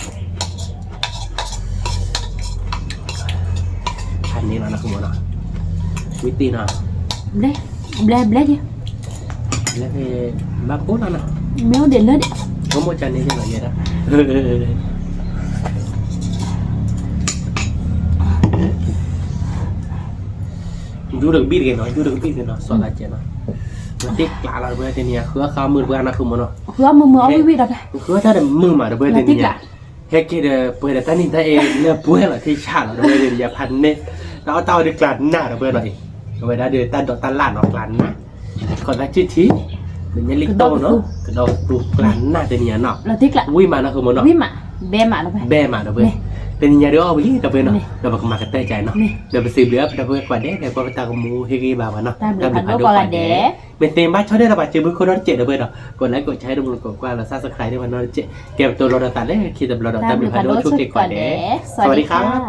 พันนี้น่ะคือมันอ่ะวิตีน่ะ เบลเบลเบลดิ แล้วไปบ้าปุ๊บน่ะ แมวเด่นเลยดิ có một chân này là gì đó chú được biết cái nó xoa lại chuyện nó tiếc lạ là bây giờ này khứa khao mưa bữa ăn không mà nó เพื่อมือเอาวิดับไป khứa ta được mưa mà được bây giờ này hết cái bây giờ ta nhìn thấy nó bữa là cái chả là bây giờ giờพันเนี่ยเราtao được làn nà được bây giờ này bây giờ được ta đọt ta làn hoặc làn nà còn là chữ thí mình nhớ lịch tô nó cái đầu tụt làn nà từ nhà nọ เราติ๊กละ วิ่งมานะคือมันเนาะ วิมาแบมาแล้วไป แบ่มาเด้อเว้ยเป็นญาติเอาไปเด้อเว้ยเนาะเดี๋ยวบักมากันแต่ใจเนาะเดี๋ยวไปซื้อเรือเดี๋ยวไปกว่าเด้เดี๋ยวไปตากมูเฮกีบาว่าเนาะเป็นเต็มบ้านชอบได้ระบาดเจ็บมือคนนั้นเจ็บเด้อเว้ยเนาะกดไลค์กดแชร์ด้วยกดกว่าแล้วSubscribeด้วยมันเนาะเจ็บเก็บตัวเราตัดได้คิดแต่เราตัดเป็นพันด้วยช่วยเด็กกว่าเด้สวัสดีครับ